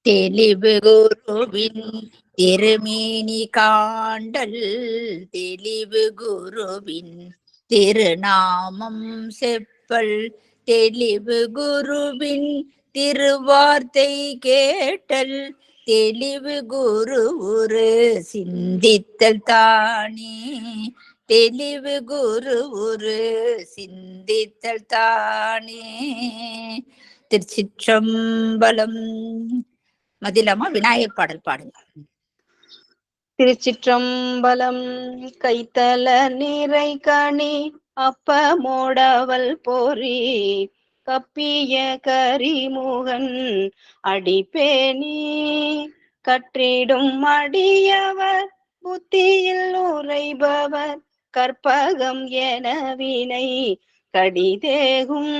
தெளிவு குருவின் திருமேனி காண்டல், தெளிவு குருவின் திருநாமம் செப்பல், தெளிவு குருவின் திருவார்த்தை கேட்டல், தெளிவு குரு ஒரு சிந்தித்தல் தானே, தெளிவு குரு ஒரு சிந்தித்தல் தானே. திருச்சிற்றம்பலம். மதிலமா விநாயகர் பாடல் பாடுங்க. திருச்சிற்றம்பலம். கைத்தல நிறை கனி அப்பமோடவல் பொறி, கப்பிய கரிமுகன் அடிப்பேணி, கற்றிடும் அடியவர் புத்தியில் உரைபவர், கற்பகம் என வினை கடிதேகும்,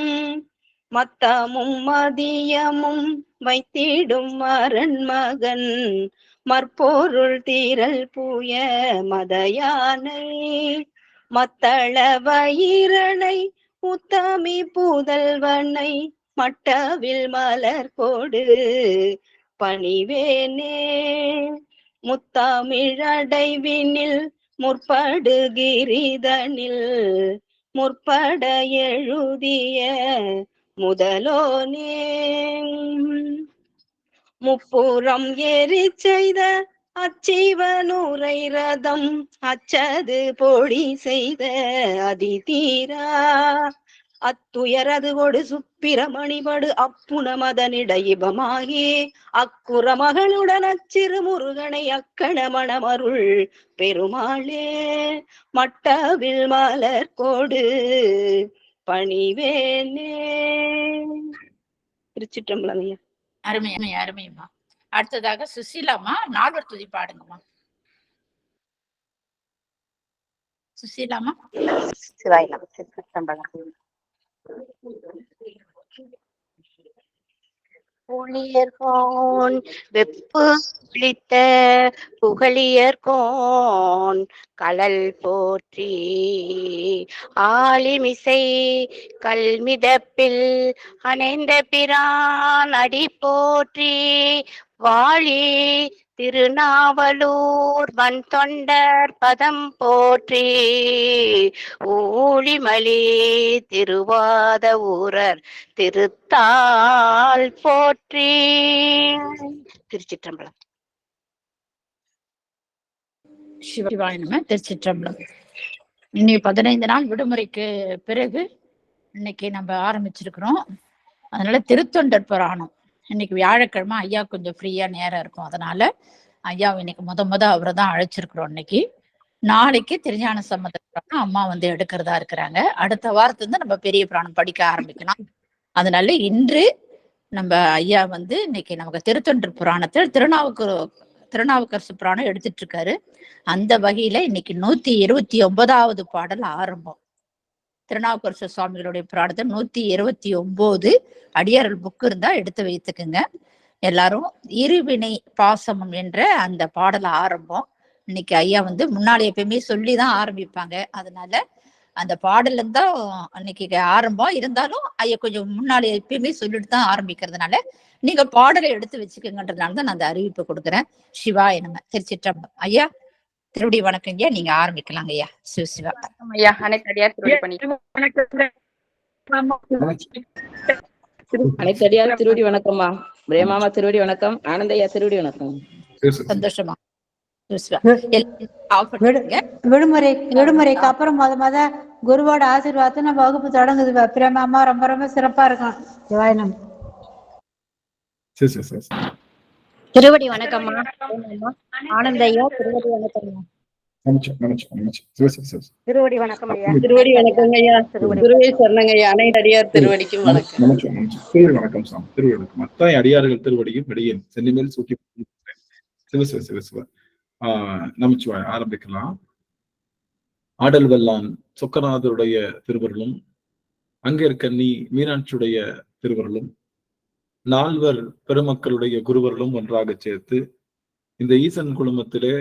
மத்தமும் மதியமும் வைத்திடும் அரண்மகன், மற்பொருள் தீரல் பூய மதயானை, மத்தள வயிரனை முத்தமி புதல்வனை, மட்டவில் மலர் கொடு பணிவேனே, முத்தமிழடைவினில் முற்படுகிரிதனில், முற்பட எழுதிய முதலோனே, முப்புறம் எரி செய்த அச்சிவனுரை ரதம், அச்சது பொடி செய்த அதிதீரா, அத்துயரது கொடு சுப்பிரமணிபடு அப்புன மதனிடையிபமாகி, அக்குற மகளுடன் அச்சிறு முருகனை அக்கணமணமருள் பெருமாளே, மட்டவில் மலர் கொடு பணிவேனே. திருச்சிற்றம்பலம். அருமை அருமைம்மா. அடுத்ததாக சுசீலாமா நால்வர் துதி பாடுங்கம்மா. சுசீலாமா. புலியர்கோன் வெப்பு விழித்த புகழியர்கோன் கழல் போற்றி, ஆலிமிசை கல்மிதப்பில் அணைந்த பிரான் அடி போற்றி, வாழி திருநாவலூர் வன் தொண்டர் பதம் போற்றி, ஊழிமலி திருவாத ஊரர் திருத்தாள் போற்றி. திருச்சிற்றம்பலம். சிவாய நம. திருச்சிற்றம்பலம். இன்னைக்கு 15 நாள் விடுமுறைக்கு பிறகு இன்னைக்கு நம்ம ஆரம்பிச்சிருக்கிறோம். அதனால திருத்தொண்டர் புராணம் இன்னைக்கு வியாழக்கிழமை ஐயா கொஞ்சம் ஃப்ரீயா நேரம் இருக்கும். அதனால ஐயா இன்னைக்கு முத அவரை தான் அழைச்சிருக்கிறோம். இன்னைக்கு நாளைக்கு திருஞான சம்பந்த புராணம் அம்மா எடுக்கிறதா இருக்கிறாங்க. அடுத்த வாரத்துல நம்ம பெரிய புராணம் படிக்க ஆரம்பிக்கணும். அதனால இன்று நம்ம ஐயா இன்னைக்கு நமக்கு திருத்தொண்டர் புராணத்தில் திருநாவுக்கரசு புராணம் எடுத்துட்டு இருக்காரு. அந்த வகையில இன்னைக்கு 129வது பாடல் ஆரம்பம். திருநாவுக்கரசு சுவாமிகளுடைய புராணத்தை 129 அடியார்கள் புக்கு இருந்தா எடுத்து வைத்துக்குங்க. எல்லாரும் இருவினை பாசமம் என்ற அந்த பாடல் ஆரம்பம். இன்னைக்கு ஐயா முன்னாடி எப்பயுமே சொல்லிதான் ஆரம்பிப்பாங்க. அதனால அந்த பாடல்ல இருந்தா அன்னைக்கு ஆரம்பம் இருந்தாலும் ஐயா கொஞ்சம் முன்னாடி எப்பயுமே சொல்லிட்டு தான் ஆரம்பிக்கிறதுனால நீங்க பாடலை எடுத்து வச்சுக்கங்கன்றதுனாலதான் நான் அந்த அறிவிப்பு கொடுக்குறேன். சிவாய நம. திருச்சிற்றம்பலம். ஐயா திருவடி வணக்கம் ஐயா. நீங்க ஆரம்பிக்கலாங்க ஐயா. சிவசிவா ஐயா. அனைத்தடியார் திருவடி வணக்கம்மா. பிரேமாமா திருவடி வணக்கம். ஆனந்தையா திருவடி வணக்கம். சந்தோஷமா. விடுமுறைக்கு அப்புறம் முத குருவோட ஆசீர்வாதத்தை நம்ம வகுப்பு தொடங்குது. பிரேமாமா ரொம்ப ரொம்ப சிறப்பா இருக்கும். சிவாயனம். திருவடி வணக்கம்மா. ஆனந்தையா திருவடி வணக்கம். திருவடி வணக்கம் ஐயா. திருவடி வணக்கம் ஐயா. திருவடி சரணங்க ஐயா. அனைத்து அடியார் திருவடிக்கும் வணக்கம். திருவடி வணக்கம் சாமி. திருவடி வணக்கம். அத்தனை அடியார்கள் திருவடியும் வெளியேன் சென்னிமேல் சூட்டி சிவசிவ நமச்சிவாய். ஆரம்பிக்கலாம். ஆடல் வல்லான் சொக்கநாதருடைய திருவருளும், அங்கேற்கண்ணி மீனாட்சியுடைய திருவருளும், நால்வர் பெருமக்களுடைய குருவர்களும் ஒன்றாக சேர்த்து இந்த ஈசன் குழுமத்திலே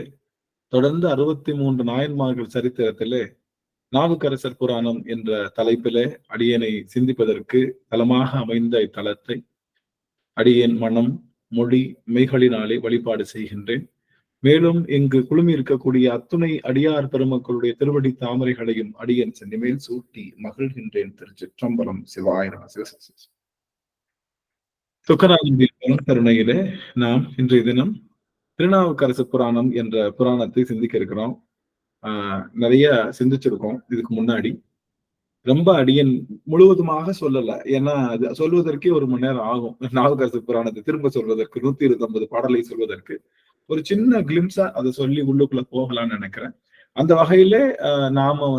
தொடர்ந்து 63 நாயன்மார்கள் சரித்திரத்திலே நாவுக்கரசர் புராணம் என்ற தலைப்பிலே அடியேனை சிந்திப்பதற்கு தலமாக அமைந்த இத்தலத்தை அடியேன் மனம் மொழி மெய்களினாலே வழிபாடு செய்கின்றேன். மேலும் இங்கு குழுமி இருக்கக்கூடிய அத்துணை அடியார் பெருமக்களுடைய திருவடி தாமரைகளையும் அடியன் சென்னிமேல் சூட்டி மகிழ்கின்றேன். திருச்சிற்றம்பலம். சிவாய நம. துக்கராஜன் கருணையிலே நாம் இன்றைய தினம் திருநாவுக்கரசு புராணம் என்ற புராணத்தை சிந்திக்க இருக்கிறோம். நிறைய சிந்திச்சிருக்கோம் இதுக்கு முன்னாடி. ரொம்ப அடியன் முழுவதுமாக சொல்லல, ஏன்னா அது சொல்வதற்கே 1 மணி நேரம் ஆகும். நாவுக்கரசு புராணத்தை திரும்ப சொல்வதற்கு 129 பாடலை சொல்வதற்கு ஒரு சின்ன கிளிம்ஸா அதை சொல்லி உள்ளுக்குள்ள போகலாம்னு நினைக்கிறேன். அந்த வகையில நாம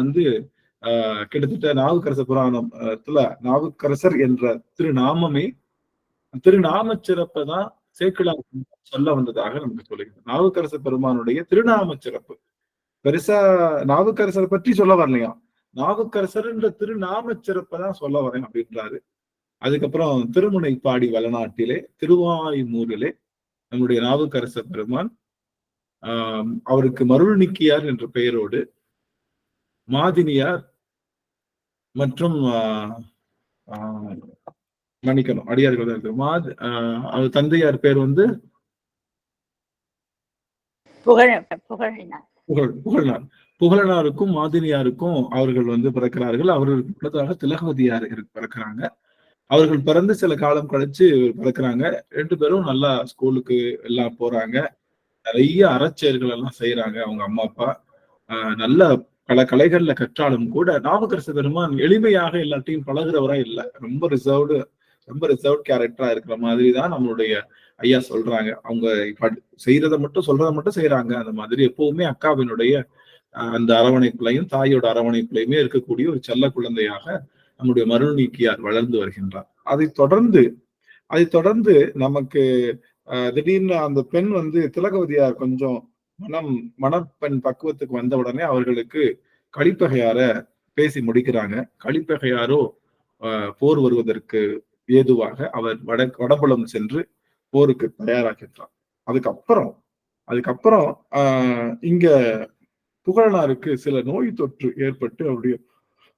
கிட்டத்தட்ட நாவுக்கரசு புராணத்துல நாவுக்கரசர் என்ற திருநாமமே திருநாம சிறப்பை தான் சேக்கிழார் சொல்ல வந்ததாக நமக்கு சொல்லுகிறது. நாவுக்கரசு பெருமானுடைய திருநாம சிறப்பு பெருசா நாவுக்கரசரை பற்றி சொல்ல வரலையா, நாவுக்கரசர் என்ற திருநாம சிறப்பை தான் சொல்ல வரேன் அப்படின்றாரு. அதுக்கப்புறம் திருமுனைப்பாடி வளநாட்டிலே திருவாய்மூரிலே நம்முடைய நாவுக்கரசர் பெருமான் அவருக்கு மருள்நிக்கியார் என்ற பெயரோடு மாதினியார் மற்றும் மன்னிக்கணும் அடியார்கள் தான் இருக்கு. அவர் தந்தையார் பேர் புகழனார். புகழனாருக்கும் மாதினியாருக்கும் அவர்கள் பிறக்கிறார்கள். அவர்களுக்கு திலகவதியார் பிறக்கிறாங்க. அவர்கள் பிறந்து சில காலம் கழிச்சு பிறக்கிறாங்க. 2 பேரும் நல்லா ஸ்கூலுக்கு எல்லாம் போறாங்க. நிறைய அறச்செயல்கள் எல்லாம் செய்யறாங்க. அவங்க அம்மா அப்பா நல்ல பல கலைகள்ல கற்றாலும் கூட நாவுக்கரசு பெருமான் எளிமையாக எல்லாத்தையும் பழகுறவரா இல்லை. ரொம்ப ரிசர்வ்டு கேரக்டரா இருக்கிற மாதிரிதான் நம்மளுடைய ஐயா சொல்றாங்க. அவங்க செய்யறதை மட்டும் சொல்றதை மட்டும் செய்யறாங்க. அந்த மாதிரி எப்பவுமே அக்காவினுடைய அந்த அரவணைப்புலையும் தாயோட அரவணைப்புலையுமே இருக்கக்கூடிய ஒரு செல்ல குழந்தையாக நம்முடைய மருள்நீக்கியார் வளர்ந்து வருகின்றார். அதை தொடர்ந்து நமக்கு திடீர்னு அந்த பெண் திலகவதியார் கொஞ்சம் மணப்பெண் பக்குவத்துக்கு வந்த உடனே அவர்களுக்கு கலிப்பகையார பேசி முடிக்கிறாங்க. கலிப்பகையாரோ போர் வருவதற்கு ஏதுவாக அவர் வடபுலம் சென்று போருக்கு தயாராகின்றார். அதுக்கப்புறம் இங்க புகழனாருக்கு சில நோய் தொற்று ஏற்பட்டு அவருடைய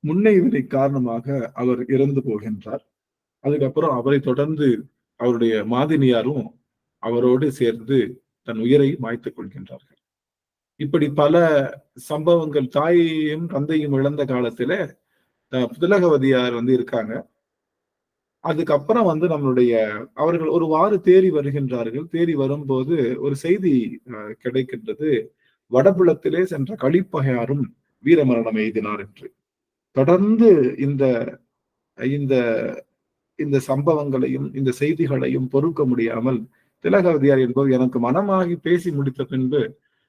முன்னைவினை காரணமாக அவர் இறந்து போகின்றார். அதுக்கப்புறம் அவரை தொடர்ந்து அவருடைய மாதினியாரும் அவரோடு சேர்ந்து தன் உயிரை மாய்த்துக் கொள்கின்றார்கள். இப்படி பல சம்பவங்கள். தாயையும் தந்தையும் இழந்த காலத்துல திலகவதியார் இருக்காங்க. அதுக்கப்புறம் நம்மளுடைய அவர்கள் ஒருவாறு தேறி வருகின்றார்கள். தேறி வரும்போது ஒரு செய்தி கிடைக்கின்றது. வடபுலத்திலே சென்ற கலிப்பகையாரும் வீரமரணம் எய்தினார் என்று. தொடர்ந்து இந்த இந்த சம்பவங்களையும் இந்த செய்திகளையும் பொறுக்க முடியாமல் திலகவதியார் என்பது எனக்கு மனமாகி பேசி முடித்த பின்பு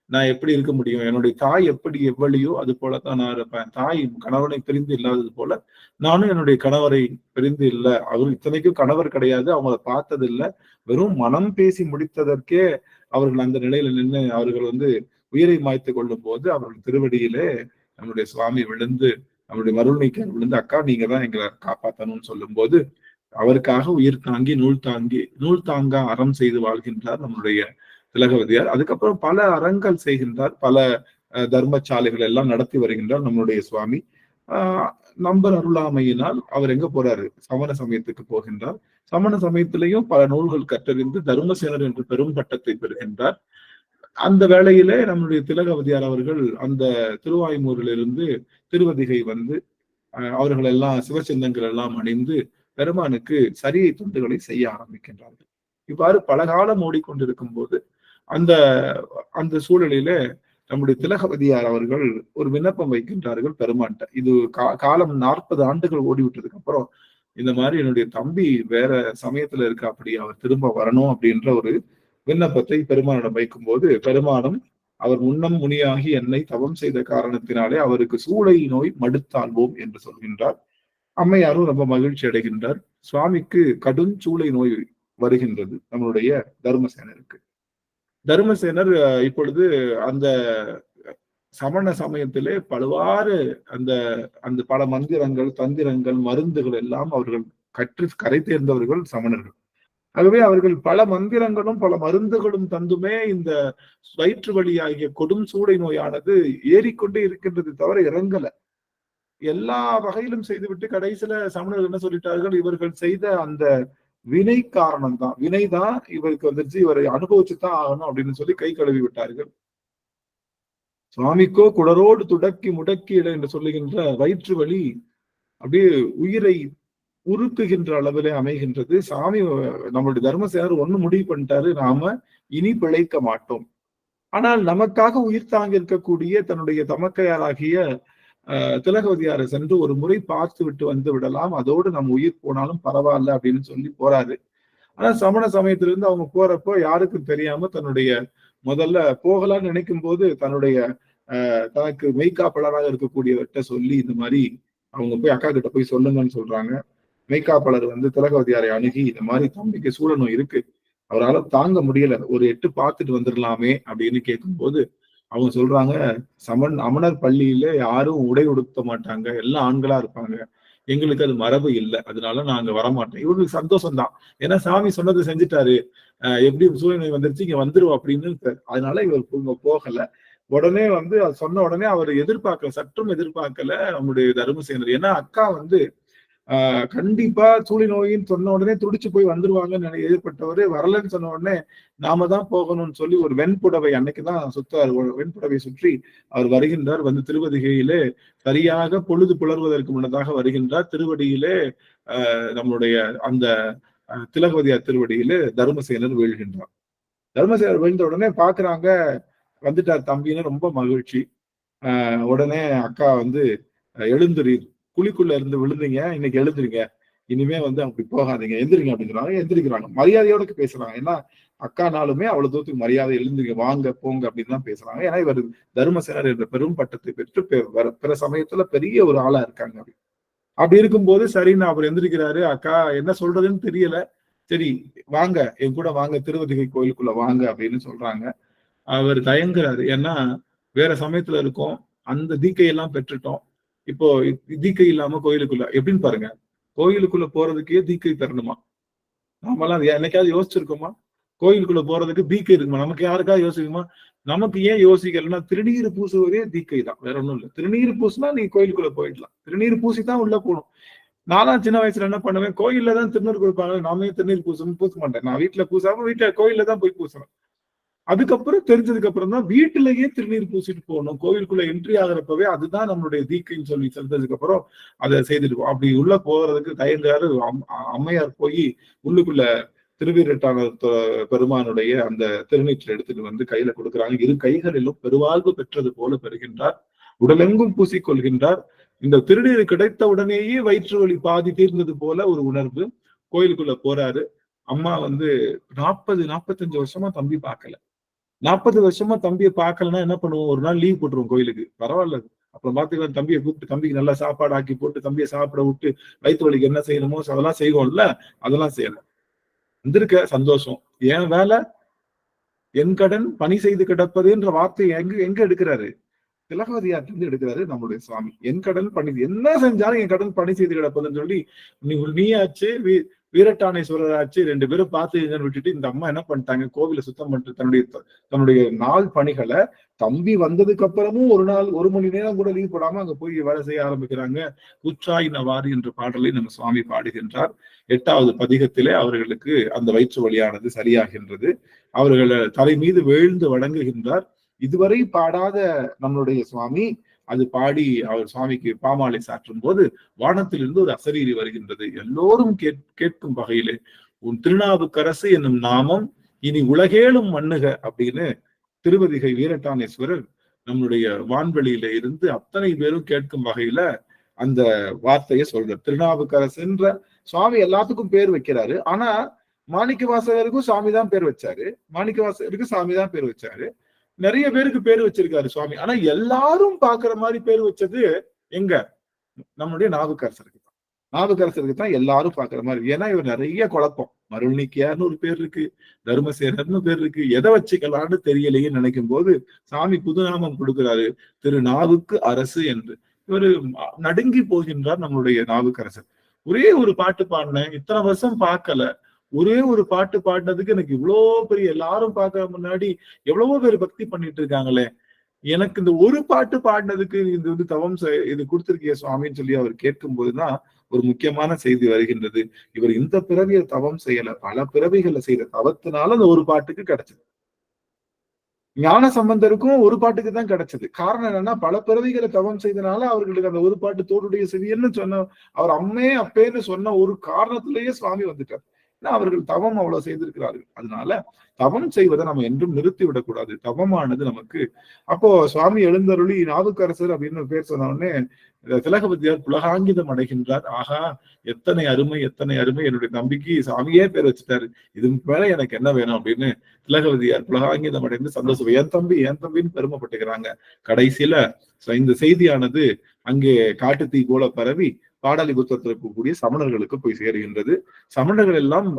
நான் எப்படி இருக்க முடியும்? என்னுடைய தாய் எப்படி எவ்வளியோ அது போலதான் நான் இருப்பேன். தாய் கணவனை பிரிந்து இல்லாதது போல நானும் என்னுடைய கணவரை பிரிந்து இல்லை. அவர் இத்தனைக்கும் கணவர் கிடையாது, அவங்கள பார்த்தது இல்லை. வெறும் மனம் பேசி முடித்ததற்கே அவர்கள் அந்த நிலையில நின்று அவர்கள் உயிரை மாய்த்து கொள்ளும் போது அவர்கள் திருவடியிலே நம்முடைய சுவாமி விழுந்து நம்முடைய மருள்நீக்கியார் விழுந்து, அக்கா நீங்க தான் எங்களை காப்பாற்றணும்னு சொல்லும் போது அவருக்காக உயிர் தாங்கி நூல் தாங்கா அறம் செய்து வாழ்கின்றார் நம்முடைய திலகவதியார். அதுக்கப்புறம் பல அறங்கள் செய்கின்றார். பல தர்மசாலைகள் எல்லாம் நடத்தி வருகின்றார் நம்மளுடைய சுவாமி. நம்பர் அருளாமையினால் அவர் எங்க போறாரு? சமண சமயத்துக்கு போகின்றார். சமண சமயத்திலையும் பல நூல்கள் கற்றறிந்து தர்மசேனர் என்று பெரும் பட்டத்தை பெறுகின்றார். அந்த வேளையிலே நம்முடைய திலகவதியார் அவர்கள் அந்த திருவாய்மூரிலிருந்து திருவதிகை அவர்கள் எல்லாம் சிவசின்னங்கள் எல்லாம் அணிந்து பெருமானுக்கு சரியை தொண்டுகளை செய்ய ஆரம்பிக்கின்றார்கள். இவ்வாறு பல காலம் ஓடிக்கொண்டிருக்கும் போது அந்த சூழலில நம்முடைய திலகவதியார் அவர்கள் ஒரு விண்ணப்பம் வைக்கின்றார்கள் பெருமான்ட்ட. இது காலம் 40 ஆண்டுகள் ஓடிவிட்டதுக்கு அப்புறம் இந்த மாதிரி என்னுடைய தம்பி வேற சமயத்துல இருக்கா, அப்படி அவர் திரும்ப வரணும் அப்படின்ற ஒரு விண்ணப்பத்தை பெருமானிடம் வைக்கும் போது பெருமானும் அவர் முன்னம் முனியாகி என்னை தவம் செய்த காரணத்தினாலே அவருக்கு சூளை நோய் மடுத்தாள்வோம் என்று சொல்கின்றார். அம்மையாரும் ரொம்ப மகிழ்ச்சி அடைகின்றார். சுவாமிக்கு கடும் சூளை நோய் வருகின்றது நம்மளுடைய தர்மசேனருக்கு. தர்மசேனர் இப்பொழுது அந்த சமண சமயத்திலே பலவாறு அந்த பல மந்திரங்கள் தந்திரங்கள் மருந்துகள் எல்லாம் அவர்கள் கற்று கரை தேர்ந்தவர்கள் சமணர்கள். ஆகவே அவர்கள் பல மந்திரங்களும் பல மருந்துகளும் தந்துமே இந்த வயிற்று வலி ஆகிய கொடும் சூளை நோயானது ஏறிக்கொண்டே இருக்கின்றது தவிர இறங்கல. எல்லா வகையிலும் செய்துவிட்டு கடைசியில சமணர்கள் என்ன சொல்லிட்டார்கள், இவர்கள் செய்த அந்த வினை காரணம் தான், வினைதான் இவருக்கு வந்துருச்சு, இவரை அனுபவிச்சுதான் ஆகணும் அப்படின்னு சொல்லி கை கழுவி விட்டார்கள். சுவாமிக்கோ குடரோடு துடக்கி முடக்கி இட என்று சொல்லுகின்ற வயிற்று வலி அப்படியே உயிரை உருக்குகின்ற அளவிலே அமைகின்றது. சாமி நம்மளுடைய தர்மசேனர் ஒண்ணு முடிவு பண்ணிட்டாரு, நாம இனி பிழைக்க மாட்டோம். ஆனால் நமக்காக உயிர் தாங்கி இருக்கக்கூடிய தன்னுடைய தமக்கையாராகிய திலகவதியாரை சென்று ஒரு முறை பார்த்து விட்டு வந்து விடலாம், அதோடு நம்ம உயிர் போனாலும் பரவாயில்ல அப்படின்னு சொல்லி போறாரு. ஆனா சமண சமயத்திலிருந்து அவங்க போறப்போ யாருக்கும் தெரியாம தன்னுடைய முதல்ல போகலான்னு நினைக்கும் போது தன்னுடைய தனக்கு மெய்காப்பாளராக இருக்கக்கூடியவர்கிட்ட சொல்லி இந்த மாதிரி அவங்க போய் அக்கா கிட்ட போய் சொல்லுங்கன்னு சொல்றாங்க. மெய்காப்பாளர் வந்து திலகவதியாரை அணுகி இந்த மாதிரி தம்பிக்கு சூழ நோய் இருக்கு, அவரால் தாங்க முடியல, ஒரு 8 பார்த்துட்டு வந்துடலாமே அப்படின்னு கேட்கும்போது அவங்க சொல்றாங்க, அமணர் பள்ளியில யாரும் உடை உடுத்த மாட்டாங்க, எல்லாம் ஆண்களா இருப்பாங்க, எங்களுக்கு அது மரபு இல்லை, அதனால நாங்க வரமாட்டோம். இவங்களுக்கு சந்தோஷம் தான், ஏன்னா சாமி சொன்னது செஞ்சுட்டாரு, எப்படி சூழ்நிலை வந்துருச்சு இங்க வந்துருவோம் அப்படின்னு. அதனால இவர் போகல. உடனே வந்து அது சொன்ன உடனே அவர் எதிர்பார்க்கல, சற்றும் எதிர்பார்க்கல நம்முடைய தர்மசேனர். ஏன்னா அக்கா வந்து கண்டிப்பா சூழி நோயின்னு சொன்ன உடனே துடிச்சு போய் வந்துருவாங்கன்னு எதிர்பட்டவரு, வரலன்னு சொன்ன உடனே நாம தான் போகணும்னு சொல்லி ஒரு வெண்புடவை அன்னைக்குதான் சுத்தார், வெண்புடவை சுற்றி அவர் வருகின்றார். வந்து திருவதிகையிலே சரியாக பொழுது புலர்வதற்கு முன்னதாக வருகின்றார். திருவடியிலே நம்மளுடைய அந்த திலகவதியார் திருவடியிலே தர்மசேனர் வீழ்கின்றார். தர்மசேனர் வீழ்ந்த உடனே பாக்குறாங்க, வந்துட்டார் தம்பின்னு ரொம்ப மகிழ்ச்சி. உடனே அக்கா வந்து எழுந்துறீர், குழிக்குள்ள இருந்து விழுந்தீங்க, இன்னைக்கு எழுந்துருங்க, இனிமே வந்து அப்படி போகாதீங்க, எந்திரிங்க அப்படிங்கிறாங்க. எந்திரிக்கிறாங்க, மரியாதையோட பேசுறாங்க. ஏன்னா அக்கானாலுமே அவ்வளவு தூரத்துக்கு மரியாதை, எழுந்துருங்க வாங்க போங்க அப்படின்னு தான் பேசுறாங்க. ஏன்னா இவர் தர்மசேனர் என்ற பெரும் பட்டத்தை பெற்று பிற சமயத்துல பெரிய ஒரு ஆளா இருக்காங்க. அப்படி இருக்கும்போது சரின்னு அவர் எந்திரிக்கிறாரு. அக்கா என்ன சொல்றதுன்னு தெரியல, சரி வாங்க என் கூட வாங்க, திருவதிகை கோயிலுக்குள்ள வாங்க அப்படின்னு சொல்றாங்க. அவர் தயங்குறாரு, ஏன்னா வேற சமயத்துல இருக்கோம், அந்த தீக்கையெல்லாம் பெற்றுட்டோம், இப்போ தீக்கை இல்லாம கோயிலுக்குள்ள எப்படின்னு பாருங்க, கோயிலுக்குள்ள போறதுக்கே தீக்கை தரணுமா? நாமெல்லாம் என்னைக்காவது யோசிச்சிருக்கோமா? கோயிலுக்குள்ள போறதுக்கு தீக்கை இருக்குமா? நமக்கு யாருக்காவது யோசிக்குமா? நமக்கு ஏன் யோசிக்கலன்னா, திருநீர் பூசுவதே தீக்கை தான், வேற ஒண்ணும் இல்லை. திருநீர் பூசினா நீ கோயிலுக்குள்ள போயிடலாம், திருநீர் பூசிதான் உள்ள போகணும். நானும் சின்ன வயசுல என்ன பண்ணுவேன், கோயில்ல தான் திருநீர் கொடுப்பாங்க, நாமே திருநீர் பூச மாட்டேன், நான் வீட்டுல பூசாம கோயில்ல தான் போய் பூசுறேன். அதுக்கப்புறம் தெரிஞ்சதுக்கு அப்புறம் தான் வீட்டுலயே திருநீர் பூசிட்டு போகணும், கோவிலுக்குள்ள என்ட்ரி ஆகிறப்பவே அதுதான் நம்மளுடைய தீக்கைன்னு சொல்லி தெரிஞ்சதுக்கு அப்புறம் அதை செய்துட்டு போ. அப்படி உள்ள போறதுக்கு தயங்காரு அம்மையார் போய் உள்ளுக்குள்ள திருவீரட்டான பெருமானுடைய அந்த திருநீற்றை எடுத்துட்டு வந்து கையில கொடுக்குறாங்க. இரு கைகளிலும் பெருவாழ்வு பெற்றது போல பெறுகின்றார், உடலெங்கும் பூசிக்கொள்கின்றார். இந்த திருநீர் கிடைத்த உடனேயே வயிற்று வலி பாதி தீர்ந்தது போல ஒரு உணர்வு. கோயிலுக்குள்ள போறாரு. அம்மா வந்து 40-45 வருஷமா தம்பி பார்க்கல. 40 வருஷமா தம்பியை பார்க்கலன்னா என்ன பண்ணுவோம், ஒரு நாள் லீவ் போட்டுருவோம் கோயிலுக்கு, பரவாயில்ல அப்புறம் பாத்துக்கலாம், தம்பியை கூப்பிட்டு தம்பிக்கு நல்லா சாப்பாடு ஆக்கி போட்டு தம்பியை சாப்பிட விட்டு வயிற்று வலிக்கு என்ன செய்யணுமோ அதெல்லாம் செய்வோம்ல, அதெல்லாம் செய்யல. வந்திருக்க சந்தோஷம், என் வேலை என் கடன் பணி செய்து கிடப்பதுன்ற வார்த்தையை எங்க எடுக்கிறாரு, திலகவதியார் இருந்து எடுக்கிறாரு நம்மளுடைய சுவாமி. என் கடன் பணி, என்ன செஞ்சாலும் என் கடன் பணி செய்து கிடப்பதுன்னு சொல்லி நீயாச்சு வீரட்டானேஸ்வரராச்சு 2 பேரும் பார்த்து விட்டுட்டு இந்த அம்மா என்ன பண்ணிட்டாங்க, கோவிலை சுத்தம் பண்ணிட்டு தன்னுடைய நாள் பணிகளை தம்பி வந்ததுக்கு அப்புறமும் ஒரு மணி நேரம் கூட லீவ் போடாம அங்க போய் வேலை செய்ய ஆரம்பிக்கிறாங்க. உச்சாய் நவாரி என்ற பாடலை நம்ம சுவாமி பாடுகின்றார். 8வது பதிகத்திலே அவர்களுக்கு அந்த வயிற்று வலியானது சரியாகின்றது. அவர்களை தலை மீது வீழ்ந்து வணங்குகின்றார். இதுவரை பாடாத நம்மளுடைய சுவாமி அது பாடி அவர் சுவாமிக்கு பாமாலை சாற்றும் போது வானத்திலிருந்து ஒரு அசரீரி வருகின்றது. எல்லோரும் கேட்கும் வகையிலே, உன் திருநாவுக்கரசு என்னும் நாமம் இனி உலகேலும் மண்ணுக அப்படின்னு திருவதிகை வீரட்டானேஸ்வரர் நம்முடைய வான்வெளியில இருந்து அத்தனை பேரும் கேட்கும் வகையில அந்த வார்த்தையை சொல்றார். திருநாவுக்கரசுன்ற சுவாமி எல்லாத்துக்கும் பேர் வைக்கிறாரு. ஆனா மாணிக்கவாசகருக்கும் சாமி தான் பேர் வச்சாரு, மாணிக்கவாசகருக்கு சாமி தான் பேர் வச்சாரு. நிறைய பேருக்கு பேர் வச்சிருக்காரு சுவாமி. ஆனா எல்லாரும் பாக்குற மாதிரி பேர் வச்சது எங்க, நம்மளுடைய நாவுக்கரசருக்கு தான். நாவுக்கரசருக்கு தான் எல்லாரும் பாக்குற மாதிரி. ஏன்னா இவர் நிறைய குழப்பம், மருள்நீக்கியார்னு ஒரு பேர் இருக்கு, தர்மசேனர்னு பேர் இருக்கு, எதை வச்சுக்கலான்னு தெரியலையே நினைக்கும் போது சாமி புதுநாமம் கொடுக்கிறாரு, திரு நாவுக்கு அரசு என்று. இவரு நடுங்கி போகின்றார் நம்மளுடைய நாவுக்கரசர். ஒரே ஒரு பாட்டு பாடினேன், இத்தனை வருஷம் பார்க்கல, ஒரே ஒரு பாட்டு பாடினதுக்கு எனக்கு இவ்வளோ பெரிய, எல்லாரும் பார்க்க முன்னாடி எவ்வளவோ பேர் பக்தி பண்ணிட்டு இருக்காங்களே, எனக்கு இந்த ஒரு பாட்டு பாடினதுக்கு இது வந்து தவம் இது கொடுத்திருக்கிய சுவாமின்னு சொல்லி அவர் கேட்கும் போதுதான் ஒரு முக்கியமான செய்தி வருகின்றது. இவர் இந்த பிறவியை தவம் செய்யல, பல பிறவிகளை செய்த தவத்தினால அந்த ஒரு பாட்டுக்கு கிடைச்சது. ஞான சம்பந்தருக்கும் ஒரு பாட்டுக்கு தான் கிடைச்சது. காரணம் என்னன்னா, பல பிறவிகளை தவம் செய்தனால அவர்களுக்கு அந்த ஒரு பாட்டு தோடுடைய செவியன்னு சொன்ன, அவர் அம்மே அப்பேன்னு சொன்ன ஒரு காரணத்திலேயே சுவாமி வந்துட்டார். ஏன்னா அவர்கள் தவம் அவ்வளவு செய்திருக்கிறார்கள். அதனால தவம் செய்வதை நம்ம என்றும் நிறுத்தி விடக்கூடாது. தவமானது நமக்கு. அப்போ சுவாமி எழுந்தருளி நாவுக்கரசர் அப்படின்னு பேர் சொன்ன உடனே திலகவதியார் புலகாங்கிதம் அடைகின்றார். ஆஹா, எத்தனை அருமை, எத்தனை அருமை, என்னுடைய தம்பிக்கு சாமியே பேர் வச்சுட்டாரு, இதுக்கு மேல எனக்கு என்ன வேணும் அப்படின்னு திலகவதியார் புலகாங்கிதம் அடைந்து சந்தோஷம், என் தம்பின்னு பெருமைப்பட்டுக்கிறாங்க. கடைசியில இந்த செய்தியானது அங்கே காட்டுத்தீ போல பரவி பாடாலிபுத்திரத்தில் இருக்கக்கூடிய சமணர்களுக்கு போய் சேருகின்றது. சமணர்கள் எல்லாம்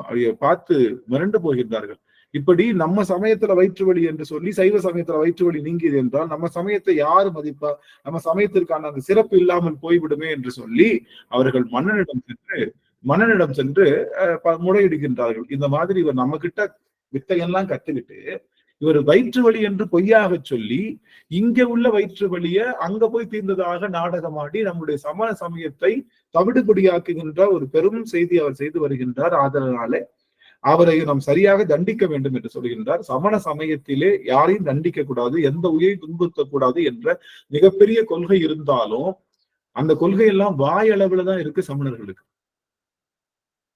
பார்த்து மிரண்டு போகின்றார்கள். இப்படி நம்ம சமயத்துல வயிற்று வலி என்று சொல்லி சைவ சமயத்துல வயிற்று வலி நீங்கியது என்றால் நம்ம சமயத்தை யாரு மதிப்பா, நம்ம சமயத்திற்கான அந்த சிறப்பு இல்லாமல் போய்விடுமே என்று சொல்லி அவர்கள் மன்னனிடம் சென்று முறையிடுகின்றார்கள். இந்த மாதிரி இவர் நம்ம கிட்ட வித்தையெல்லாம் கத்துக்கிட்டு இவர் வயிற்று வலி என்று பொய்யாக சொல்லி இங்க உள்ள வயிற்று வலிய அங்க போய் தீர்ந்ததாக நாடகமாடி நம்முடைய சமண சமயத்தை தவிடுபடியாக்குகின்ற ஒரு பெரும் செய்தி அவர் செய்து வருகின்றார். ஆதரனாலே அவரை நாம் சரியாக தண்டிக்க வேண்டும் என்று சொல்கின்றார். சமண சமயத்திலே யாரையும் தண்டிக்க கூடாது, எந்த உயிரை துன்புறுத்தக்கூடாது என்ற மிகப்பெரிய கொள்கை இருந்தாலும் அந்த கொள்கையெல்லாம் வாயளவுல தான் இருக்கு சமணர்களுக்கு.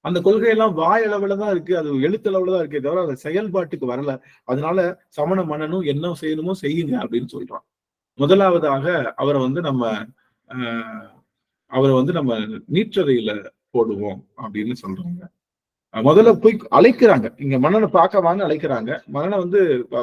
அந்த கொள்கையெல்லாம் வாயளவுல தான் இருக்கு, அது எழுத்தளவுல தான் இருக்கே தவிர அது செயல்பாட்டுக்கு வரல. அதனால சமண மன்னனும் என்ன செய்யணுமோ செய்யுங்க அப்படின்னு சொல்றான். முதலாவதாக அவரை நம்ம நீற்றறையில போடுவோம் அப்படின்னு சொல்றாங்க. முதல்ல போய் அழைக்கிறாங்க, இங்க மன்னனை பார்க்க வாங்க அழைக்கிறாங்க. மன்னனை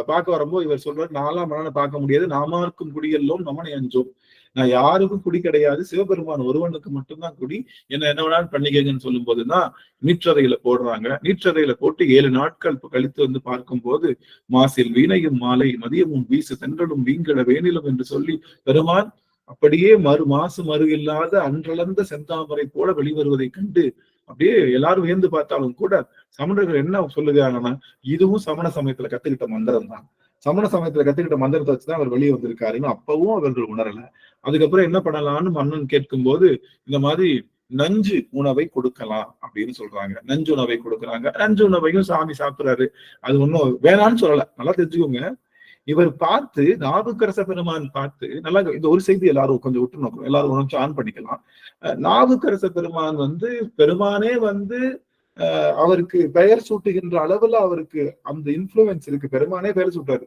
பார்க்க வரும்போது இவர் சொல்றாரு, நான்லாம் மன்னனை பார்க்க முடியாது, நாமாருக்கும் குடியெல்லாம் நம்மனை அஞ்சோம், நான் யாருக்கும் குடி கிடையாது, சிவபெருமான் ஒருவனுக்கு மட்டும்தான் குடி, என்ன வேணாலும் பண்ணிக்கங்கன்னு சொல்லும் போதுதான் நீற்றறையில போடுறாங்க. நீற்றறையில போட்டு 7 நாட்கள் கழித்து பார்க்கும்போது மாசில் வீணையும் மாலை மதியமும் வீசு தென்றலும் வீங்கட வேணிலும் என்று சொல்லி பெருமான் அப்படியே மாசு மறு இல்லாத அன்றளந்த செந்தாமரை போல வெளிவருவதை கண்டு அப்படியே எல்லாரும் வியந்து பார்த்தாலும் கூட சமணர்கள் என்ன சொல்லுகிறாங்கன்னா, இதுவும் சமண சமயத்துல கத்துக்கிட்ட மந்திரம் தான், சமண சமயத்துல கத்துக்கிட்ட மந்திரத்தை வச்சுதான் அவர் வெளியே வந்திருக்காருன்னு அப்பவும் அவர்கள் உணரல. அதுக்கப்புறம் என்ன பண்ணலாம்னு மன்னன் கேட்கும் போது இந்த மாதிரி நஞ்சு உணவை கொடுக்கலாம் அப்படின்னு சொல்றாங்க. நஞ்சு உணவை கொடுக்குறாங்க. நஞ்சு உணவையும் சாமி சாப்பிடுறாரு. அது ஒன்னும் வேணான்னு சொல்லல, நல்லா தெரிஞ்சுக்கோங்க. இவர் பார்த்து நாவுக்கரச பெருமான் பார்த்து, நல்லா இந்த ஒரு செய்தி எல்லாரும் கொஞ்சம் விட்டு நோக்கணும், எல்லாரும் கொஞ்சம் ஆன் பண்ணிக்கலாம். நாவுக்கரச பெருமான் பெருமானே அவருக்கு பெயர் சூட்டுகின்ற அளவுல அவருக்கு அந்த இன்ஃப்ளூயன்ஸ் இருக்கு, பெருமானே பெயர் சூட்டாரு.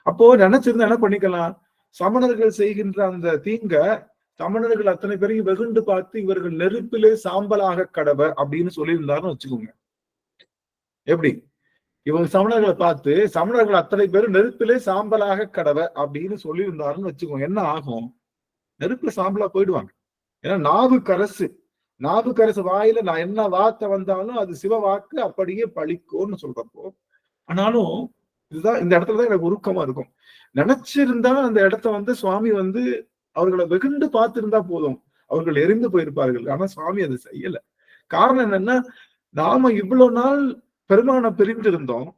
அப்போ நினைச்சிருந்தா என்ன பண்ணிக்கலாம், சமணர்கள் செய்கின்ற அந்த தீங்க சமணர்கள் அத்தனை பேரையும் வெகுண்டு பார்த்து இவர்கள் நெருப்பிலே சாம்பலாக கடவை அப்படின்னு சொல்லியிருந்தாருன்னு வச்சுக்கோங்க. எப்படி இவங்க சமணர்களை பார்த்து சமணர்கள் அத்தனை பேரும் நெருப்பிலே சாம்பலாக கடவை அப்படின்னு சொல்லியிருந்தாருன்னு வச்சுக்கோங்க, என்ன ஆகும், நெருப்புல சாம்பலா போயிடுவாங்க. ஏன்னா நாவுக்கரசு வாயில நான் என்ன வார்த்தை வந்தாலும் அது சிவ வாக்கு அப்படியே பழிக்கும்னு சொல்றப்போ, ஆனாலும் இதுதான் இந்த இடத்துலதான் எனக்கு உருக்கமா இருக்கும். நினைச்சிருந்தா அந்த இடத்த சுவாமி அவர்களை வெகுண்டு பார்த்திருந்தா போதும், அவர்கள் எரிந்து போயிருப்பார்கள். ஆனா சுவாமி அதை செய்யல. காரணம் என்னன்னா, நாம இவ்வளவு நாள் பெருமானை பிரிந்து இருந்தோம்.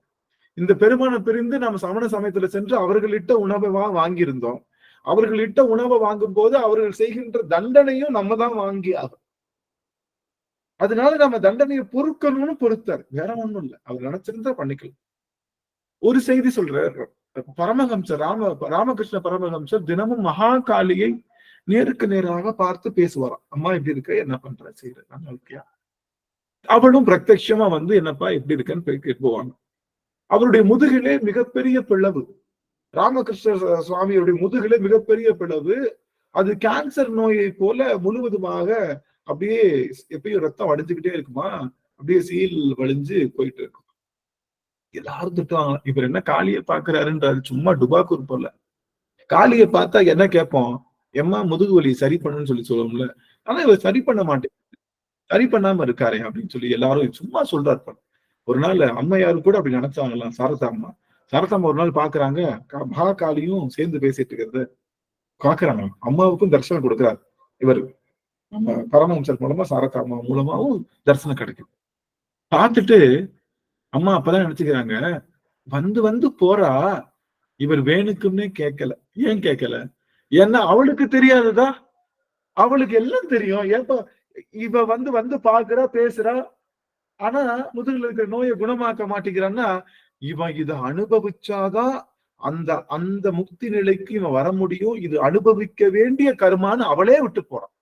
இந்த பெருமானை பிரிந்து நாம சமண சமயத்துல சென்று அவர்களிட்ட உணவை வாங்கியிருந்தோம். அவர்களிட்ட உணவை வாங்கும் போது அவர்கள் செய்கின்ற தண்டனையும் நம்ம தான் வாங்கி ஆகும். அதனால நம்ம தண்டனையை பொறுக்கணும்னு பொறுத்தார், வேற ஒண்ணும் இல்லை. அவர் நினைச்சிருந்தா பண்ணிக்கலாம். ஒரு செய்தி சொல்றாரு, பரமஹம்சர் ராமகிருஷ்ண பரமஹம்சர் தினமும் மகாகாளியை நேருக்கு நேராக பார்த்து பேசுவாராம். அம்மா எப்படி இருக்க, என்ன பண்ற, செய்யற, நல்லா இருக்கியா? அவளும் பிரத்யட்சமா என்னப்பா எப்படி இருக்கன்னு கேட்டு போவாங்க. அவருடைய முதுகிலே மிகப்பெரிய பிளவு, ராமகிருஷ்ண சுவாமியுடைய முதுகிலே மிகப்பெரிய பிளவு. அது கேன்சர் நோயை போல முழுவதுமாக அப்படியே எப்பயும் ரத்தம் வடிஞ்சுக்கிட்டே இருக்குமா, அப்படியே சீல் வலிஞ்சு போயிட்டு இருக்கும். எல்லாரும் திட்டுவாங்க, இவர் என்ன காளியை பாக்குறாருன்றாரு, சும்மா டுபாக்கூர் போல. காளியை பார்த்தா என்ன கேட்போம், எம்மா முதுகு வலி சரி பண்ணுன்னு சொல்லுவோம்ல. ஆனா இவர் சரி பண்ண மாட்டேன், சரி பண்ணாம இருக்காரு அப்படின்னு சொல்லி எல்லாரும் சும்மா சொல்றாரு. ஒரு நாள் அம்மையாரு கூட அப்படி நினைச்சாங்களாம். சாரதாம்மா ஒரு நாள் பாக்குறாங்க, மகாகாளியும் சேர்ந்து பேசிட்டு இருக்கிறத பாக்குறாங்க. அம்மாவுக்கும் தரிசனம் கொடுக்குறாரு இவர், பரமஹம்சர் மூலமா சாரதாம்மா மூலமாவும் தரிசனம் கிடைக்கும். பார்த்துட்டு அம்மா அப்பதான் நினைச்சுக்கிறாங்க, வந்து போறா, இவர் வேணுக்கும்னே கேட்கல. ஏன் கேட்கல, ஏன்னா அவளுக்கு தெரியாதுதா, அவளுக்கு எல்லாம் தெரியும். ஏப்பா இவ வந்து பாக்குறா, பேசுறா, ஆனா முதுகுல இருக்கிற நோயை குணமாக்க மாட்டேங்கிறான்னா, இவன் இதை அனுபவிச்சாதான் அந்த அந்த முக்தி நிலைக்கு இவன் வர முடியும். இது அனுபவிக்க வேண்டிய கர்மான்னு அவளே விட்டு போறான்.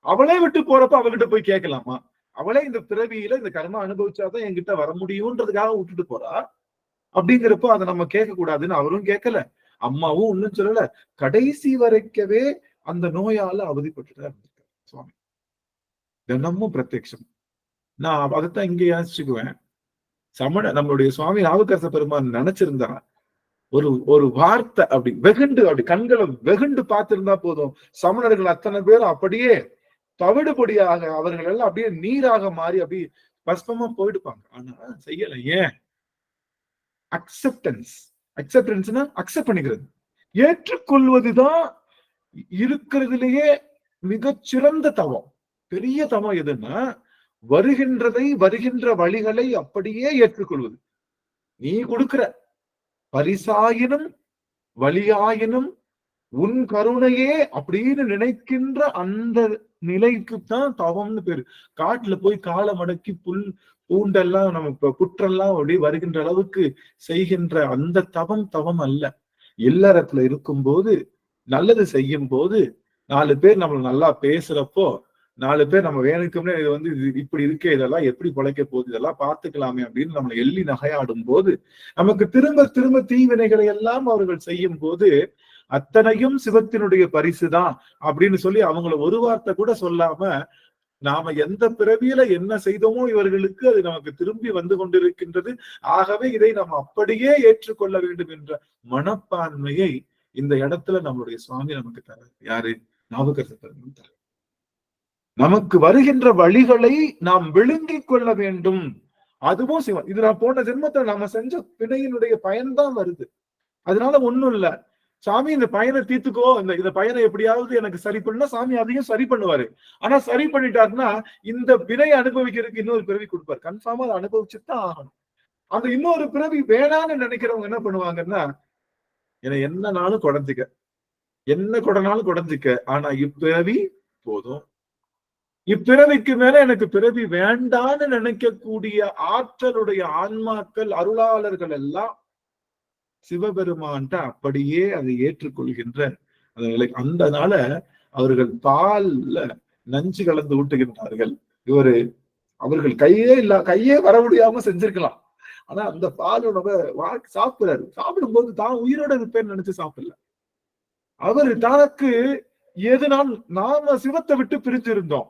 அவளே விட்டு போறப்ப அவகிட்ட போய் கேட்கலாமா? அவளே இந்த பிறவியில இந்த கர்மா அனுபவிச்சாதான் என்கிட்ட வர முடியும்ன்றதுக்காக விட்டுட்டு போறா. அப்படிங்கிறப்போ அதை நம்ம கேட்க கூடாதுன்னு அவரும் கேட்கல, அம்மாவும் ஒன்னும் சொல்லல. கடைசி வரைக்கவே அந்த நோயால அவதிப்பட்டுதான் இருந்திருக்காரு சுவாமி. தினமும் பிரத்யட்சம். நான் அதைத்தான் இங்க யோசிச்சுக்குவேன். நம்மளுடைய சுவாமி நாவுக்கரச பெருமான் நினைச்சிருந்தா ஒரு வார்த்தை அப்படி வெகுண்டு, அப்படி கண்களை வெகுண்டு பார்த்திருந்தா போதும், சமணர்கள் அத்தனை பேரும் அப்படியே தவிடுபொடியாக, அவர்கள் எல்லாம் அப்படியே நீராக மாறி அப்படியே பஸ்பமா போயிடுப்பாங்க. ஆனா செய்யல. ஏன்? அக்செப்டன்ஸ்னா அக்செப்ட் பண்ணிக்கிறது, ஏற்றுக்கொள்வதுதான் இருக்கிறதுலயே மிகச்சிறந்த தவம். பெரிய தவம் எதுன்னா வருகின்ற வழிகளை அப்படியே ஏற்றுக்கொள்வது. நீ கொடுக்கிற பரிசாயினும் வழியாயினும் உன் கருணையே அப்படின்னு நினைக்கின்ற அந்த நிலைக்குத்தான் தவம்னு பேரு. காட்டுல போய் காலை மடக்கி பூண்டெல்லாம் நம்ம புற்றெல்லாம் அப்படி வருகின்ற அளவுக்கு செய்கின்ற அந்த தவம் அல்ல. இல்லறத்துல இருக்கும்போது, நல்லது செய்யும் போது, 4 பேர் நம்மள நல்லா பேசுறப்போ, 4 பேர் நம்ம வேணுக்கும்னே இது இப்படி இருக்கே, இதெல்லாம் எப்படி பிழைக்க போகுது, இதெல்லாம் பார்த்துக்கலாமே அப்படின்னு நம்மளை எள்ளி நகையாடும் போது, நமக்கு திரும்ப திரும்ப தீவினைகளை எல்லாம் அவர்கள் செய்யும் போது, அத்தனையும் சிவத்தினுடைய பரிசுதான் அப்படின்னு சொல்லி அவங்கள ஒரு வார்த்தை கூட சொல்லாம, நாம எந்த பிறவியில என்ன செய்தோமோ இவர்களுக்கு அது நமக்கு திரும்பி வந்து கொண்டிருக்கின்றது. ஆகவே இதை நாம் அப்படியே ஏற்றுக்கொள்ள வேண்டும் என்ற மனப்பான்மையை இந்த இடத்துல நம்மளுடைய சுவாமி நமக்கு தர. யாரு? நாவுக்கரச பெருமான் தர. நமக்கு வருகின்ற வழிகளை நாம் விழுங்கிக் கொள்ள வேண்டும். அதுவும் சிவன். இது நான் போன ஜென்மத்துல நம்ம செஞ்ச பிணையினுடைய பயன்தான் வருது. அதனால ஒண்ணும் இல்ல, சாமி இந்த பயனை தீர்த்துக்கோ, இந்த பயனை எப்படியாவது எனக்கு சரி பண்ணா சாமி அதையும் சரி பண்ணுவாரு. ஆனா சரி பண்ணிட்டாருன்னா இந்த வினையை அனுபவிக்கிறதுக்கு இன்னொரு பிறவி கொடுப்பாரு. கன்ஃபார்மா அதை அனுபவிச்சுதான் ஆகணும். அந்த இன்னொரு பிறவி வேணான்னு நினைக்கிறவங்க என்ன பண்ணுவாங்கன்னா, என்னனாலும் குறைஞ்சிக்க, என்ன கொடனாலும் குறைஞ்சிக்க, ஆனா இப்பிறவி போதும், இப்பிறவிக்கு மேல எனக்கு பிறவி வேண்டான்னு நினைக்கக்கூடிய ஆற்றலுடைய ஆன்மாக்கள், அருளாளர்கள் எல்லாம் சிவபெருமான்ட்ட அப்படியே அதை ஏற்றுக்கொள்கின்ற அந்த நிலை. அந்தனால அவர்கள் பால்ல நஞ்சு கலந்து ஊட்டுகின்றார்கள். அவர்கள் கையே வர முடியாம செஞ்சிருக்கலாம். ஆனா அந்த பால் உணவை சாப்பிடுறாரு. சாப்பிடும் போது தான் உயிரோட இருப்பேன்னு நினைச்சு சாப்பிடல. அவரு தனக்கு எதுனால் நாம சிவத்தை விட்டு பிரிஞ்சிருந்தோம்,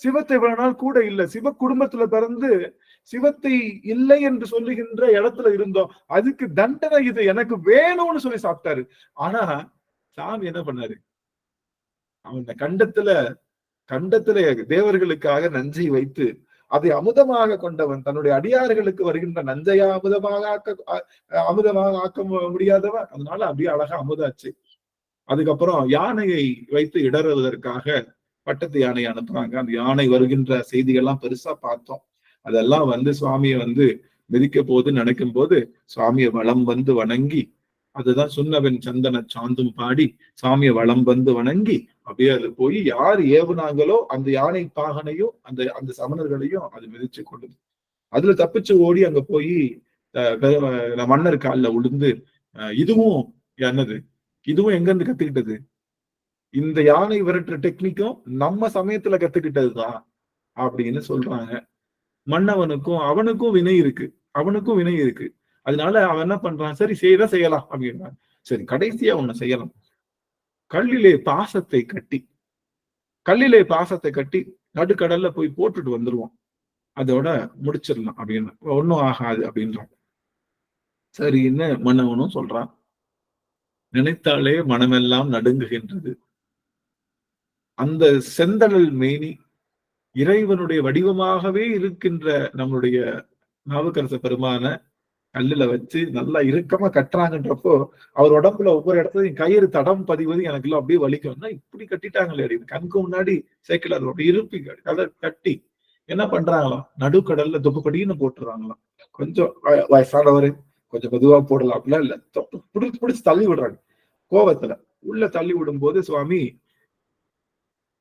சிவத்தை இவ்வளவு நாள் கூட இல்ல, சிவ குடும்பத்துல பிறந்து சிவத்தை இல்லை என்று சொல்லுகின்ற இடத்துல இருந்தோம், அதுக்கு தண்டனை இது, எனக்கு வேணும்னு சொல்லி சாப்பிட்டாரு. ஆனா சாமி என்ன பண்ணாரு? அவன் கண்டத்துல தேவர்களுக்காக நஞ்சை வைத்து அதை அமுதமாக கொண்டவன், தன்னுடைய அடியார்களுக்கு வருகின்ற நஞ்சையா அமுதமாக ஆக்க முடியாதவன். அதனால அப்படியே அழகா அமுதாச்சு. அதுக்கப்புறம் யானையை வைத்து இடறுவதற்காக பட்டத்து யானையை அனுப்புறாங்க. அந்த யானை வருகின்ற செய்திகள்லாம் பெருசா பார்த்தோம். அதெல்லாம் சுவாமியை மிதிக்க போது நினைக்கும் போது சுவாமியை வலம் வந்து வணங்கி, அதுதான் சுண்ணவன் சந்தன சாந்தும் பாடி சுவாமியை வலம் வந்து வணங்கி அப்படியே அது போய் யார் ஏவுனாங்களோ அந்த யானை பாகனையும் அந்த சமணர்களையும் அது மிதிச்சு கொள்ளுது. அதுல தப்பிச்சு ஓடி அங்க போய் மன்னர் காலில் விழுந்து, இதுவும் என்னது, இதுவும் எங்க இருந்து கத்துக்கிட்டது? இந்த யானை விரட்டுற டெக்னிக்கும் நம்ம சமயத்துல கத்துக்கிட்டதுதான் அப்படின்னு சொல்றாங்க. மன்னவனுக்கும் அவனுக்கும் வினை இருக்கு. அதனால அவன் என்ன பண்றான்? சரி செய்யலாம் அப்படின்னா, சரி கடைசியா ஒண்ணு செய்யலாம். கல்லிலே பாசத்தை கட்டி நடுக்கடல்ல போய் போட்டுட்டு வந்துருவோம், அதோட முடிச்சிடலாம் அப்படின்னு. ஒன்னும் ஆகாது அப்படின்றான். சரின்னு மன்னவனும் சொல்றான். நினைத்தாலே மனமெல்லாம் நடுங்குகின்றது. அந்த செந்தழல் மேனி இறைவனுடைய வடிவமாகவே இருக்கின்ற நம்மளுடைய நாவுக்கரச பெருமான கல்லுல வச்சு நல்லா இறுக்கமா கட்டுறாங்கன்றப்போ அவர் உடம்புல ஒவ்வொரு இடத்துலையும் கயிறு தடம் பதிவது எனக்கு எல்லாம் அப்படியே வலிக்கும்னா, இப்படி கட்டிட்டாங்களே அப்படின்னு கண்ணுக்கு முன்னாடி சைக்கிள் அப்படி இருப்பி அதை கட்டி என்ன பண்றாங்களாம், நடுக்கடல்ல தொப்புக்கடின்னு போட்டுறாங்களாம். கொஞ்சம் வயசானவரு கொஞ்சம் மெதுவா போடலாம் அப்படிலாம் இல்ல, பிடிச்சு தள்ளி விடுறாங்க. கோவத்துல உள்ள தள்ளி விடும் போது சுவாமி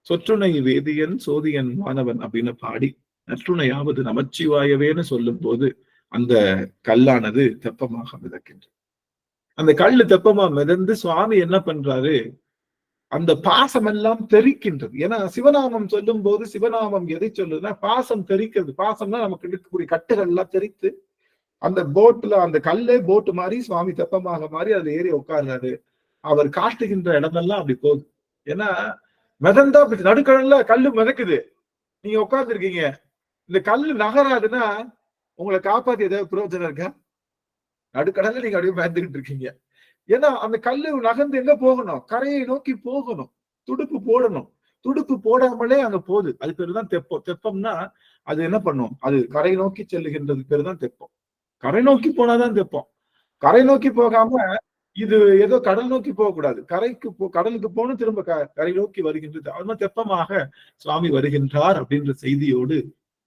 சொற்றுணை வேதியன் சோதியன் மாணவன் அப்படின்னு பாடி நற்றுணையாவது நமச்சிவாயவேன்னு சொல்லும் போது அந்த கல்லானது தெப்பமாக மிதக்கின்றது. அந்த கல்லு தெப்பமா மிதந்து சுவாமி என்ன பண்றாரு, அந்த பாசம் எல்லாம் தெரிக்கின்றது. ஏன்னா சிவநாமம் சொல்லும் போது சிவநாமம் எதை சொல்லுதுன்னா பாசம் தெரிக்கிறது. பாசம்னா நமக்கு இருக்கக்கூடிய கட்டுகள் எல்லாம் தெரித்து அந்த போட்ல அந்த கல்லே போட்டு மாதிரி சுவாமி தெப்பமாக மாறி அதுல ஏறி உட்கார்றாரு. அவர் காட்டுகின்ற இடமெல்லாம் அப்படி போகுது. ஏன்னா மிதந்தா நடுக்கடல்ல கல்லு மிதக்குது, நீங்க உட்கார்ந்து இருக்கீங்க, இந்த கல்லு நகராதுன்னா உங்களை காப்பாத்தி ஏதாவது பிரயோஜனம் இருக்கா? நடுக்கடல்ல நீங்க அப்படியே மிதந்துகிட்டு இருக்கீங்க. ஏன்னா அந்த கல்லு நகர்ந்து எங்க போகணும், கரையை நோக்கி போகணும், துடுப்பு போடணும். துடுப்பு போடாமலே அங்க போகுது. அது பேரு தான் தெப்பம். தெப்பம்னா அது என்ன பண்ணும், அது கரை நோக்கி செல்லுகின்றது பேரு தான் தெப்பம். கரை நோக்கி போனாதான் தெப்பம். கரை நோக்கி போகாம இது ஏதோ கடல் நோக்கி போகக்கூடாது. கடலுக்கு போகணும், திரும்ப கரை நோக்கி வருகின்றது. அது மாதிரி தெப்பமாக சுவாமி வருகின்றார் அப்படின்ற செய்தியோடு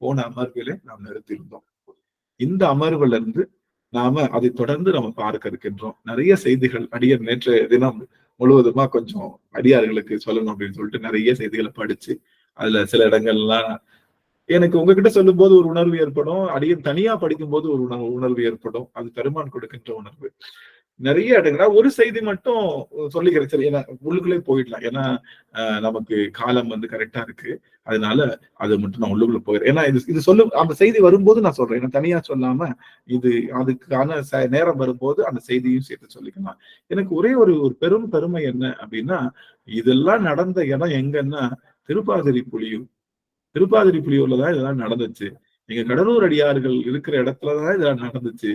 போன அமர்விலே நாம் நிறுத்தியிருந்தோம். இந்த அமர்வுல இருந்து நாம அதை தொடர்ந்து நம்ம பார்க்க இருக்கின்றோம். நிறைய செய்திகள் அடியார் நேற்றைய தினம் முழுவதுமா கொஞ்சம் அடியார்களுக்கு சொல்லணும் அப்படின்னு சொல்லிட்டு நிறைய செய்திகளை படிச்சு அதுல சில இடங்கள்லாம் எனக்கு உங்ககிட்ட சொல்லும் போது ஒரு உணர்வு ஏற்படும், அடியன் தனியா படிக்கும் போது ஒரு உணர்வு ஏற்படும். அது பெருமான் கொடுக்கின்ற உணர்வு. நிறைய இடங்களா ஒரு செய்தி மட்டும் சொல்லிக்கிறேன், சரி, ஏன்னா உள்ளுக்குள்ளே போயிடலாம். ஏன்னா நமக்கு காலம் வந்து கரெக்டா இருக்கு. அதனால அது மட்டும் நான் உள்ளுக்குள்ள போயிடுறேன். ஏன்னா இது சொல்லும் அந்த செய்தி வரும்போது நான் சொல்றேன், ஏன்னா தனியா சொல்லாம இது அதுக்கான நேரம் வரும்போது அந்த செய்தியும் சேர்த்து சொல்லிக்கலாம். எனக்கு ஒரே ஒரு பெரும் பெருமை என்ன அப்படின்னா, இதெல்லாம் நடந்த இடம் எங்கன்னா திருப்பாதிரி புலியூர். திருப்பாதிரி புலியூர்லதான் இதெல்லாம் நடந்துச்சு. எங்க கடலூர் அடியார்கள் இருக்கிற இடத்துலதான் இதெல்லாம் நடந்துச்சு.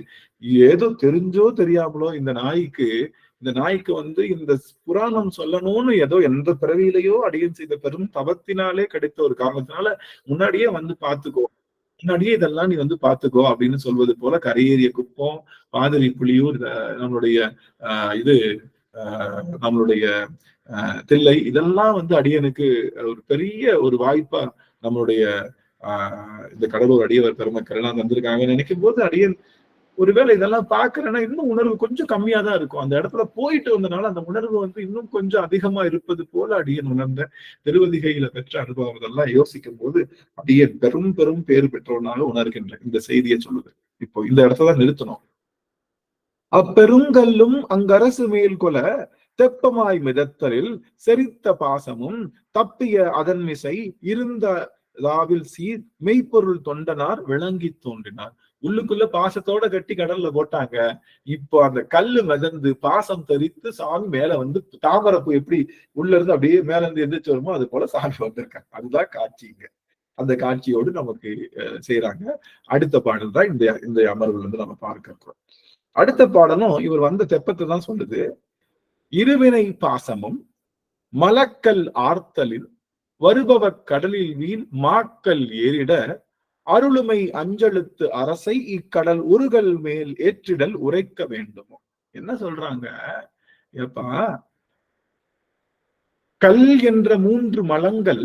ஏதோ தெரிஞ்சோ தெரியாமலோ இந்த நாய்க்கு வந்து இந்த புராணம் சொல்லணும்னு ஏதோ எந்த பிறவியிலையோ அடியன் செய்த பெரும் தவத்தினாலே கிடைத்த ஒரு காரணத்தினால முன்னாடியே வந்து பாத்துக்கோ, முன்னாடியே இதெல்லாம் நீ வந்து பாத்துக்கோ அப்படின்னு சொல்வது போல கரையேறிய குப்பம், பாதிரி புலியூர், நம்மளுடைய நம்மளுடைய தில்லை, இதெல்லாம் வந்து அடியனுக்கு ஒரு பெரிய ஒரு வாய்ப்பா நம்மளுடைய இந்த கடலூர் அடியவர் பெருமக்கள் எல்லாம் வந்திருக்காங்க நினைக்கும் போது அடியன் ஒருவேளை இதெல்லாம் பாக்குறேன்னா இன்னும் உணர்வு கொஞ்சம் கம்மியா தான் இருக்கும். அந்த இடத்துல போயிட்டு வந்தனால அந்த உணர்வு வந்து இன்னும் கொஞ்சம் அதிகமா இருப்பது போல அடியன் உணர்ந்த திருவதிகையில பெற்ற அனுபவம் இதெல்லாம் யோசிக்கும் போது அடியன் பெரும் பெரும் பேர் பெற்றவனாக உணர்கின்ற இந்த செய்தியை சொல்லுது. இப்போ இந்த இடத்துல நிறுத்தணும். அப்பெருங்கல்லும் அங்கரசு மேல் கொல தெப்பமாய் மிதத்தலில் செரித்த பாசமும் தப்பிய அதன் மிசை இருந்த லாவில் சீர் மெய்ப்பொருள் தொண்டனார் விளங்கி தோன்றினார். உள்ளுக்குள்ள பாசத்தோட கட்டி கடல்ல போட்டாங்க. இப்போ அந்த கல்லு மிதந்து பாசம் தரித்து சாமி மேல வந்து தாமரப்பூ எப்படி உள்ள இருந்து அப்படியே மேல இருந்து எந்திரிச்சு வருமோ அது போல சாமி வந்திருக்காங்க. அதுதான் காட்சிங்க. அந்த காட்சியோடு நமக்கு செய்யறாங்க. அடுத்த பாடல் தான் இந்த அமர்வுல இருந்து நம்ம பார்க்கிறோம். அடுத்த பாடலும் இவர் வந்த தெப்பத்தை தான் சொல்லுது. இருவினை பாசமும் மலக்கல் ஆர்த்தலில் வருபவ கடலில் வீண் மாக்கல் ஏறிட அருளுமை அஞ்செழுத்து அரசை இக்கடல் உருகல் மேல் ஏற்றிடல் உரைக்க வேண்டுமோ. என்ன சொல்றாங்க, ஏப்பா கல் என்ற 3 மலங்கள்,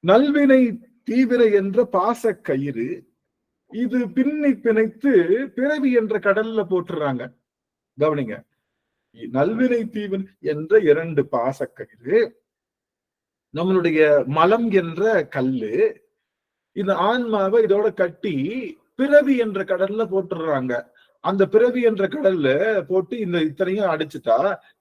நல்வினை தீவிர என்ற பாச கயிறு, இது பின்னி பிணைத்து பிறவி என்ற கடல்ல போட்டுறாங்க. கவனிங்க, நல்வினை தீவன் என்ற 2 பாசக்கயிறு, நம்மளுடைய மலம் என்ற கல்லு, இந்த ஆன்மாவை இதோட கட்டி பிறவி என்ற கடல்ல போட்டுடுறாங்க. அந்த பிறவி என்ற கடல்ல போட்டு இந்த இத்தனையும் அடிச்சுட்டா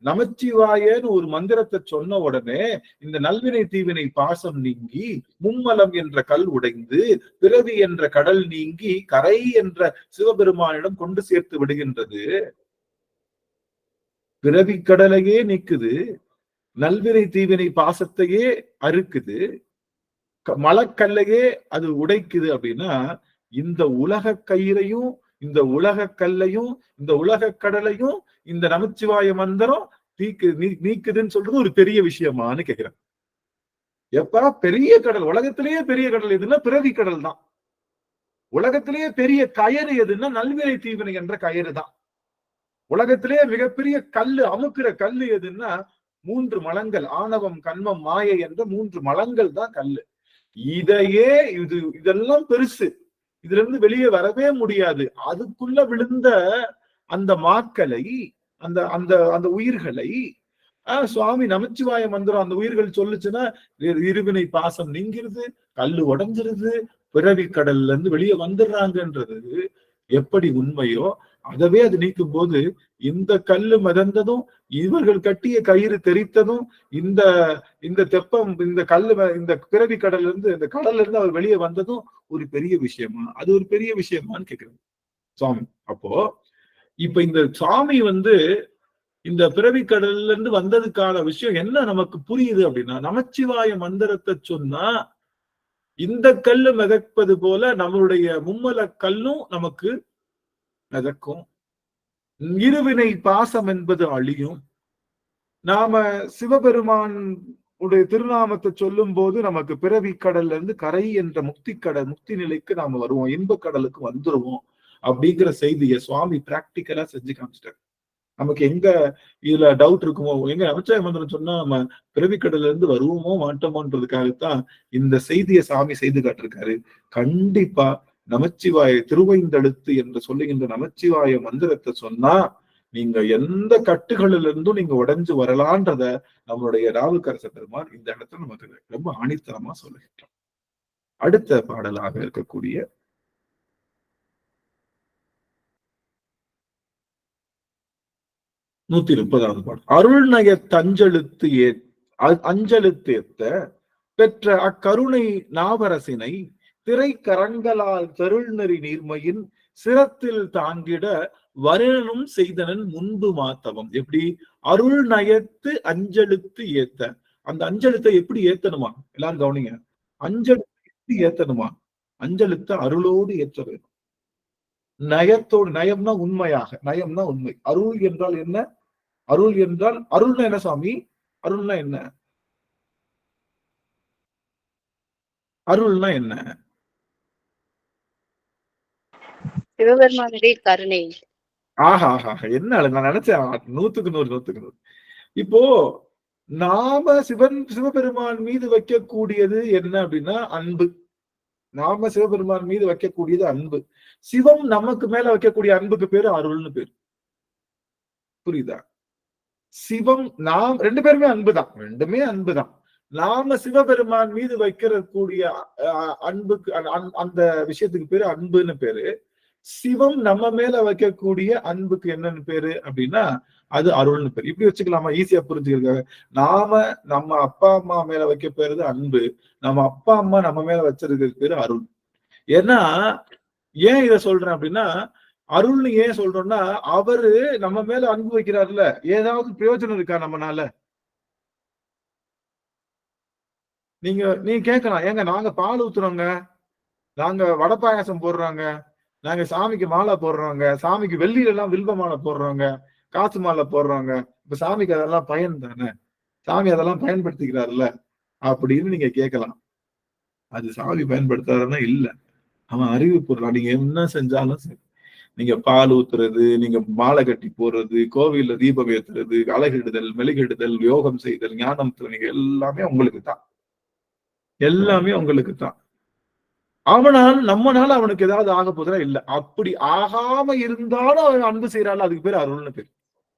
நமச்சிவாயன்னு ஒரு மந்திரத்தை சொன்ன உடனே இந்த நல்வினை தீவினை பாசம் நீங்கி மும்மலம் என்ற கல் உடைந்து பிறவி என்ற கடல் நீங்கி கரை என்ற சிவபெருமானிடம் கொண்டு சேர்த்து விடுகின்றது. பிறவி கடலையே நீக்குது, நல்வினை தீவினை பாசத்தையே அறுக்குது, மலக்கல்லையே அது உடைக்குது. அப்படின்னா இந்த உலக கயிறையும் இந்த உலக கல்லையும் இந்த உலக கடலையும் இந்த நமச்சிவாய மந்திரம் நீக்குதுன்னு சொல்றது ஒரு பெரிய விஷயமானு கேக்குறேன். எப்ப பெரிய கடல், உலகத்திலேயே பெரிய கடல் எதுன்னா பிறவி கடல் தான். உலகத்திலேயே பெரிய கயிறு எதுன்னா நல்வினை தீவினை என்ற கயிறு தான். உலகத்திலேயே மிகப்பெரிய கல்லு, அமுக்கிற கல்லு எதுன்னா 3 மலங்கள், ஆணவம் கண்மம் மாயை என்ற 3 மலங்கள் தான் கல்லு. இதெல்லாம் பெருசு, இதுல இருந்து வெளியே வரவே முடியாது. அதுக்குள்ள விழுந்த அந்த மாக்களை, அந்த அந்த அந்த உயிர்களை சுவாமி நமச்சிவாய மந்திரம் அந்த உயிர்கள் சொல்லுச்சுன்னா இருவினை பாசம் நீங்கிறது, கல்லு உடைஞ்சிருது, பிறவி கடல்ல இருந்து வெளியே வந்துடுறாங்கன்றது எப்படி உண்மையோ அதவே அது நீக்கும் போது இந்த கல்லு மிதந்ததும் இவர்கள் கட்டிய கயிறு தெரித்ததும் இந்த இந்த தெப்பம் இந்த கல்லு இந்த பிறவி கடல்ல இருந்து இந்த கடல்ல இருந்து அவர் வெளியே வந்ததும் ஒரு பெரிய விஷயமா? அது ஒரு பெரிய விஷயமான்னு கேக்குறாங்க சுவாமி. அப்போ இப்ப இந்த சுவாமி இந்த பிறவி கடல்ல இருந்து வந்ததுக்கான விஷயம் என்ன நமக்கு புரியுது அப்படின்னா, நமச்சிவாய மந்திரத்தை சொன்னா இந்த கல்லு மிதப்பது போல நம்மளுடைய மும்மல கல்லும் நமக்கு மிதக்கும், இருவினை பாசம் என்பது அழியும். நாம சிவபெருமான் உடைய திருநாமத்தை சொல்லும் போது நமக்கு பிறவி கடல்ல இருந்து கரை என்ற முக்தி நிலைக்கு நாம வருவோம், இன்ப கடலுக்கு வந்துருவோம் அப்படிங்கிற செய்தியை சுவாமி பிராக்டிக்கலா செஞ்சு காமிச்சிட்டாரு. நமக்கு எங்க இதுல டவுட் இருக்குமோ, எங்க நமச்சிவாய மந்திரம் சொன்னா நம்ம பிறவிக்கடல இருந்து வருவோமோ மாட்டோமோன்றதுக்காகத்தான் இந்த செய்தியை சாமி செய்து காட்டிருக்காரு. கண்டிப்பா நமச்சிவாய திருவைந்தெழுத்து என்று சொல்லுகின்ற நமச்சிவாய மந்திரத்தை சொன்னா நீங்க எந்த கட்டுகளில இருந்தும் நீங்க உடைஞ்சு வரலான்றத நம்மளுடைய நாவுக்கரச பெருமான் இந்த இடத்துல நமக்கு ரொம்ப ஆணித்தரமா சொல்லுகின்றோம். அடுத்த பாடலாக இருக்கக்கூடிய 130வது பாடல். அருள்நய தஞ்செழுத்து அஞ்செழுத்தேத்த பெற்ற அக்கருணை நாவரசினை திரை கரங்களால் தருள்நெறி நீர்மையின் சிரத்தில் தாங்கிட வரனும் செய்தனன் முன்பு மாத்தவம். எப்படி? அருள் நயத்து அஞ்செழுத்து ஏத்த. அந்த அஞ்செழுத்தை எப்படி ஏத்தணுமா? எல்லாரும் கவனிங்க. அஞ்செழுத்து ஏத்தணுமா? அஞ்செழுத்த அருளோடு ஏற்ற வேண்டும். நயத்தோடு, நயம்னா உண்மையாக, நயம்னா உண்மை. அருள் என்றால் என்ன? அருள் என்றால் அருள்னா என்ன சாமி? அருள்னா என்ன? அருள்னா என்ன? சிவபெருமானுடைய கருணை. ஆஹா என்ன நான் நினைச்சேன் 100% இப்போ நாம சிவபெருமான் மீது வைக்கக்கூடியது என்ன அப்படின்னா அன்பு. நாம சிவபெருமான் மீது வைக்கக்கூடியது அன்பு. சிவம் நமக்கு மேல வைக்கக்கூடிய அன்புக்கு பேரு அருள்னு பேரு. புரியுதா? சிவம் நாம் ரெண்டு பேருமே அன்புதான், ரெண்டுமே அன்புதான். நாம சிவபெருமான் மீது வைக்கிற கூடிய அன்புக்கு அந்த விஷயத்துக்கு பேரு அன்புன்னு பேரு. சிவம் நம்ம மேல வைக்கக்கூடிய அன்புக்கு என்னன்னு பேரு அப்படின்னா அது அருள்னு பேரு. இப்படி வச்சுக்கலாமா? ஈஸியா புரிஞ்சுக்கிறதுக்காக. நாம நம்ம அப்பா அம்மா மேல வைக்க பேருது அன்பு, நம்ம அப்பா அம்மா நம்ம மேல வச்சிருக்கிறது பேரு அருள். ஏன்னா ஏன் இத சொல்றேன் அப்படின்னா, அருள்னு ஏன் சொல்றோம்னா அவரு நம்ம மேல அன்பு வைக்கிறாருல, ஏதாவது பிரயோஜனம் இருக்கா நம்மனால? நீங்க கேட்கலாம், ஏங்க நாங்க பால் ஊத்துறோங்க, நாங்க வடை பாயாசம் போடுறாங்க, நாங்க சாமிக்கு மாலை போடுறோங்க, சாமிக்கு வெள்ளியில எல்லாம் வில்வ மாலை போடுறோங்க, காசு மாலை போடுறோங்க, இப்ப சாமிக்கு அதெல்லாம் பயன் தானே, சாமி அதெல்லாம் பயன்படுத்திக்கிறாருல்ல அப்படின்னு நீங்க கேட்கலாம். அது சாமி பயன்படுத்தாருன்னா இல்ல, அவன் அறிவு பொருள். நீங்க என்ன செஞ்சாலும் சரி, நீங்க பால் ஊத்துறது, நீங்க மாலை கட்டி போடுறது, கோவில்ல தீபம் ஏத்துறது, அழகிடுதல், மெழுகிடுதல், யோகம் செய்தல், ஞானம் நீங்க எல்லாமே உங்களுக்கு தான், எல்லாமே உங்களுக்கு தான். நம்மனால அவனுக்கு ஏதாவது ஆக போதுனா இல்ல. அப்படி ஆகாம இருந்தாலும் அவன் அன்பு செய்யறாள், அதுக்கு பேர் அருள்னு பேரு.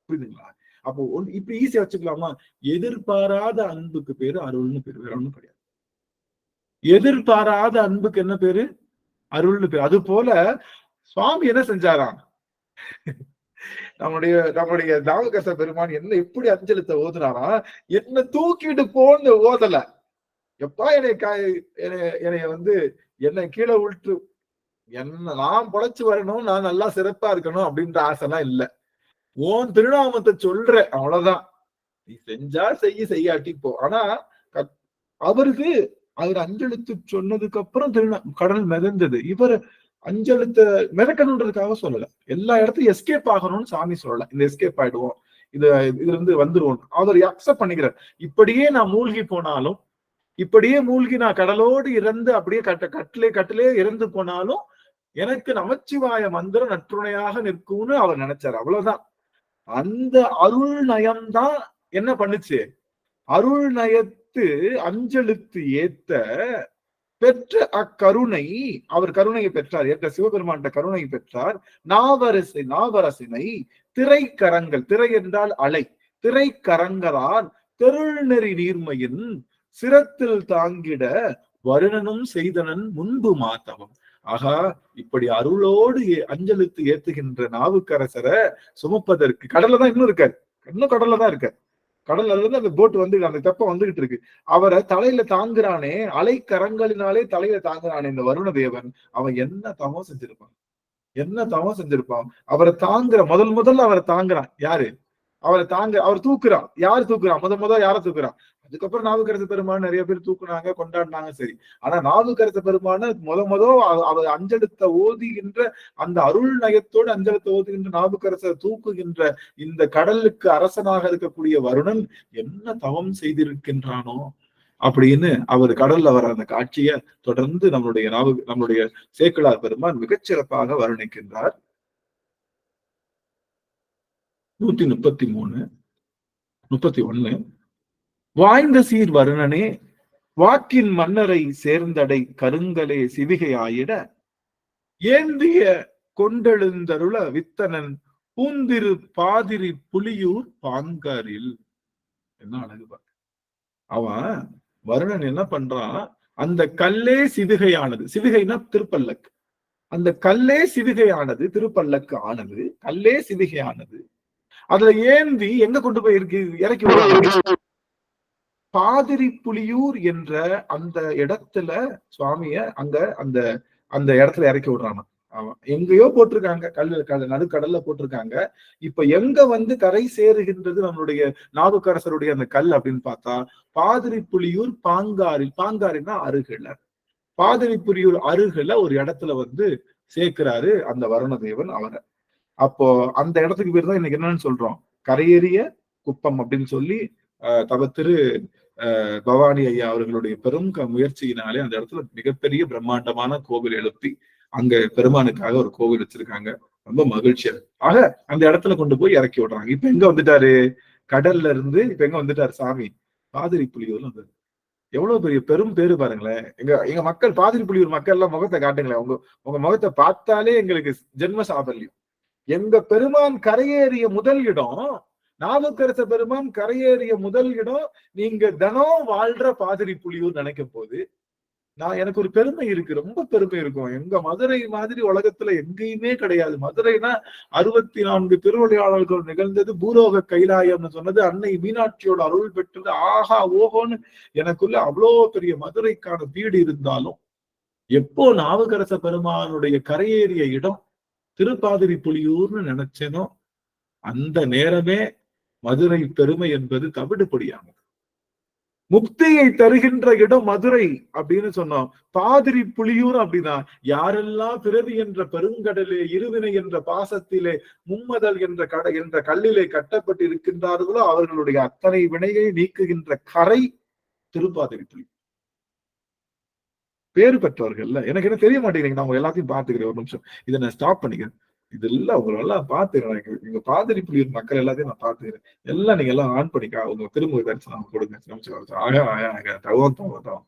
புரியுதுங்களா? அப்போ இப்படி ஈஸியா வச்சுக்கலாமா? எதிர்பாராத அன்புக்கு பேரு அருள்னு பேரு, வேற ஒண்ணும் கிடையாது. எதிர்பாராத அன்புக்கு என்ன பேரு? அருள்னு பேரு. அது போல சுவாமி என்ன செஞ்சாராம்? நம்முடைய நாவுக்கரச பெருமான் என்ன எப்படி அஞ்செழுத்த ஓதுனாரா? என்ன தூக்கிட்டு போன்னு ஓதல. எப்பா என்னை கீழே விட்டு நான் பொழைச்சு வரணும், நான் நல்லா சிறப்பா இருக்கணும் அப்படின்ற ஆசைலாம் இல்ல. உன் திருநாமத்தை சொல்ற, அவ்வளவுதான். நீ செஞ்சா செய்யாட்டி போ. ஆனா அவருக்கு அவர் அஞ்செழுத்து சொன்னதுக்கு அப்புறம் கடல் மிதந்தது. இவர் அஞ்செழுத்த மிதக்கணுன்றதுக்காக சொல்லல, எல்லா இடத்தையும் எஸ்கேப் ஆகணும்னு சாமி சொல்லல. இந்த எஸ்கேப் ஆயிடுவோம், இதுல இருந்து வந்துருவோம், அவர் அக்செப்ட் பண்ணிக்கிறார். இப்படியே நான் மூழ்கி போனாலும், இப்படியே மூழ்கி நான் கடலோடு இறந்து அப்படியே கட்டிலே இறந்து போனாலும் எனக்கு நமச்சிவாய மந்திரம் நற்றுணையாக நிற்கும்னு அவர் நினைச்சார். அவ்வளவுதான். அந்த அருள் நயம்தான் என்ன பண்ணுச்சு? அருள் நயத்து அஞ்செழுத்து ஏத்த பெற்ற அக்கருணை, அவர் கருணையை பெற்றார், ஏற்ற சிவபெருமான கருணை பெற்றார். நாவரசினை திரை கரங்கள், திரை என்றால் அலை, திரைக்கரங்களால் தெருள் நெறி நீர்மையின் சிரத்தில் தாங்கிட வருணனும் செய்தனன் முன்பு மாத்தவம். ஆகா, இப்படி அருளோடு அஞ்சலித்து ஏத்துகின்ற நாவுக்கரசரை சுமப்பதற்கு கடல்ல தான் இன்னும் இருக்காரு, இன்னும் கடல்ல தான் இருக்காரு. கடல்ல இருந்து அந்த போட் வந்து அந்த தெப்பம் வந்துகிட்டு இருக்கு. அவரை தலையில தாங்குறானே, அலை கரங்களினாலே தலையில தாங்குறானே இந்த வருண தேவன், அவன் என்ன தவம் செஞ்சிருப்பான், என்ன தவம் செஞ்சிருப்பான். அவரை தாங்குற முதல்ல அவரை தாங்குறான் யாரு, அவரை அவர் தூக்குறான். யாரு தூக்குறான், முதல் யார தூக்குறான். அதுக்கப்புறம் நாவுக்கரச பெருமான் நிறைய பேர் தூக்குனாங்க, கொண்டாடினாங்க, சரி. ஆனா நாவுக்கரச பெருமான அவர் அஞ்செழுத்த ஓதுகின்ற அந்த அருள் நயத்தோடு அஞ்செழுத்த ஓதுகின்ற நாவுக்கரசர் தூக்குகின்ற இந்த கடலுக்கு அரசனாக இருக்கக்கூடிய வருணன் என்ன தவம் செய்திருக்கின்றானோ அப்படின்னு அவர் கடல்ல வர அந்த காட்சியை தொடர்ந்து நம்மளுடைய சேக்கிழார் பெருமான் மிகச்சிறப்பாக வர்ணிக்கின்றார். 133, 31. வாய்ந்த சீர் வருணனே வாக்கின் மன்னரை சேர்ந்தடை கருங்கலே சிவிகை ஆயிட ஏந்திய கொண்டெழுந்தருள வித்தனன் பூந்திரு பாதிரி புலியூர் பாங்கரில். என்ன அழகு பாரு. அவன் வருணன் என்ன பண்றான், அந்த கல்லே சிவிகையானது, சிவிகைனா திருப்பல்லக்கு, அந்த கல்லே சிவிகையானது திருப்பல்லக்கு ஆனது, கல்லே சிவிகையானது அதுல ஏந்தி எங்க கொண்டு போய் இறக்கி விடுறாங்க, பாதிரி புலியூர் என்ற அந்த இடத்துல சுவாமிய அங்க அந்த அந்த இடத்துல இறக்கி விடுறாங்க. அவன் எங்கேயோ போட்டிருக்காங்க, நடுக்கடல்ல போட்டிருக்காங்க. இப்ப எங்க வந்து கரை சேருகின்றது நம்மளுடைய நாவுக்கரசருடைய அந்த கல் அப்படின்னு பார்த்தா பாதிரி புலியூர் பாங்காரில், பாங்காரின்னா அருகில, பாதிரி புலியூர் அருகில ஒரு இடத்துல வந்து சேர்க்கிறாரு அந்த வருணதேவன் அவரை. அப்போ அந்த இடத்துக்கு பேர் தான் இன்னைக்கு என்னன்னு சொல்றோம், கரையேறிய குப்பம் அப்படின்னு சொல்லி தவ திரு பவானி ஐயா அவர்களுடைய பெரும் முயற்சியினாலே அந்த இடத்துல மிகப்பெரிய பிரம்மாண்டமான கோவில் எழுப்பி அங்க பெருமானுக்காக ஒரு கோவில் வச்சிருக்காங்க. ரொம்ப மகிழ்ச்சியா. ஆக அந்த இடத்துல கொண்டு போய் இறக்கி விடுறாங்க. இப்ப எங்க வந்துட்டாரு, கடல்ல இருந்து இப்ப எங்க வந்துட்டாரு சாமி, பாதிரி புலியூர்ல வந்தாரு. எவ்வளவு பெரிய பெரும் பேரு பாருங்களேன். எங்க மக்கள், பாதிரி புலியூர் மக்கள் எல்லாம் முகத்தை காட்டுங்களேன். உங்க முகத்தை பார்த்தாலே எங்களுக்கு ஜென்ம சாபல்யம். எங்க பெருமான் கரையேறிய முதல் இடம், நாவுக்கரச பெருமான் கரையேறிய முதல் இடம் நீங்க தினம் வாழ்ற பாதிரி புலியூர் நினைக்கும் போது எனக்கு ஒரு பெருமை இருக்கு, ரொம்ப பெருமை இருக்கும். எங்க மதுரை மாதிரி உலகத்துல எங்கேயுமே கிடையாது. மதுரைனா 64 திருவிளையாடல்கள் நிகழ்ந்தது, பூலோக கைலாயம்னு சொன்னது, அன்னை மீனாட்சியோட அருள் பெற்றது, ஆஹா ஓஹோன்னு எனக்குள்ள அவ்வளோ பெரிய மதுரைக்கான வீடு இருந்தாலும் எப்போ நாவுக்கரச பெருமானுடைய கரையேறிய இடம் திருப்பாதிரி புலியூர்னு நினைச்சேனோ அந்த நேரமே மதுரை பெருமை என்பது தவிடுபடியானது. முக்தியை தருகின்ற இடம் மதுரை அப்படின்னு சொன்னோம். பாதிரி புலியூர் அப்படின்னா யாரெல்லாம் பிறவி என்ற பெருங்கடலே இருவினை என்ற பாசத்திலே மும்மதல் என்ற கல்லிலே கட்டப்பட்டு இருக்கின்றார்களோ அவர்களுடைய அத்தனை வினையை நீக்குகின்ற கரை திருப்பாதிரி புலி. பேரு பெற்றவர்கள்ல எனக்கு என்ன தெரிய மாட்டேங்கிறீங்க, நான் எல்லாத்தையும் பாத்துக்கிறேன். ஒரு நிமிஷம் இதை நான் ஸ்டாப் பண்ணிக்கிறேன். இதெல்லாம் உங்களெல்லாம் பாத்துக்கிறேன். எங்க பாதிரி புலியூர் மக்கள் எல்லாத்தையும் நான் பாத்துக்கிறேன். எல்லாம் நீங்க எல்லாம் ஆன் பண்ணிக்கா, உங்க திருமுக தரிசனம் கொடுங்க. தவம்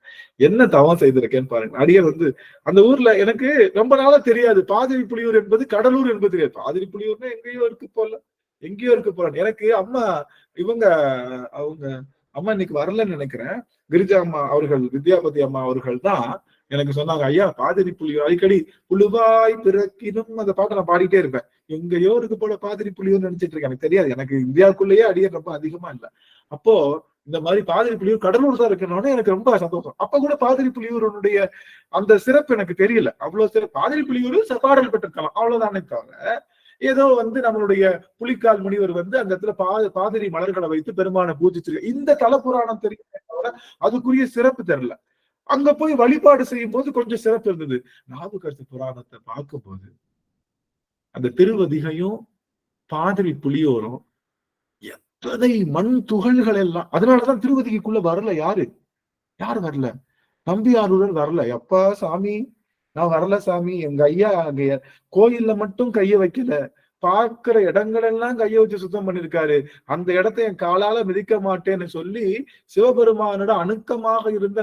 என்ன தவம் செய்திருக்கேன்னு பாருங்க. அடியர் வந்து அந்த ஊர்ல எனக்கு ரொம்ப நாளா தெரியாது பாதிரி புலியூர் என்பது கடலூர் என்பது தெரியாது. பாதிரி புலியூர்னா எங்கேயோ இருக்கு போல எனக்கு அம்மா அவங்க அம்மா இன்னைக்கு வரலன்னு நினைக்கிறேன். கிரிஜா அம்மா அவர்கள், வித்யாபதி அம்மா அவர்கள் தான் எனக்கு சொன்னாங்க, ஐயா பாதிரி புலியூர் அடிக்கடி புழுவாய் பிறக்கினும் அந்த பாட்டை நான் பாடிட்டே இருப்பேன். எங்கேயோ இருக்கு போல பாதிரி புலியூர் நினைச்சிட்டு இருக்கேன். எனக்கு தெரியாது, எனக்கு இந்தியாவுக்குள்ளேயே அடியர் ரொம்ப அதிகமா இல்லை. அப்போ இந்த மாதிரி பாதிரி புலியூர் கடலூர் தான் இருக்கணும்னு எனக்கு ரொம்ப சந்தோஷம். அப்ப கூட பாதிரி புலியூருடைய அந்த சிறப்பு எனக்கு தெரியல. அவ்வளவு சிறப்பு. பாதிரி புலியூர் பாடல் பெற்றிருக்கலாம், அவ்வளவுதானே தவிர ஏதோ வந்து நம்மளுடைய புலிக்கால் முனிவர் வந்து அந்த இடத்துல பாதிரி மலர்களை வைத்து பெருமானை பூஜிச்சிருக்க இந்த தல புராணம் தெரியும் தவிர அதுக்குரிய சிறப்பு தெரியல. அங்க போய் வழிபாடு செய்யும் போது கொஞ்சம் சிறப்பு இருந்தது. நாவுக்கரசு புராணத்தை பார்க்கும்போது அந்த திருவதிகையும் பாதிரி புலியூரும் எத்தனை மண் துகள்கள் எல்லாம். அதனாலதான் திருவதிகைக்குள்ள வரல யாரு வரல, நம்பியாரூரர் வரல. எப்பா சாமி நான் வரல சாமி, எங்க ஐயா அங்க கோயில்ல மட்டும் கைய வைக்கல, பார்க்கிற இடங்கள் எல்லாம் கைய வச்சு சுத்தம் பண்ணிருக்காரு. அந்த இடத்தை என் காலால மிதிக்க மாட்டேன்னு சொல்லி சிவபெருமானோட அணுக்கமாக இருந்த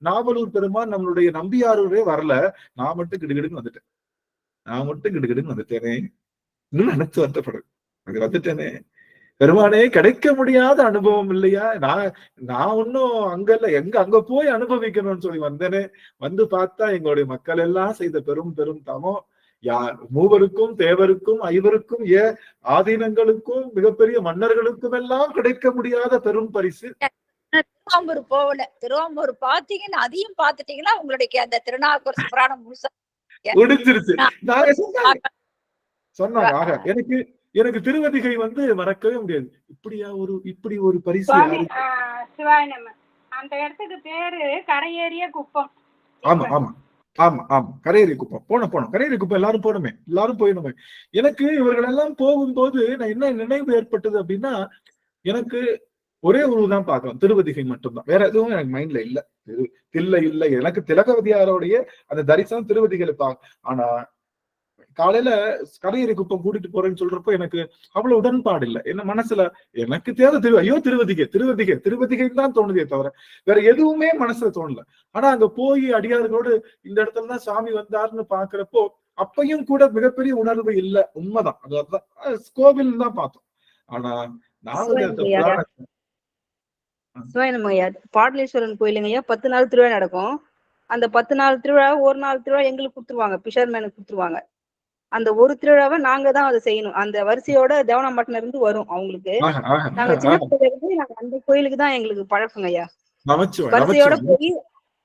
நாவலூர் பெருமான் நம்மளுடைய நம்பியாரூரே வரல. நான் மட்டும் கிடுகிடுன்னு வந்துட்டேனே இன்னும் நினைச்சு வருத்தப்படுறேன். அது வந்துட்டேனே. பெருமானே கிடைக்க முடியாத அனுபவம் இல்லையா? நான் ஒன்னும் அங்க இல்ல, அங்க போய் அனுபவிக்கணும்னு சொல்லி வந்தேனே. வந்து பார்த்தா எங்களுடைய மக்கள் எல்லாம் செய்த பெரும் பெரும் தவம் யார் மூவருக்கும் தேவருக்கும் ஐவருக்கும் ஆதீனங்களுக்கும் மிகப்பெரிய மன்னர்களுக்கும் எல்லாம் கிடைக்க முடியாத பெரும் பரிசு. திருவாம்பூர் போகல, திருவாம்பூர் பாத்தீங்கன்னா அதையும் பாத்துட்டீங்கன்னா உங்களுடைய அந்த திருநாவுக்கரசு புராணம் முழுசா முடிஞ்சிருச்சு. சொன்னாங்க. எனக்கு திருவதிகை மறக்கவே முடியாது. இப்படி ஒரு பரிசு. சிவாய் நம்ம அந்த இடத்துக்கு பேரு கரையேறிய குப்பம். ஆமா ஆமா ஆமா ஆமா கரையேறி குப்பம். போனோம் கரையேறி குப்பம். எல்லாரும் போனோமே, எல்லாரும் போயிடுமே. எனக்கு இவர்கள் எல்லாம் போகும்போது நான் என்ன நினைவு ஏற்பட்டது அப்படின்னா, எனக்கு ஒரே தான் பார்க்கலாம், திருவதிகை மட்டும்தான். வேற எதுவும் எனக்கு மைண்ட்ல இல்ல. இல்ல எனக்கு திலகவதியாரோடைய அந்த தரிசனம் திருவதிகளை ஆனா காலையில கரையேறி குப்பம் கூட்டிட்டு போறேன்னு சொல்றப்போ எனக்கு அவ்வளவு உடன்பாடு இல்லை. என்ன மனசுல எனக்கு தேவை ஐயோ திருவதிகைன்னு தான் தோணுதே தவிர வேற எதுவுமே மனசுல தோணல. ஆனா அங்க போய் அடியார்களோடு இந்த இடத்துல தான் சாமி வந்தாருன்னு பாக்குறப்போ அப்பையும் கூட மிகப்பெரிய உணர்வு இல்லை. உண்மைதான், அதுதான் கோவில் தான் பார்த்தோம். ஆனா பாடலேஸ்வரன் கோயிலுங்கய்யா 10 நாள் திருவிழா நடக்கும். அந்த 10 நாள் திருவிழா ஒரு நாள் திருவிழா எங்களுக்கு கொடுத்துருவாங்க, பிஷர்மேனுக்கு கொடுத்துருவாங்க. அந்த ஒரு திருவிழாவை நாங்க தான் அதை செய்யணும். அந்த வரிசையோட தேவனாம்பட்டினம் இருந்து வரும் அவங்களுக்கு. நாங்க சின்ன பிள்ளைல இருந்து நாங்க அந்த கோயிலுக்கு தான் எங்களுக்கு பழக்கங்க ஐயா. வரிசையோட போய்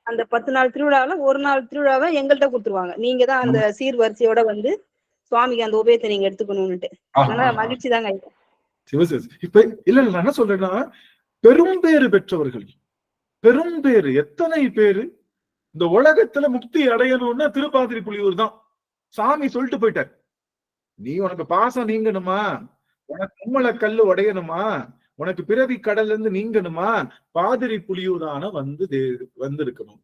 அந்த 10 நாள் திருவிழாவில ஒரு நாள் திருவிழாவை எங்கள்கிட்ட கொடுத்துருவாங்க. நீங்க தான் அந்த சீர் வரிசையோட சுவாமிக்கு அந்த உபயத்தை நீங்க எடுத்துக்கணும்னுட்டு. அதனால மகிழ்ச்சி தாங்க ஐயா. இப்ப இல்ல நான் என்ன சொல்றேன்னா, பெரும் பேறு பெற்றவர்கள், பெரும் பேரு எத்தனை பேரு இந்த உலகத்துல முக்தி அடையணும்னா திருப்பாதிரி புலியூர் தான். சாமி சொல்லிட்டு போயிட்டார், நீ உனக்கு பாசம் நீங்கணுமா, உனக்கு உம்மள கல்லு உடையணுமா, உனக்கு பிறவி கடல்ல இருந்து நீங்கணுமா, பாதிரி புலியூரான வந்திருக்கணும்.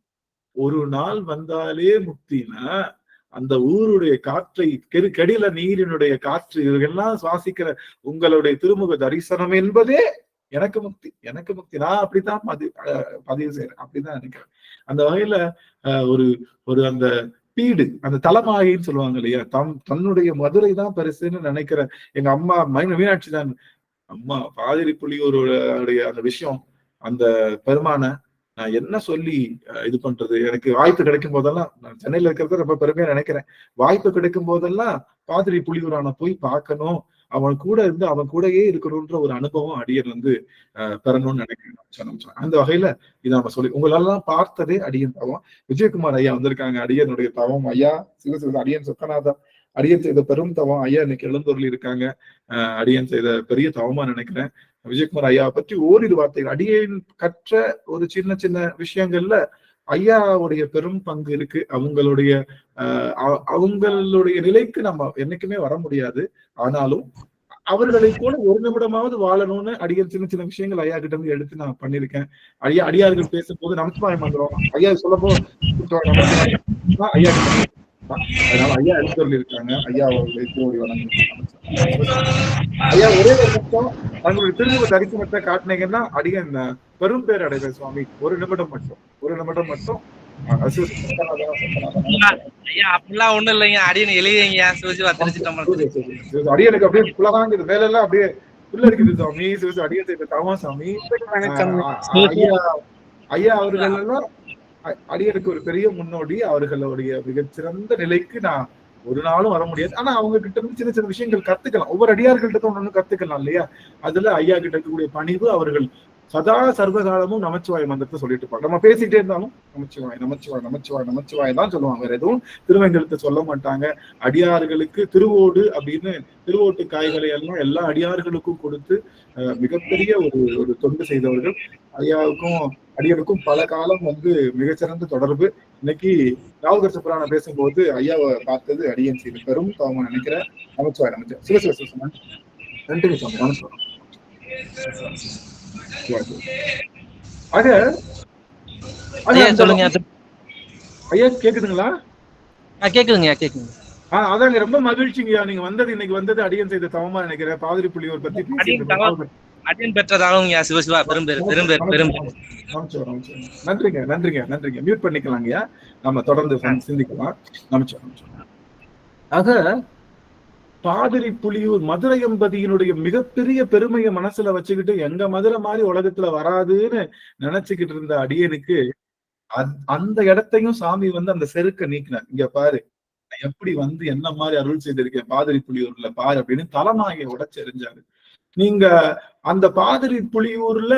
ஒரு நாள் வந்தாலே முக்தினா அந்த ஊருடைய காற்றை கெடில நீரினுடைய காற்று இதெல்லாம் சுவாசிக்கிற உங்களுடைய திருமுக தரிசனம் என்பதே எனக்கு முக்தி. நான் அப்படித்தான் பதிவு செய்யறேன், அப்படிதான் நினைக்கிறேன். அந்த வகையில ஒரு அந்த பீடு, அந்த தலைமாயின்னு சொல்லுவாங்க இல்லையா, தன்னுடைய மதுரை தான் பெருசுன்னு நினைக்கிற எங்க அம்மா மீனாட்சி தான். அம்மா பாதிரி புலியூருடைய அந்த விஷயம், அந்த பெருமான நான் என்ன சொல்லி இது பண்றது. எனக்கு வாய்ப்பு கிடைக்கும் போதெல்லாம், நான் சென்னையில இருக்கிறத ரொம்ப பெருமையா நினைக்கிறேன், வாய்ப்பு கிடைக்கும் போதெல்லாம் பாதிரி புலியூரான போய் பார்க்கணும், அவன் கூட இருந்து அவன் கூடயே இருக்கணும்ன்ற ஒரு அனுபவம் அடியன் பெறணும்னு நினைக்கிறேன். அந்த வகையில இதை நம்ம சொல்லி உங்களெல்லாம் பார்த்ததே அடியன் தவம். விஜயகுமார் ஐயா வந்திருக்காங்க, அடியனுடைய தவம். ஐயா சிவசிவ அடியன் சொக்கநாதா அடியன் செய்த பெரும் தவம். ஐயா இன்னைக்கு எழுந்தொருள் இருக்காங்க, அடியன் செய்த பெரிய தவமா நினைக்கிறேன். விஜயகுமார் ஐயா பற்றி ஓரிரு வார்த்தைகள். அடியன் கற்ற ஒரு சின்ன சின்ன விஷயங்கள்ல ஐயாவுடைய பெரும் பங்கு இருக்கு. அவங்களுடைய நிலைக்கு நம்ம என்னைக்குமே வர முடியாது. ஆனாலும் அவர்களை போல ஒரு நிமிடமாவது வாழணும்னு அடியர் சின்ன சின்ன விஷயங்கள் ஐயா கிட்ட இருந்து எடுத்து நான் பண்ணிருக்கேன். அடியார்கள் பேசும்போது நமச்சிவாயம் மந்திரம் ஐயா சொல்லப்போ ஐயா அதனால ஐயா எடுத்து இருக்காங்க. ஐயா அவர்களுக்கு ஐயா ஒரே ஒரு நிமிஷம் அவங்களுடைய திருமுக தரிசனத்தை காட்டினீங்கன்னா அடியன் பெரும் பேர் அடைவேன் சுவாமி. ஒரு நிமிடம் மட்டும் அப்படிலாம் ஒண்ணும் இல்லைங்க, அடியன் எழுதிங்க அடியனுக்கு அப்படியே புலகாங்குது, வேலை எல்லாம் அப்படியே புள்ள இருக்குது சுவாமி. அடியன் செய்த தவமா சாமி. ஐயா அவர்கள் எல்லாம் அடியனுக்கு ஒரு பெரிய முன்னோடி. அவர்களுடைய மிகச்சிறந்த நிலைக்கு நான் ஒரு நாளும் வர முடியாது. ஆனா அவங்க கிட்ட இருந்து சின்ன சின்ன விஷயங்கள் கத்துக்கலாம். ஒவ்வொரு அடியார்கள்ட்ட ஒண்ணு கத்துக்கலாம் இல்லையா? அதுல ஐயா கிட்ட இருக்கக்கூடிய பணிவு, அவர்கள் சதா சர்வகாலமும் நமச்சிவாய மந்திரத்தை சொல்லிட்டு இருப்பாங்க. நம்ம பேசிட்டே இருந்தாலும் நமச்சிவாய் தான் சொல்லுவாங்க. வேற எதுவும் திருவெங்கலத்தை சொல்ல மாட்டாங்க. அடியார்களுக்கு திருவோடு அப்படின்னு திருவோட்டு காய்களை எல்லாம் எல்லா அடியார்களுக்கும் கொடுத்து மிகப்பெரிய ஒரு தொண்டு செய்தவர்கள். ஐயாவுக்கும் அடியாருக்கும் பல காலம் மிகச்சிறந்த தொடர்பு. இன்னைக்கு நாவுக்கரசு புராணம் பேசும்போது ஐயாவை பார்த்தது அடியன் செய்த பெரும் தவமா நினைக்கிறேன். நமச்சிவாய் சிவசிவ நன்றி சாமி. நமஸ்காரம். சொல்லுங்க ஐயா, கேக்குதுங்களா? கேக்குதுங்க கேக்குங்க. அதாங்க ரொம்ப மகிழ்ச்சிங்கய்யா நீங்க இன்னைக்கு வந்தது அடியன் செய்த தவமா நினைக்கிறேன். பாதிரி புலியூர் பத்தி அடியன் பெற்றதாகவும் சிவசிவா பெரும் நன்றிங்க. மியூட் பண்ணிக்கலாங்கய்யா, நம்ம தொடர்ந்து சிந்திக்கலாம். நமச்சிவாய். ஆக பாதிரி புலியூர் மதுரை எம்பதியினுடைய மிகப்பெரிய பெருமையை மனசுல வச்சுக்கிட்டு எங்க மதுரை மாதிரி உலகத்துல வராதுன்னு நினைச்சுக்கிட்டு இருந்த அடியனுக்கு அந்த இடத்தையும் சாமி வந்து அந்த செருக்க நீக்கினார். இங்க பாரு எப்படி வந்து என்ன மாதிரி அருள் செய்திருக்கேன் பாதிரி புலியூர்ல பாரு அப்படின்னு தலைமாயை உடைச்சு எறிஞ்சாரு. நீங்க அந்த பாதிரி புலியூர்ல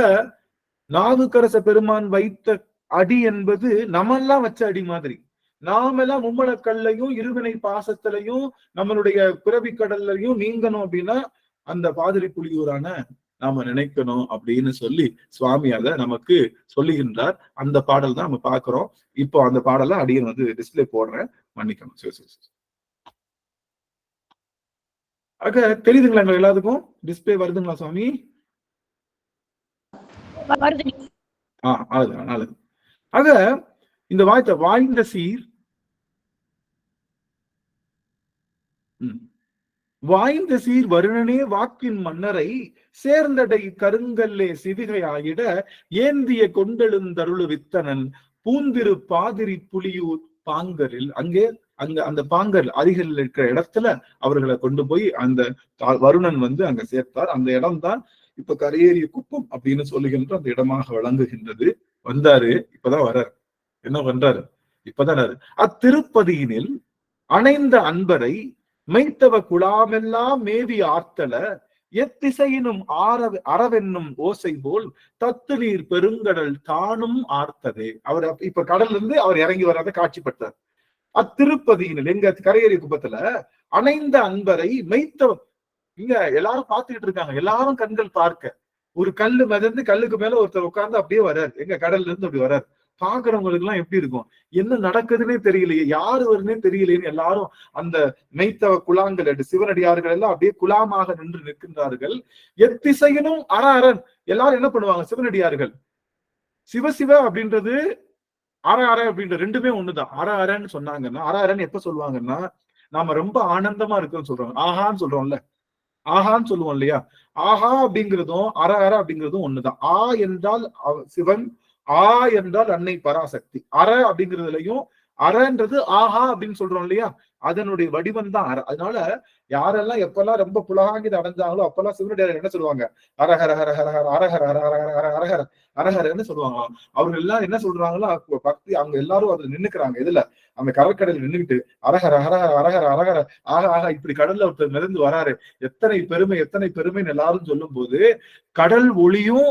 நாவுக்கரச பெருமான் வைத்த அடி என்பது நம்மெல்லாம் வச்ச அடி மாதிரி. நாமெல்லாம் மும்மலக்கல்லையும் இருவினை பாசத்திலையும் நம்மளுடைய பிறவி கடல்லையும் நீங்கணும் அப்படின்னா அந்த பாதிரி புலியூரான நாம நினைக்கணும் அப்படின்னு சொல்லி சுவாமி அதை நமக்கு சொல்லுகின்றார். அந்த பாடல் தான் நம்ம பாக்குறோம். இப்போ அந்த பாடலை அடியன் வந்து டிஸ்பிளே போடுறேன், மன்னிக்கணும். சரி சரி சரி. ஆக தெரியுதுங்களா எங்க எல்லாத்துக்கும்? டிஸ்பிளே வருதுங்களா சுவாமி? அதுதான் நல்லது. ஆக இந்த வாய்ந்த சீர் வாய்ந்த சீர் வருணனே வாக்கின் மன்னரை சேர்ந்தடை கருங்கல்லே சிவிகை ஆயிட ஏந்திய கொண்டெழுந்தருளு வித்தனன் பூந்திரு பாதிரி புலியூர் பாங்கரில் அந்த பாங்கர் அருகில் இருக்கிற இடத்துல அவர்களை கொண்டு போய் அந்த வருணன் வந்து அங்க சேர்த்தார். அந்த இடம் தான் இப்ப கரையேறிய குப்பம் அப்படின்னு சொல்லுகின்ற அந்த இடமாக விளங்குகின்றது. வந்தாரு, இப்பதான் வர்றாரு. என்ன பண்றாரு? இப்பதான் அத்திருப்பதியினில் அணைந்த அன்பரை மெய்த்தவ குழாமெல்லாம் மேவி ஆர்த்தல எத்திசையினும் அறவென்னும் ஓசை போல் தத்து நீர் பெருங்கடல் தானும் ஆர்த்ததே. அவர் இப்ப கடல்ல இருந்து அவர் இறங்கி வராத காட்சிப்பட்டார். அத்திருப்பதியினில் எங்க கரையேறிய குப்பத்துல அணைந்த அன்பரை மெய்த்தவ, இங்க எல்லாரும் பார்த்துக்கிட்டு இருக்காங்க, எல்லாரும் கண்கள் பார்க்க. ஒரு கல்லு மிதந்து கல்லுக்கு மேல ஒருத்தர் உட்கார்ந்து அப்படியே வர்றாரு, எங்க கடல்ல இருந்து அப்படி வர்றாரு. பாக்குறவங்களுக்கு எல்லாம் எப்படி இருக்கும்? என்ன நடக்குதுன்னே தெரியலையே, யாரு வருன்னே தெரியலையேன்னு எல்லாரும் அந்த மெய்த்தவ குழாங்கள் சிவனடியார்கள் எல்லாம் அப்படியே குழாமாக நின்று நிற்கின்றார்கள். எத்திசையினும் அரண். எல்லாரும் என்ன பண்ணுவாங்க? சிவனடியார்கள் சிவ அப்படின்றது அற அப்படின்ற ரெண்டுமே ஒண்ணுதான். அரன்னு சொன்னாங்கன்னா, அரன்னு எப்ப சொல்லுவாங்கன்னா, நாம ரொம்ப ஆனந்தமா இருக்குன்னு சொல்றோம், ஆஹான்னு சொல்றோம்ல, ஆஹான்னு சொல்லுவோம் இல்லையா? ஆஹா அப்படிங்கிறதும் அற அப்படிங்கிறதும் ஒண்ணுதான். ஆ என்றால் சிவன், ஆ என்றால் அன்னை பராசக்தி. அற அப்படிங்கிறதுலயும் அறன்றது ஆஹா அப்படின்னு சொல்றோம் இல்லையா? அதனுடைய வடிவம் தான் அற. அதனால யாரெல்லாம் எப்பெல்லாம் ரொம்ப புலகாங்கித அடைஞ்சாங்களோ அப்பெல்லாம் சிவனடியார் என்ன சொல்லுவாங்க? அரஹர ஹர ஹர ஹர அரஹர ஹர ஹர ஹர அரஹர அரஹரன்னு சொல்லுவாங்க. அவங்க எல்லாம் என்ன சொல்றாங்களோ பக்தி, அவங்க எல்லாரும் அதுல நின்னுக்கிறாங்க. இதுல அந்த கடற்கரையில நின்றுகிட்டு அரஹர ஹரஹர அரஹர அரஹர ஆக ஆக இப்படி கடல்ல ஒருத்தர் மிதந்து வராரு, எத்தனை பெருமை எத்தனை பெருமைன்னு எல்லாரும் சொல்லும் போது கடல் ஒளியும்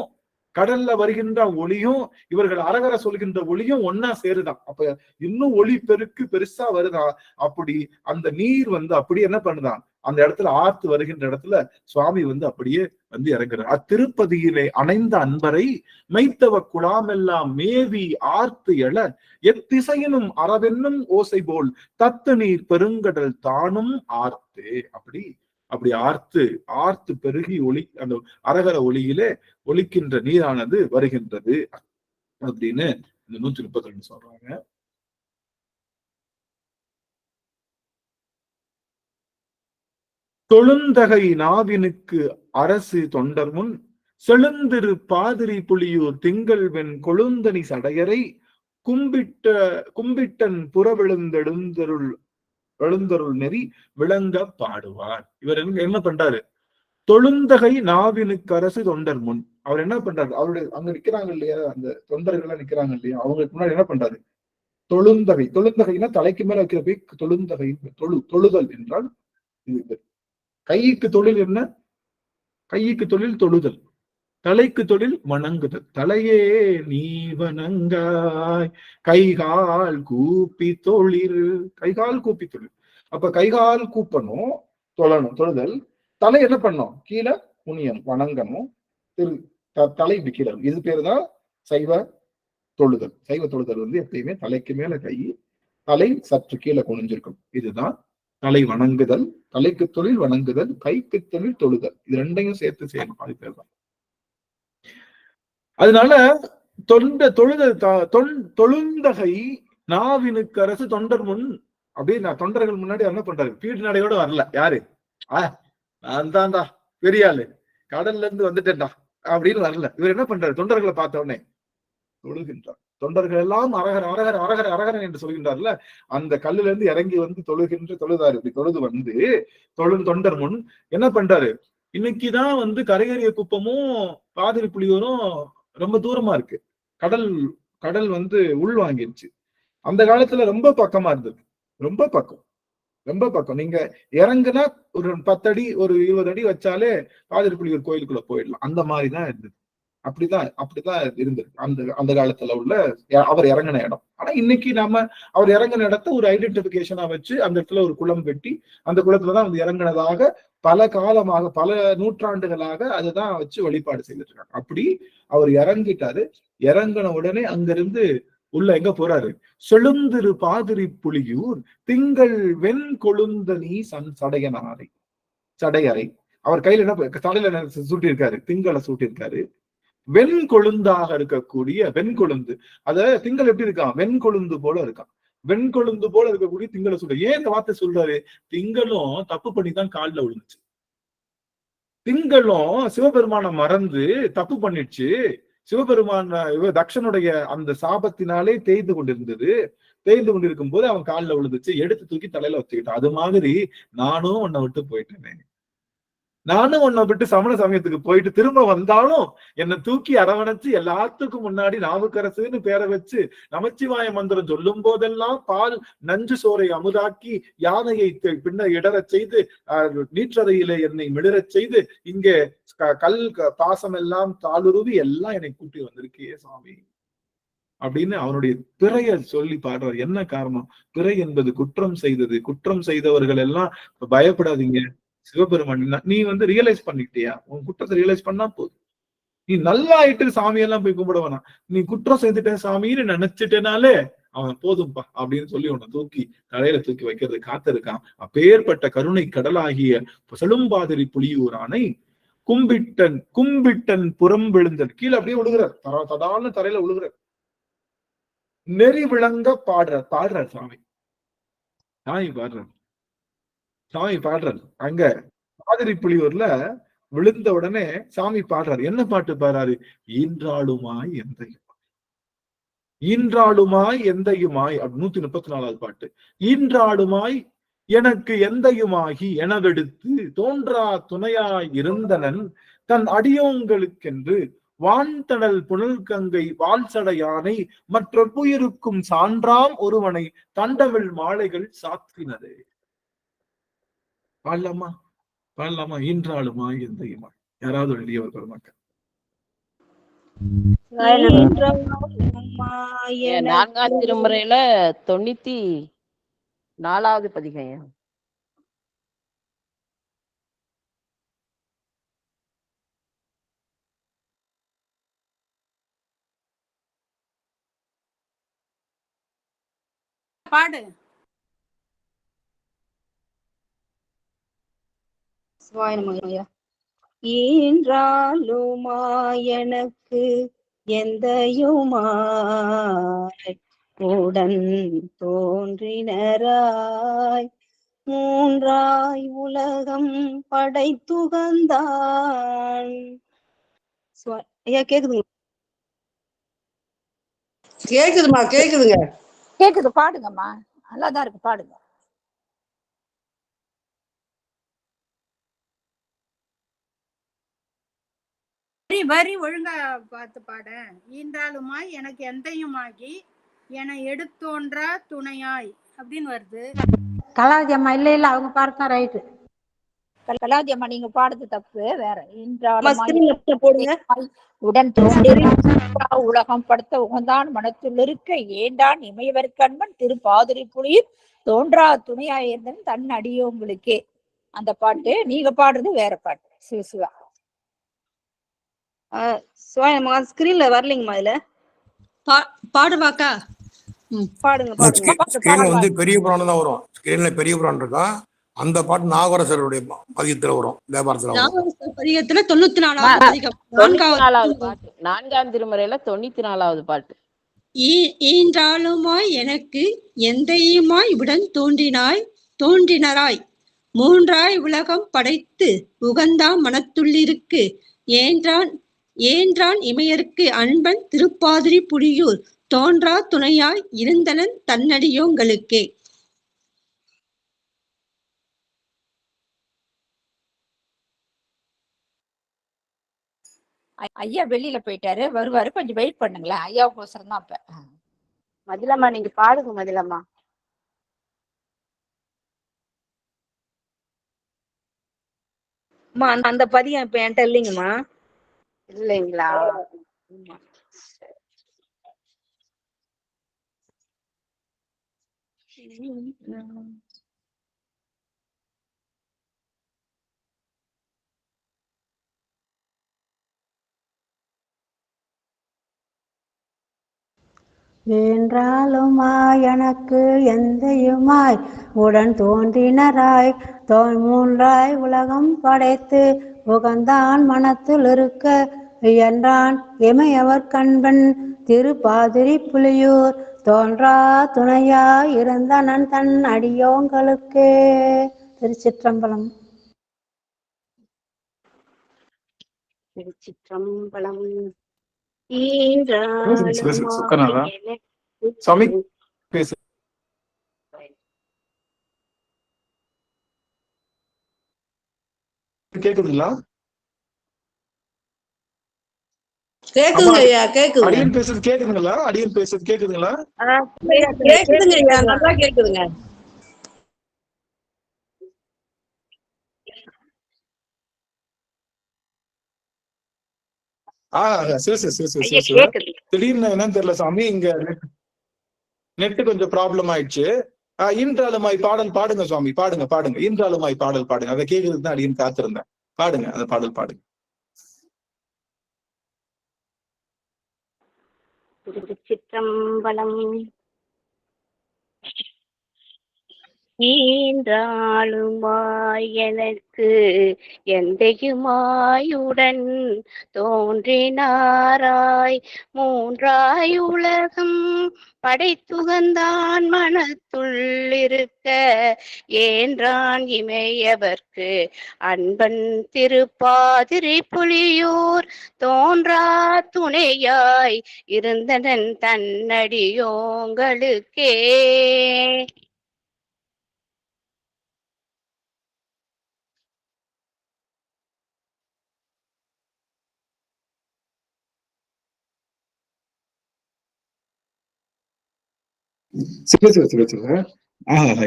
கடல்ல வருகின்ற ஒளியும் இவர்கள் அரகர சொல்கின்ற ஒளியும் ஒன்னா சேருதான். அப்ப இன்னும் ஒளி பெருக்கு பெருசா வருதான். அப்படி அந்த நீர் வந்து அப்படி என்ன பண்ணுதான், அந்த இடத்துல ஆர்த்து வருகின்ற இடத்துல சுவாமி வந்து அப்படியே வந்து இறங்குறார். அத்திருப்பதியிலே அணைந்த அன்பரை மெய்த்தவ குழாமெல்லாம் மேவி ஆர்த்து எழ எத்திசையினும் அறவென்னும் ஓசை போல் தத்து நீர் பெருங்கடல் தானும் ஆர்த்து. அப்படி ஆர்த்து பெருகி ஒளி அந்த அரகர ஒளியிலே ஒலிக்கின்ற நீரானது வருகின்றது அப்படின்னு இந்த 132 சொல்றாங்க. தொழுந்தகை நாவினுக்கு அரசு தொண்டர் முன் செழுந்திரு பாதிரி புலியூர் திங்கள் வெண் கொழுந்தனி சடையரை கும்பிட்டன் எழுந்தருள் நெறி விளங்க பாடுவார். இவர் என்ன பண்றாரு? தொழுந்தகை நாவினுக்கு அரசு தொண்டர் முன் அவர் என்ன பண்றாரு? அவருடைய அங்க நிக்கிறாங்க இல்லையா, அந்த தொண்டர்கள் எல்லாம் நிக்கிறாங்க இல்லையா, அவங்களுக்கு முன்னாடி என்ன பண்றாரு? தொழுந்தகைனா தலைக்கு மேல வைக்கிற போய் தொழுந்தகை. தொழுதல் என்றால் இது. கைக்கு தொழில் என்ன? கைக்கு தொழில் தொழுதல், தலைக்கு தொழில் வணங்குதல். தலையே நீ வணங்காய் கைகால் கூப்பி தொழில். கைகால் கூப்பி தொழில். அப்ப கைகால் கூப்பணும், தொழுதல். தலை என்ன பண்ணும்? கீழே குனியணும், வணங்கணும், தலை கீழே. இது பேரு தான் சைவ தொழுதல். சைவ தொழுதல் வந்து எப்பயுமே தலைக்கு மேல கை, தலை சற்று கீழே குனிஞ்சிருக்கும். இதுதான் தலை வணங்குதல். தலைக்கு தொழில் வணங்குதல், கைக்கு தொழில் தொழுதல். இது ரெண்டையும் சேர்த்து செய்யணும். அது பேர் தான். அதனால தொழுந்தகை நாவினுக்கு அரசு தொண்டர் முன். அப்படியே நான் தொண்டர்கள் முன்னாடி என்ன பண்றாரு? பீடு நடையோட வரல. யாரு? நான் தான்டா பெரிய ஆளு, கடல்ல இருந்து வந்துட்டேன்டா அப்படின்னு வரல. இவர் என்ன பண்றாரு? தொண்டர்களை பார்த்த உடனே தொழுகின்றார். தொண்டர்கள் எல்லாம் அரகர் அரகர் அரகர் அரகர் என்று சொல்கின்றார்ல, அந்த கல்லுல இருந்து இறங்கி வந்து தொழுதாரு. இப்படி தொழுது வந்து தொண்டர் முன் என்ன பண்றாரு, இன்னைக்குதான் வந்து கரையேறிய குப்பமும் பாதிரி புலியூரும் ரொம்ப தூரமா இருக்கு. கடல் வந்து உள் வாங்கிருச்சு. அந்த காலத்துல ரொம்ப பக்கமா இருந்தது, ரொம்ப பக்கம். நீங்க இறங்குனா ஒரு 10 அடி ஒரு 20 அடி வச்சாலே பாதிரி புலியூர் கோயிலுக்குள்ள போயிடலாம். அந்த மாதிரிதான் இருந்தது. அப்படிதான் இருந்தது அந்த காலத்துல உள்ள அவர் இறங்கின இடம். ஆனா இன்னைக்கு நாம அவர் இறங்கின இடத்த ஒரு ஐடென்டிபிகேஷனா வச்சு அந்த இடத்துல ஒரு குளம் வெட்டி அந்த குளத்துலதான் வந்து இறங்கினதாக பல காலமாக பல நூற்றாண்டுகளாக அதுதான் வச்சு வழிபாடு செய்துட்டு இருக்காங்க. அப்படி அவர் இறங்கிட்டாரு. இறங்கின உடனே அங்கிருந்து உள்ள எங்க போறாரு, செழுந்திரு பாதிரி புலியூர் திங்கள் வெண் கொழுந்தனி சடையறை. அவர் கையில என்ன தலையில சூட்டியிருக்காரு, திங்களை சூட்டியிருக்காரு. வெண்கொழுந்தாக இருக்கக்கூடிய வெண்கொழுந்து, அத திங்கள் எப்படி இருக்கான், வெண்கொழுந்து போல இருக்கான். வெண்கொழுந்து போல இருக்கக்கூடிய திங்களை சொல்ற. ஏன் இந்த வார்த்தை சொல்றாரு, திங்களும் தப்பு பண்ணிதான் காலில் விழுந்துச்சு. திங்களும் சிவபெருமான மறந்து தப்பு பண்ணிடுச்சு. சிவபெருமான தக்ஷனுடைய அந்த சாபத்தினாலே தேய்ந்து கொண்டிருக்கும் போது அவன் காலில் விழுந்துச்சு, எடுத்து தூக்கி தலையில வச்சுக்கிட்டான். அது மாதிரி நானும் உன்னை விட்டு போயிட்டேனே, நானும் உன்னை விட்டு சமண சமயத்துக்கு போயிட்டு திரும்ப வந்தாலும் என்னை தூக்கி அரவணைச்சு எல்லாத்துக்கும் முன்னாடி நாவுக்கரசுன்னு பேரை வச்சு நமச்சிவாய மந்திரம் சொல்லும் போதெல்லாம் பால் நஞ்சு சோரை அமுதாக்கி யானையை பின்ன இடறச் செய்து நீற்றறையிலே என்னை மிளறச் செய்து இங்கே கல் பாசம் எல்லாம் தாளுருவி எல்லாம் என்னை கூட்டி வந்திருக்கே சாமி அப்படின்னு அவனுடைய பிறைய சொல்லி பாடுறார். என்ன காரணம், பிறை என்பது குற்றம் செய்தது. குற்றம் செய்தவர்கள் எல்லாம் பயப்படாதீங்க, சிவபெருமான் நீ வந்து ரியலைஸ் பண்ணிட்டியா, உன் குற்றத்தை ரியலைஸ் பண்ணா போதும். நீ நல்லா ஆயிட்டு சாமியெல்லாம் போய் கும்பிட வேணாம். நீ குற்றம் செய்துட்டேன் சாமின்னு நினைச்சிட்டேனாலே அவன் போதும்பா அப்படின்னு சொல்லி உன்னை தூக்கி தலையில தூக்கி வைக்கிறது காத்திருக்கான். அப்பேற்பட்ட கருணை கடலாகிய செழும்பாதிரி புலியூரானை கும்பிட்டன் புறம் விழுந்தன் கீழே அப்படியே விழுகிறார், தடால்னு தரையில விழுகிறார். நெறி விளங்க பாடுறார் சாமி பாடுறாரு. அங்க பாதிரி புலியூர்ல விழுந்த உடனே சாமி பாடுறாரு. என்ன பாட்டு பாடுறாரு, ஈன்றாளுமாய் எந்தையுமாய் 134வது பாட்டு. ஈன்றாளுமாய் எனக்கு எந்தையுமாகி எனவெடுத்து தோன்றா துணையாய் இருந்தனன் தன் அடியோங்களுக்கென்று வான்தடல் புனல் கங்கை வால்சட யானை மற்றொருயிருக்கும் சான்றாம் ஒருவனை தண்டவில் மாலைகள் சாத்தினதே. பாடலாமா ஈன்றாளுமா எந்தையுமா? யாராவது எழுதியவர் பெருமாக்க. 4ஆம் திருமுறையில 94வது பதிகம். பாடு. ஈன்றாளுமா எனக்கு எந்தையுமாய் உடன் தோன்றினராய் மூன்றாய் உலகம் படைத்துகந்தான். ஐயா கேக்குதுங்க? கேக்குதுங்க. பாடுங்கம்மா, நல்லாதான் இருக்கு, பாடுங்க. வரி ஒழுங்கா பார்த்து பாட. ஈன்றாளுமாய் எனக்கு எந்தையுமாகி என எடுத்தோன்றா துணையாய் அப்படின்னு வருது. கலாவதி அம்மா இல்ல அவங்க பாடுதான் ரைட்டு. கலாவதி அம்மா நீங்க பாடுறது தப்பு. வேற உடன் உலகம் படுத்த உகந்தான் மனத்துள் இருக்க ஏண்டான் இமையவர் கண்மன் திருப்பாதிரி புலியூர் தோன்றா துணையாய் இருந்தன் தன் அடியோங்களுக்கே. அந்த பாட்டு. நீங்க பாடுறது வேற பாட்டு. சிவசிவா ஸ்கிரீன்ல வரலைங்கம்மா. இதுல பாடுவாக்கா? பாடுங்க. ஸ்கிரீன்ல வந்து பெரிய புராணம் தான் வரும். ஸ்கிரீன்ல பெரிய புராணம் இருக்கா, அந்த பாட்டு நாகரசருடைய பதிகத்துல வரும். தேவாரத்துல பதிகத்துல 94வது பதிகம். 4வது பாட்டு. 4ஆம் திருமுறையில 94வது பாட்டு. ஈன்றாளுமாய் எனக்கு எந்தையுமாய் உடன் தோன்றினராய் மூன்றாய் உலகம் படைத்து உகந்தா மனத்துள்ளிருக்கு ஏன்றான் இமையருக்கு அன்பன் திருப்பாதிரி புலியூர் தோன்றா துணையாய் இருந்தனன் தன்னடியோங்களுக்கே. ஐயா வெளியில போயிட்டாரு, வருவாரு, கொஞ்சம் வெயிட் பண்ணுங்களேன். ஐயாவுக்கோசரம் தான் அப்ப. மதிலம்மா நீங்க பாடுங்க மதிலம்மா. அம்மா அந்த பதியம் இப்ப என்கிட்ட இல்லைங்கம்மா. இல்லைங்களா? என்றாலுமாய் எனக்கு எந்தையுமாய் உடன் தோன்றினராய் மூன்றாய் உலகம் படைத்து உகந்தான் மனத்தில் இருக்க என்றான் இமையவர் கண்பன் திருப்பாதிரி புலியூர் தோன்றா துணையாய் இருந்தனன் தன் அடியோங்களுக்கே. திருச்சிற்றம்பலம். திருச்சிற்றம்பலம். சாமி பேசு. கேக்குதுங்களா? கேக்குதுங்க ஐயா, கேக்குது. அடியன் பேசுறது கேக்குதுங்களா? அடியன் பேசுறது கேக்குதுங்களா? கேக்குதுங்க ஐயா, நல்லா கேக்குதுங்க. திடீர்னு என்னன்னு தெரியல சாமி, இங்க நெட் கொஞ்சம் ப்ராப்ளம் ஆயிடுச்சு. இன்றாலுமாய் பாடல் பாடுங்க சுவாமி, பாடுங்க பாடுங்க. இன்றாலுமாய் பாடல் பாடுங்க. அதை கேட்கறதுக்கு தான் அடியன் காத்திருந்தேன். பாடுங்க அந்த பாடல் பாடுங்க. திருச்சிற்றம்பலம். ஈன்றாளுமாய் எனக்கு எந்தையுமாயுடன் தோன்றினாராய் மூன்றாய் உலகம் படைத்துகந்தான் மனத்துள் இருக்க ஏன்றான் இமையவர்க்கு அன்பன் திருப்பாதிரி புலியூர் தோன்றா துணையாய் இருந்தனன் தன்னடியோங்களுக்கே.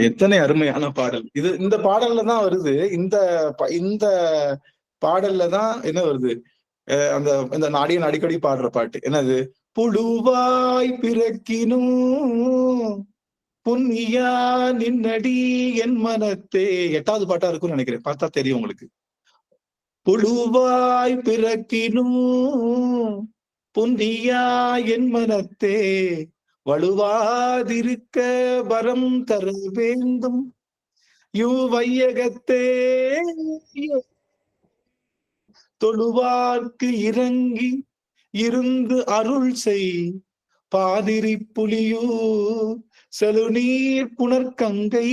எத்தனை அருமையான பாடல் இது! இந்த பாடல்ல தான் வருது. இந்த பாடல்ல தான் என்ன வருது? அந்த நாடியன் அடிக்கடி பாடுற பாட்டு என்னது? புழுவாய் பிறக்கினும் புண்ணியா நின்னடி என் மனத்தே. 8வது பாட்டா இருக்கும்னு நினைக்கிறேன், பார்த்தா தெரியும் உங்களுக்கு. புழுவாய் பிறக்கினும் புண்ணியா என் மனத்தே வலுவாதிருக்க வரம் தர வேண்டும் வையகத்தே தொழுவார்க்கு இறங்கி இருந்து அருள் செய் பாதிரி புலியூர் செலுநீர் புனர்கங்கை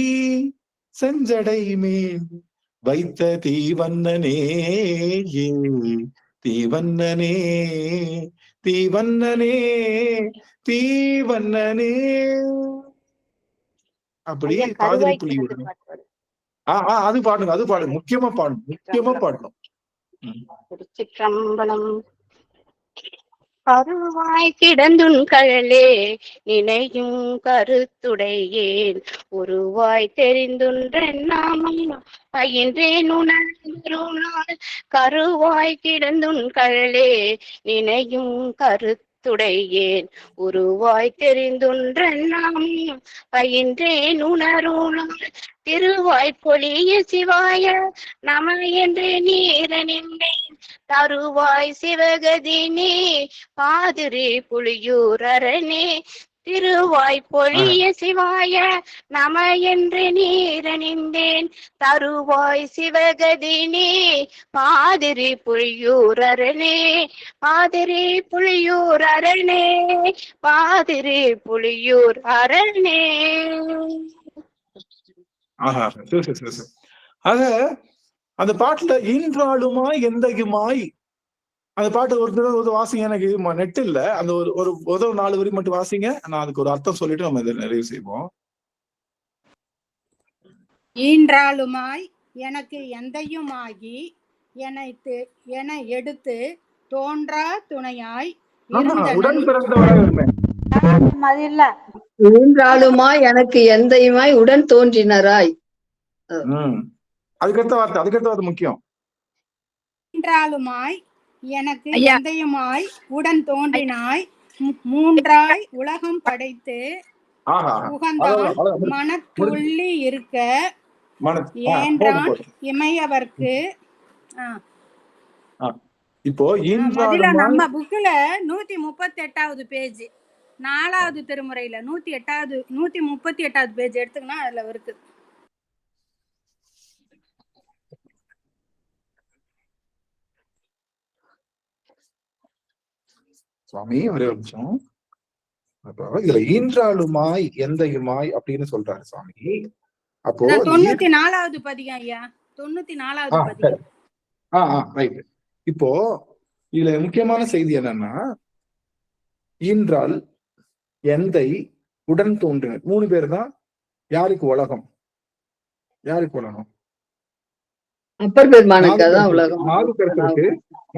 செஞ்சடை மேல் வைத்த தீவண்ணனே தீவண்ணனே தீவண்ணனே தீவண்ணனே. அப்படி பாதிரி புலியூர். அது பாடுங்க, அது பாடுங்க. முக்கியமா பாடணும், முக்கியமா பாடணும். திருச்சிற்றம்பலம். கருவாய் கிடந்துன் கழலே நினையும் கருத்துடையேன் உருவாய் தெரிந்துன்ற நாமம் பயின்றேன் உணர்ந்தால் கருவாய் கிடந்துன் கழலே நினையும் கருத்துடையேன் உருவாய் தெரிந்துன்ற நாமம் பயின்றேன் உணர்வுளால் திருவாய் பொலிய சிவாய நம என்று நீரனின்றேன் தருவாய் சிவகதினே பாதிரி புலியூர் அரணே திருவாய் பொலிய சிவாய நம என்று நீரனின்றேன் தருவாய் சிவகதினே பாதிரி புலியூர் அரணே பாதிரி புலியூர் அரணே பாதிரி புலியூர் அரணே. ஆக அந்த பாட்டுல இன்றாலுமாய் எந்தையுமாய் அந்த பாட்டு ஒரு தடவை ஒரு வாசிங்க. எனக்கு நெட் இல்ல, அந்த ஒரு ஒரு 4 வரி மட்டும் வாசிங்க. நான் அதுக்கு ஒரு அர்த்தம் சொல்லிட்டு நம்ம இதை நிறைவு செய்வோம். ஈன்றாளுமாய் எனக்கு எந்தையுமாகி என எடுத்து தோன்றா துணையாய் உடன் பிறந்தவராக அது இல்ல. ஈன்றாளுமாய் எனக்கு எந்தையுமாய் உடன் தோன்றினராய். அதுக்கடுத்த வார்த்தை முக்கியம். ஈன்றாளுமாய் எனக்கு எந்தையுமாய் உடன் தோன்றினாய் மூன்றாய் உலகம் படைத்து உகந்தால் மனத்துள்ளி இருக்க ஏன்றான் இமையவர்க்கு. இப்போ நம்ம புக்ல 138வது பேஜ் 4வது திருமுறையில 138வது பேஜ் எடுத்துக்கினா அதுல இருக்கு. சுவாமி ஒரே ஒரு நிமிஷம். அப்போ இதுல ஈன்றாளுமாய் எந்தையுமாய் அப்படின்னு சொல்றாரு சுவாமி. அப்போ 94வது பதிகம் ஐயா, 94வது பதிகம். ரைட். இப்போ இதுல முக்கியமான செய்தி என்னன்னா, ஈன்றாள், எந்தை, உடன் தோன்றினர் 3 பேர் தான். யாருக்கு உலகம்? அப்பர் பெருமானுக்கு அதான் உலகம்.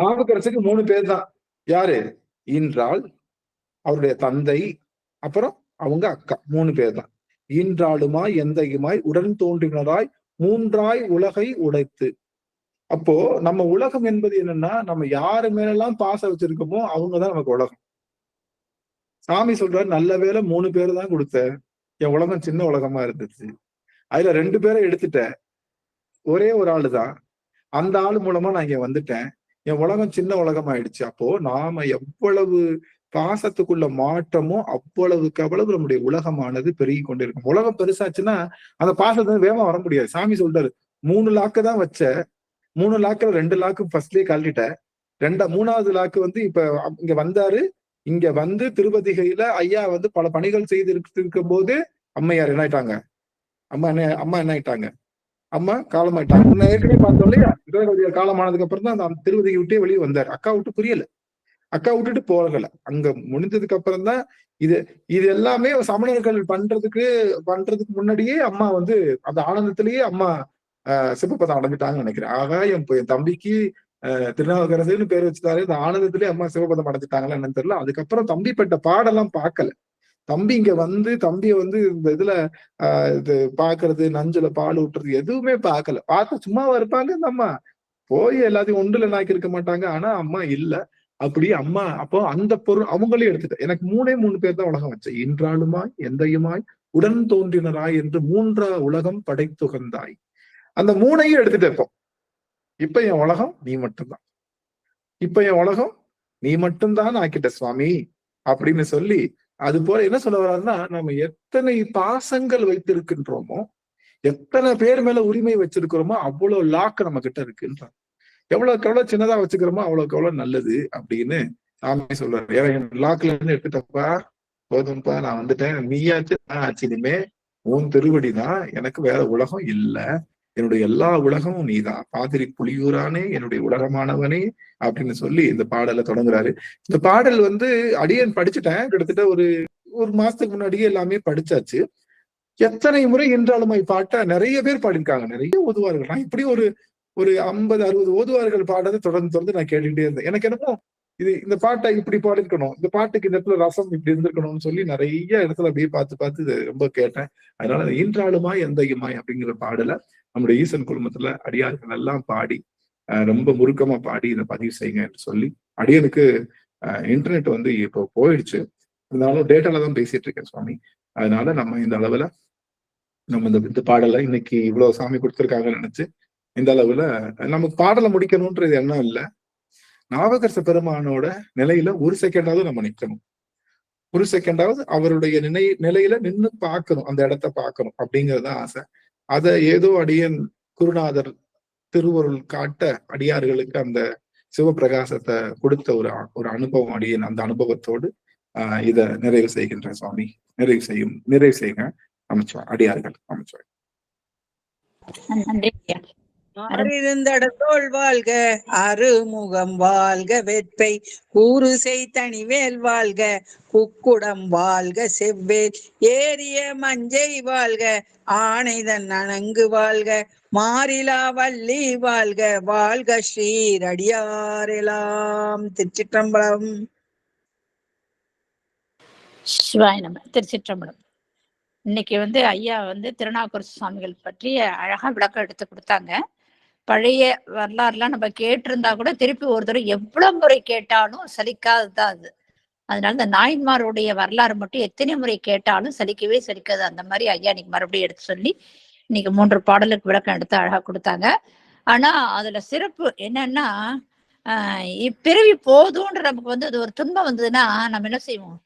நாவுக்கரசுக்கு 3 பேர் தான். யாரு? ஈன்றாள், அவருடைய தந்தை, அப்புறம் அவங்க அக்கா, 3 பேர் தான். ஈன்றாளுமாய் எந்தையுமாய் உடன் தோன்றினராய் மூன்றாய் உலகை உடைத்து. அப்போ நம்ம உலகம் என்பது என்னன்னா, நம்ம யாரு மேலெல்லாம் பாசம் வச்சிருக்கோமோ அவங்கதான் நமக்கு உலகம். சாமி சொல்றாரு, நல்ல வேளை 3 பேர் தான் கொடுத்த, என் உலகம் சின்ன உலகமா இருந்துச்சு. அதுல 2 பேரை எடுத்துட்ட, ஒரே ஒரு ஆளு தான், அந்த ஆளு மூலமா நான் இங்க வந்துட்டேன், என் உலகம் சின்ன உலகம் ஆயிடுச்சு. அப்போ நாம எவ்வளவு பாசத்துக்குள்ள மாற்றமோ அவ்வளவுக்கு அவ்வளவு நம்முடைய உலகமானது பெருகி கொண்டிருக்கும். உலகம் பெருசாச்சுன்னா அந்த பாசத்தை வேகமா வர முடியாது. சாமி சொல்றாரு, 3 லாக்கு தான் வச்ச, 3 லாக்குல 2 லாக்கு ஃபர்ஸ்ட்லயே கழட்டிட்ட, 3வது லாக்கு இப்ப இங்க வந்தாரு. இங்க திருப்பதிகையில ஐயா பல பணிகள் செய்து இருக்கும் போது அம்மையார் என்ன ஆயிட்டாங்க? அம்மா என்ன ஆயிட்டாங்க? அம்மா காலமாயிட்டாங்க. ஏற்கனவே பார்த்தோம் இல்லையா, காலமானதுக்கு அப்புறம் தான் அந்த திருப்பதிகை விட்டே வெளியே வந்தாரு. அக்கா விட்டு புரியல, அக்கா விட்டுட்டு போகல. அங்க முடிஞ்சதுக்கு அப்புறம் தான் இது எல்லாமே சமணர்கள் பண்றதுக்கு முன்னாடியே அம்மா அந்த ஆனந்தத்திலேயே அம்மா சிவபதம் அடைஞ்சிட்டாங்கன்னு நினைக்கிறேன். ஆகா, என் தம்பிக்கு திருநாவுக்கரசுன்னு பேர் வச்சுட்டாரு, இந்த ஆனந்தத்திலேயே அம்மா சிவபதம் அடைஞ்சிட்டாங்களா என்னன்னு தெரியல. அதுக்கப்புறம் தம்பி பட்ட பாடெல்லாம் பார்க்கல. தம்பி இங்க தம்பிய இந்த இதுல இது பாக்குறது, நஞ்சுல பால் ஊட்டுறது எதுவுமே பார்க்கல. பார்த்து சும்மாவா இருப்பாங்க இந்த அம்மா? போய் எல்லாத்தையும் ஒன்றுல நாக்கி இருக்க மாட்டாங்க. ஆனா அம்மா இல்ல. அப்படி அம்மா அப்போ அந்த பொருள் அவங்களே எடுத்துட்டேன். எனக்கு 3 பேர் தான் உலகம் வச்சேன். ஈன்றாளுமாய் எந்தையுமாய் உடன் தோன்றினராய் என்று 3 உலகம் படைத்துகந்தாய். அந்த 3ஐயும் எடுத்துட்டு இப்ப என் உலகம் நீ மட்டும்தான், இப்ப என் உலகம் நீ மட்டும்தான் ஆக்கிட்ட சுவாமி அப்படின்னு சொல்லி, அது போல என்ன சொல்ல வர்றாருன்னா, நம்ம எத்தனை பாசங்கள் வைத்திருக்கின்றோமோ, எத்தனை பேர் மேல உரிமை வச்சிருக்கிறோமோ அவ்வளவு லாக்கு நம்ம கிட்ட இருக்குன்றான். எவ்வளவுக்கு எவ்வளவு சின்னதா வச்சுக்கிறோமோ அவ்வளவுக்கு எவ்வளவு நல்லது அப்படின்னு சாமி சொல்றாரு. என் லாக்ல இருந்து எடுத்துட்டப்பா, போதும்பா, நான் வந்துட்டேன், நீயாச்சு நான் ஆச்சு, இனிமே உன் திருவடிதான், எனக்கு வேற உலகம் இல்ல, என்னுடைய எல்லா உலகமும் நீதான், பாதிரி புலியூரானே என்னுடைய உலகமானவனே அப்படின்னு சொல்லி இந்த பாடலை தொடங்குறாரு. இந்த பாடல் அடியன் படிச்சுட்டேன், கிட்டத்தட்ட ஒரு மாசத்துக்கு முன்னாடியே எல்லாமே படிச்சாச்சு. எத்தனை முறை என்றாலுமே பாட்டை நிறைய பேர் பாடியிருக்காங்க, நிறைய ஓதுவார்கள். நான் இப்படி ஒரு 50-60 ஓதுவார்கள் பாடுறதை தொடர்ந்து நான் கேட்டுக்கிட்டே இருந்தேன். எனக்கு என்னமோ இந்த பாட்டை இப்படி பாடிருக்கணும், இந்த பாட்டுக்கு இந்த இடத்துல ரசம் இப்படி இருந்திருக்கணும்னு சொல்லி நிறைய இடத்துல அப்படியே பார்த்து இது ரொம்ப கேட்டேன். அதனால ஈன்றாளுமாய் எந்தையுமாய் அப்படிங்கிற பாடலை நம்முடைய ஈசன் குழுமத்துல அடியார்கள் எல்லாம் பாடி ரொம்ப முறுக்கமா பாடி இதை பதிவு செய்யுங்க என்று சொல்லி, அடியனுக்கு இன்டர்நெட் இப்போ போயிடுச்சு, இருந்தாலும் டேட்டால தான் பேசிட்டு இருக்கேன் சுவாமி. அதனால நம்ம இந்த அளவுல நம்ம இந்த பாடலை இன்னைக்கு இவ்வளவு சாமி கொடுத்துருக்காங்கன்னு நினைச்சு இந்த அளவுல நமக்கு பாடலை முடிக்கணும்ன்றது எண்ணம் இல்லை. நாவுக்கரசு பெருமானோட நிலையில 1 செகண்டாவது நம்ம நிக்கணும், 1 செகண்டாவது அவருடைய நிலையில நின்று பார்க்கணும், அந்த இடத்த பார்க்கணும் அப்படிங்கறத ஆசை. அதை ஏதோ அடியன் குருநாதர் திருவருள் காட்ட அடியார்களுக்கு அந்த சிவபிரகாசத்தை கொடுத்த ஒரு அனுபவம் அடியன். அந்த அனுபவத்தோடு இதை நிறைவு செய்கின்ற சுவாமி. நிறைவு செய்யுங்க அமைச்சர், அடியார்கள் அமைச்சர். நன்றி. ஆறிருந்தடத்தோள் வாழ்க, அருமுகம் வாழ்க, வெற்பை கூறு செய்தனிவேல் வாழ்க, குக்குடம் வாழ்க, செவ்வேல் ஏறிய மஞ்சை வாழ்க, ஆணைதன் அணங்கு வாழ்க, மாறிலா வள்ளி வாழ்க, வாழ்க ஸ்ரீரடியாரெல்லாம். திருச்சிற்றம்பலம். சிவாய நம. திருச்சிற்றம்பலம். இன்னைக்கு வந்து ஐயா வந்து திருநாவுக்கரசு சுவாமிகள் பற்றி அழகா விளக்கம் எடுத்து கொடுத்தாங்க. பழைய வரலாறுலாம் நம்ம கேட்டிருந்தா கூட திருப்பி ஒரு தடவை எவ்வளவு முறை கேட்டாலும் சலிக்காதுதான் அது. அதனால இந்த நாயன்மாருடைய வரலாறு மட்டும் எத்தனை முறை கேட்டாலும் சலிக்கவே சலிக்காது. அந்த மாதிரி ஐயா இன்னைக்கு மறுபடியும் எடுத்து சொல்லி இன்னைக்கு 3 பாடலுக்கு விளக்கம் எடுத்து அழகா கொடுத்தாங்க. ஆனா அதுல சிறப்பு என்னன்னா, இப்பிறவி போதும்ன்ற நமக்கு வந்து அது ஒரு துன்பம் வந்ததுன்னா நம்ம என்ன செய்வோம்?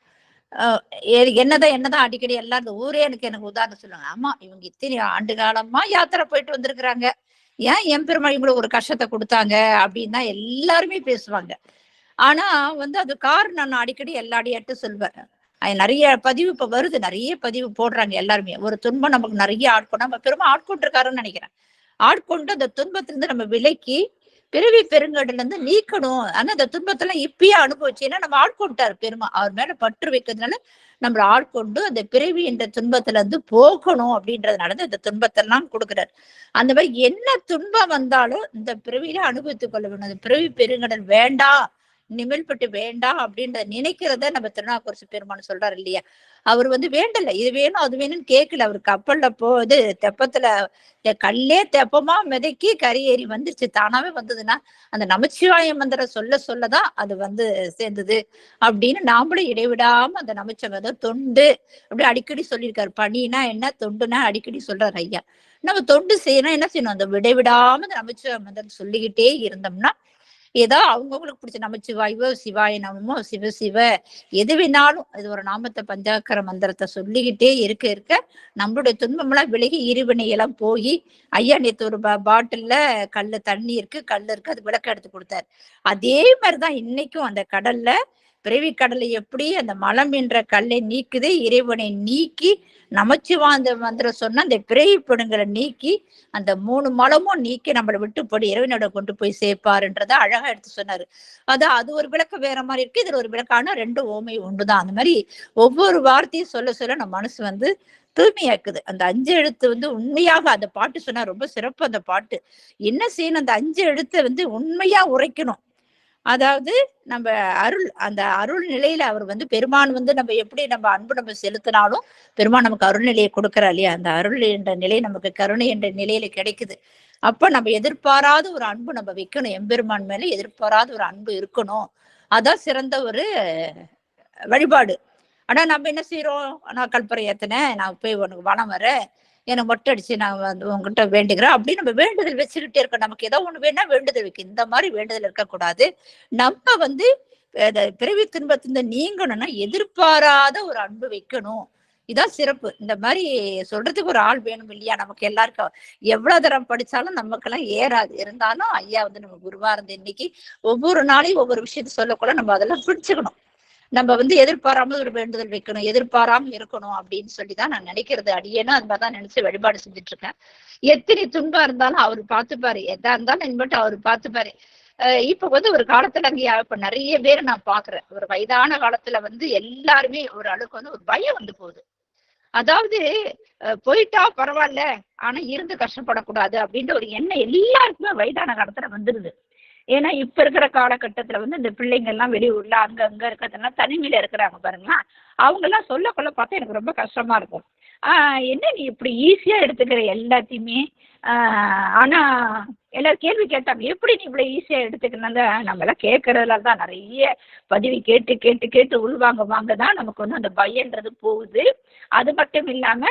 என்னதான் அடிக்கடி எல்லாரும் இந்த ஊரே எனக்கு உதாரணம் சொல்லுவாங்க. ஆமா, இவங்க இத்தனை ஆண்டு காலமா யாத்திரை போயிட்டு வந்திருக்கிறாங்க, ஏன் எம்பெருமாள் இவங்களுக்கு ஒரு கஷ்டத்தை கொடுத்தாங்க அப்படின்னு தான் எல்லாருமே பேசுவாங்க. ஆனா வந்து அது காரணம் நான் அடிக்கடி எல்லா அடியாட்டு சொல்வேன். நிறைய பதிவு இப்ப வருது, நிறைய பதிவு போடுறாங்க எல்லாருமே. ஒரு துன்பம் நமக்கு நிறைய ஆட்கொண்டு நம்ம பெருமா ஆட்கொண்டிருக்காருன்னு நினைக்கிறேன். ஆட்கொண்டு அந்த துன்பத்திலிருந்து நம்ம விலக்கி பிறவி பெருங்கடல இருந்து நீக்கணும். ஆனா அந்த துன்பத்தெல்லாம் இப்பயே அனுபவிச்சேன்னா நம்ம ஆட்கொண்டாரு பெருமா. அவர் மேல பற்று வைக்கிறதுனால நம்மள ஆட்கொண்டு அந்த பிறவி என்ற துன்பத்துல இருந்து போகணும் அப்படின்றதுனால இந்த துன்பத்தெல்லாம் கொடுக்குறாரு. அந்த மாதிரி என்ன துன்பம் வந்தாலும் இந்த பிறவியில அனுபவித்துக் கொள்ள வேண்டும். அந்த பிறவி பெருங்கடல் வேண்டாம், நிமிழ்பட்டு வேண்டாம் அப்படின்றத நினைக்கிறத நம்ம திருநாவுக்கரசு பெருமான் சொல்றாரு இல்லையா. அவர் வந்து வேண்டல, இது வேணும் அது வேணும்னு கேட்கல. அவர் கப்பல்ல போது தெப்பத்துல கல்லே தெப்பமா மிதக்கி கரையேறி வந்துருச்சு. தானாவே வந்ததுன்னா அந்த நமச்சிவாய மந்திரம் சொல்லதான் அது வந்து சேர்ந்தது அப்படின்னு நாமளும் இடைவிடாம அந்த நமச்சிவாய தொண்டு அப்படி அடிக்கடி சொல்லியிருக்காரு. பணினா என்ன, தொண்டுனா அடிக்கடி சொல்றாரு ஐயா. நம்ம தொண்டு செய்யணும், என்ன செய்யணும்? அந்த விடைவிடாம அந்த நமச்சிவாய மந்திரம் சொல்லிக்கிட்டே இருந்தோம்னா ஏதோ அவங்கவுங்களுக்கு பிடிச்ச நமச்சிவாயோ சிவாய நமமோ சிவ சிவ எது வேணாலும் இது ஒரு நாமத்தை பஞ்சாக்கர மந்திரத்தை சொல்லிக்கிட்டே இருக்க நம்மளுடைய துன்பமெல்லாம் விலகி இருவினை எல்லாம் போய் ஐயா நேற்று ஒரு பாட்டில்ல தண்ணி இருக்கு, கல் இருக்கு, அது விளக்க எடுத்து கொடுத்தாரு. அதே மாதிரிதான் இன்னைக்கும் அந்த கடல்ல பிறவி கடலை எப்படி அந்த மலம் என்ற கல்லை நீக்குது, இறைவனை நீக்கி நமச்சிவாந்த மந்திரம் சொன்னா அந்த பிறவி பெண்களை நீக்கி அந்த 3 மலமும் நீக்கி நம்மளை விட்டு போய் இறைவனோட கொண்டு போய் சேர்ப்பாருன்றத அழகா எடுத்து சொன்னாரு. அது ஒரு விளக்கம் வேற மாதிரி இருக்கு, இதுல ஒரு விளக்கான 2 ஓமை ஒன்றுதான். அந்த மாதிரி ஒவ்வொரு வார்த்தையும் சொல்ல நம்ம மனசு வந்து தூய்மையாக்குது. அந்த 5 எழுத்து வந்து உண்மையாக அந்த பாட்டு சொன்னா ரொம்ப சிறப்பு. அந்த பாட்டு என்ன செய்யணும்? அந்த 5 எழுத்தை வந்து உண்மையா உரைக்கணும். அதாவது நம்ம அந்த அருள் நிலையில அவர் வந்து பெருமான் வந்து நம்ம எப்படி நம்ம அன்பு நம்ம செலுத்தினாலும் பெருமான் நமக்கு அருள் நிலையை கொடுக்கறா இல்லையா. அந்த அருள் என்ற நிலை நமக்கு கருணை என்ற நிலையில கிடைக்குது. அப்ப நம்ம எதிர்பாராத ஒரு அன்பு நம்ம வைக்கணும். எம்பெருமான் மேல எதிர்பாராத ஒரு அன்பு இருக்கணும். அதான் சிறந்த ஒரு வழிபாடு. ஆனா நம்ம என்ன செய்யறோம்? நான் கல்பறை ஏத்தினேன், நான் போய் உனக்கு வனம் வரேன், எனக்கு மொட்டை அடிச்சு நான் வந்து உங்ககிட்ட வேண்டுகிறேன் அப்படின்னு நம்ம வேண்டுதல் வச்சுக்கிட்டே இருக்கோம். நமக்கு ஏதோ ஒண்ணு வேணா வேண்டுதல் வைக்க. இந்த மாதிரி வேண்டுதல் இருக்கக்கூடாது. நம்ம வந்து பிறவி துன்பத்திலிருந்து நீங்கணும்னா எதிர்பாராத ஒரு அன்பு வைக்கணும். இதான் சிறப்பு. இந்த மாதிரி சொல்றதுக்கு ஒரு ஆள் வேணும் இல்லையா. நமக்கு எல்லாருக்கும் எவ்வளவு தரம் படிச்சாலும் நமக்கெல்லாம் ஏறாது. இருந்தாலும் ஐயா வந்து நம்ம குருவா இருந்து இன்னைக்கு ஒவ்வொரு நாளையும் ஒவ்வொரு விஷயத்த சொல்லக்கூட நம்ம அதெல்லாம் பிடிச்சுக்கணும். நம்ம வந்து எதிர்பாராமல் ஒரு வேண்டுதல் வைக்கணும், எதிர்பாராமல் இருக்கணும் அப்படின்னு சொல்லிதான் நான் நினைக்கிறது. அடியேன்னா அது மாதிரிதான் நினைச்சு வழிபாடு செஞ்சுட்டு இருக்கேன். எத்தனை துன்பம் இருந்தாலும் அவரு பார்த்துப்பாரு, எதா இருந்தாலும் என்பட்டு அவரு பார்த்துப்பாரு. இப்ப வந்து ஒரு காலத்துல அங்க இப்ப நிறைய பேரை நான் பாக்குறேன். ஒரு வயதான காலத்துல வந்து எல்லாருமே ஒரு அளவுக்கு வந்து ஒரு பயம் வந்து போகுது. அதாவது போயிட்டா பரவாயில்ல, ஆனா இருந்து கஷ்டப்படக்கூடாது அப்படின்ற ஒரு எண்ணம் எல்லாருக்குமே வயதான காலத்துல வந்துருது. ஏன்னா இப்ப இருக்கிற காலகட்டத்துல வந்து இந்த பிள்ளைங்க எல்லாம் வெளியூர்ல அங்க இருக்கிறதெல்லாம் தனிமையில இருக்கிறாங்க பாருங்களா. அவங்க எல்லாம் சொல்ல பார்த்தா எனக்கு ரொம்ப கஷ்டமா இருக்கும். என்ன நீ இப்படி ஈஸியா எடுத்துக்கிற எல்லாத்தையுமே, ஆனா எல்லாரும் கேள்வி கேட்டாங்க, எப்படி நீ இவ்வளவு ஈஸியா எடுத்துக்கிறனால நம்ம எல்லாம் கேட்கறதுல தான் நிறைய பதிவு கேட்டு வாங்கதான் நமக்கு வந்து அந்த பயன்றது போகுது. அது மட்டும் இல்லாம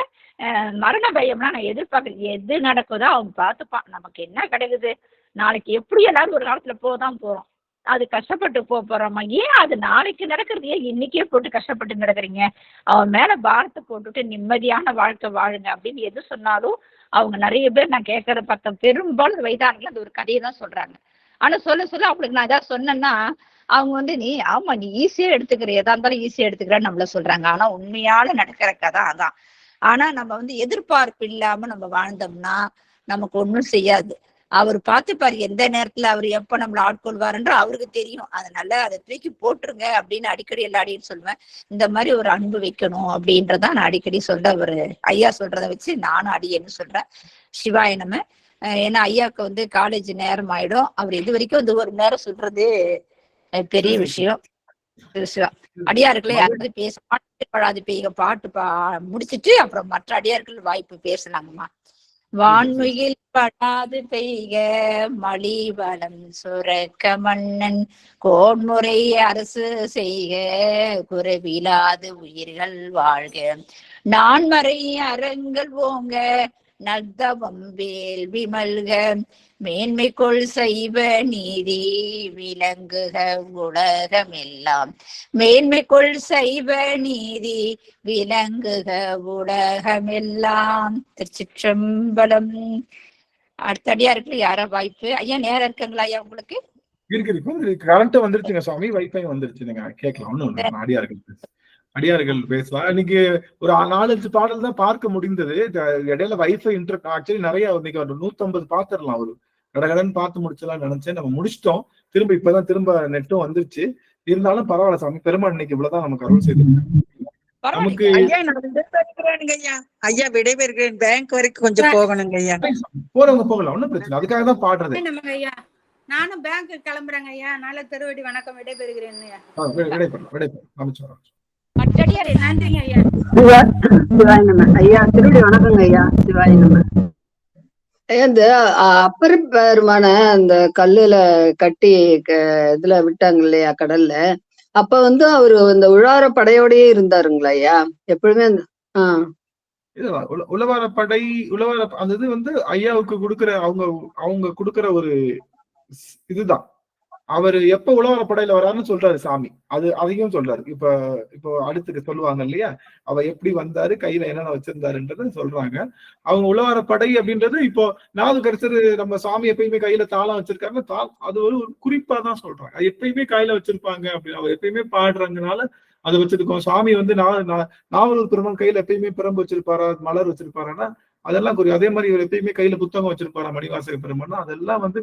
மரண பயம்லாம் நான் எதிர்பார்க்கறது எது நடக்குதோ அவங்க பார்த்துப்பான். நமக்கு என்ன கிடைக்குது? நாளைக்கு எப்படி எல்லாரும் ஒரு காலத்துல போதான் போறோம். அது கஷ்டப்பட்டு போறோமா? ஏன் அது நாளைக்கு நடக்கிறது ஏன் இன்னைக்கே போட்டு கஷ்டப்பட்டு நடக்கிறீங்க? அவன் மேல பாரத்தை போட்டுட்டு நிம்மதியான வாழ்க்கை வாழுங்க அப்படின்னு எது சொன்னாலும் அவங்க நிறைய பேர் நான் கேட்கறத பார்த்தேன். பெரும்பாலும் வயதானர்கள் அந்த ஒரு கதையை தான் சொல்றாங்க. ஆனா சொல்ல அவங்களுக்கு நான் ஏதாவது சொன்னேன்னா அவங்க வந்து நீ ஈஸியா எடுத்துக்கிற, எதா இருந்தாலும் ஈஸியா எடுத்துக்கிறேன்னு நம்மள சொல்றாங்க. ஆனா உண்மையால நடக்கிற கதை அதான். ஆனா நம்ம வந்து எதிர்பார்ப்பு இல்லாம நம்ம வாழ்ந்தோம்னா நமக்கு ஒண்ணும் செய்யாது. அவர் பார்த்துப்பாரு எந்த நேரத்துல அவர் எப்ப நம்மள ஆட்கொள்வாருன்ற அவருக்கு தெரியும். அதனால அதை தூக்கி போட்டுருங்க அப்படின்னு அடிக்கடி எல்லா அடின்னு சொல்லுவேன். இந்த மாதிரி ஒரு அன்பு வைக்கணும் அப்படின்றதான் நான் அடிக்கடி சொல்ற ஒரு ஐயா சொல்றதை வச்சு நானும் அடியேன்னு சொல்றேன். சிவாய நம்ம ஏன்னா ஐயாவுக்கு வந்து காலேஜ் நேரம் ஆயிடும். அவர் இது வரைக்கும் வந்து ஒரு நேரம் சொல்றது பெரிய விஷயம். அடியார்களே யாராவது பேச பாட்டு பழாது பெய்க பாட்டு முடிச்சிட்டு அப்புறம் மற்ற அடியார்கள் வாய்ப்பு பேசலாங்கம்மா. வான்முகில் படாது பெய்க மலி வளம் சுரக்க மன்னன் கோன்முறை அரசு செய்க குறைவிலாது உயிர்கள் வாழ்க நான்மறை அறங்கள் ஓங்க நத்தவம் வேள்வி மல்க மேன்மைக்குள் சைவ நீதி விளங்குக உலகமெல்லாம் மேன்மைக்குள் சைவ நீதி விளங்குக உலகமெல்லாம். திருச்சிற்றம்பலம். அடுத்தடியா இருக்கு யாரா வாய்ப்பு? ஐயா நேரம் இருக்குங்களா ஐயா உங்களுக்கு? இருக்கு கரண்ட் வந்துருச்சுங்க சுவாமி, வைஃபை வந்துருச்சு, நீங்க கேட்கலாம். ஒண்ணும் அடியார்கள் பேசலாம். இன்னைக்கு ஒரு 4-5 பாடல் தான் பார்க்க முடிந்தது. இடையில வைஃபை ஆக்சுவலி நிறைய இன்னைக்கு ஒரு 150 பாத்துடலாம், ஒரு கடகடன்னு பார்த்து முடிச்சலாம் நினைச்சேன். நம்ம முடிச்சிட்டோம். இப்பதான் நெட்டும் வந்துருச்சு. இருந்தாலும் பரவாயில்ல சாமி, பெருமாள் இன்னைக்கு இவ்வளவுதான் நமக்கு அருள் செய்து. நமக்கு ஐயா விடைபெறுகிறேன். பேங்க் வரைக்கும் கொஞ்சம் போகணுங்க ஐயா. போறவங்க போகலாம், ஒண்ணும் பிரச்சனை. அதுக்காக தான் பாடுறது. ஐயா நானும் பேங்க் கிளம்புறேங்க ஐயா. நல்ல திருவடி வணக்கம். விடைபெறுகிறேன் ஐயா. அமைச்சர் நன்றிங்க ஐயா. சிவாய் நம்ம ஐயா. திருவடி வணக்கங்க ஐயா. சிவாய் நம்ம இந்த அப்பர் பெருமான அந்த கல்லுல கட்டி இதுல விட்டாங்க இல்லையா கடல்ல, அப்ப வந்து அவரு இந்த உழவார படையோடயே இருந்தாருங்களா ஐயா எப்பொழுதுமே? உழவாரப்படை அந்த இது வந்து ஐயாவுக்கு கொடுக்குற அவங்க கொடுக்குற ஒரு இதுதான். அவரு எப்ப உழவாரப்படையில வராருன்னு சொல்றாரு சாமி. அதையும் சொல்றாரு. இப்போ அடுத்துக்கு சொல்லுவாங்க இல்லையா, அவ எப்படி வந்தாரு, கையில என்னென்ன வச்சிருந்தாருன்றத சொல்றாங்க. அவங்க உழவாரப்படை அப்படின்றது இப்போ நாவுக்கரசர் நம்ம சாமி எப்பயுமே கையில தாளம் வச்சிருக்காங்க. அது ஒரு குறிப்பா தான் சொல்றாங்க. அது எப்பயுமே கையில வச்சிருப்பாங்க அப்படின்னு அவர் எப்பயுமே பாடுறதுனால அதை வச்சிருக்கோம். சாமி வந்து நாவலூர் பெருமான் கையில எப்பயுமே பிரம்பு வச்சிருப்பாரா, மலர் வச்சிருப்பாருன்னா அதெல்லாம் குறி. அதே மாதிரி இவர் எப்பயுமே கையில புத்தகம் வச்சிருப்பாரா மணிவாசக பெருமான், அதெல்லாம் வந்து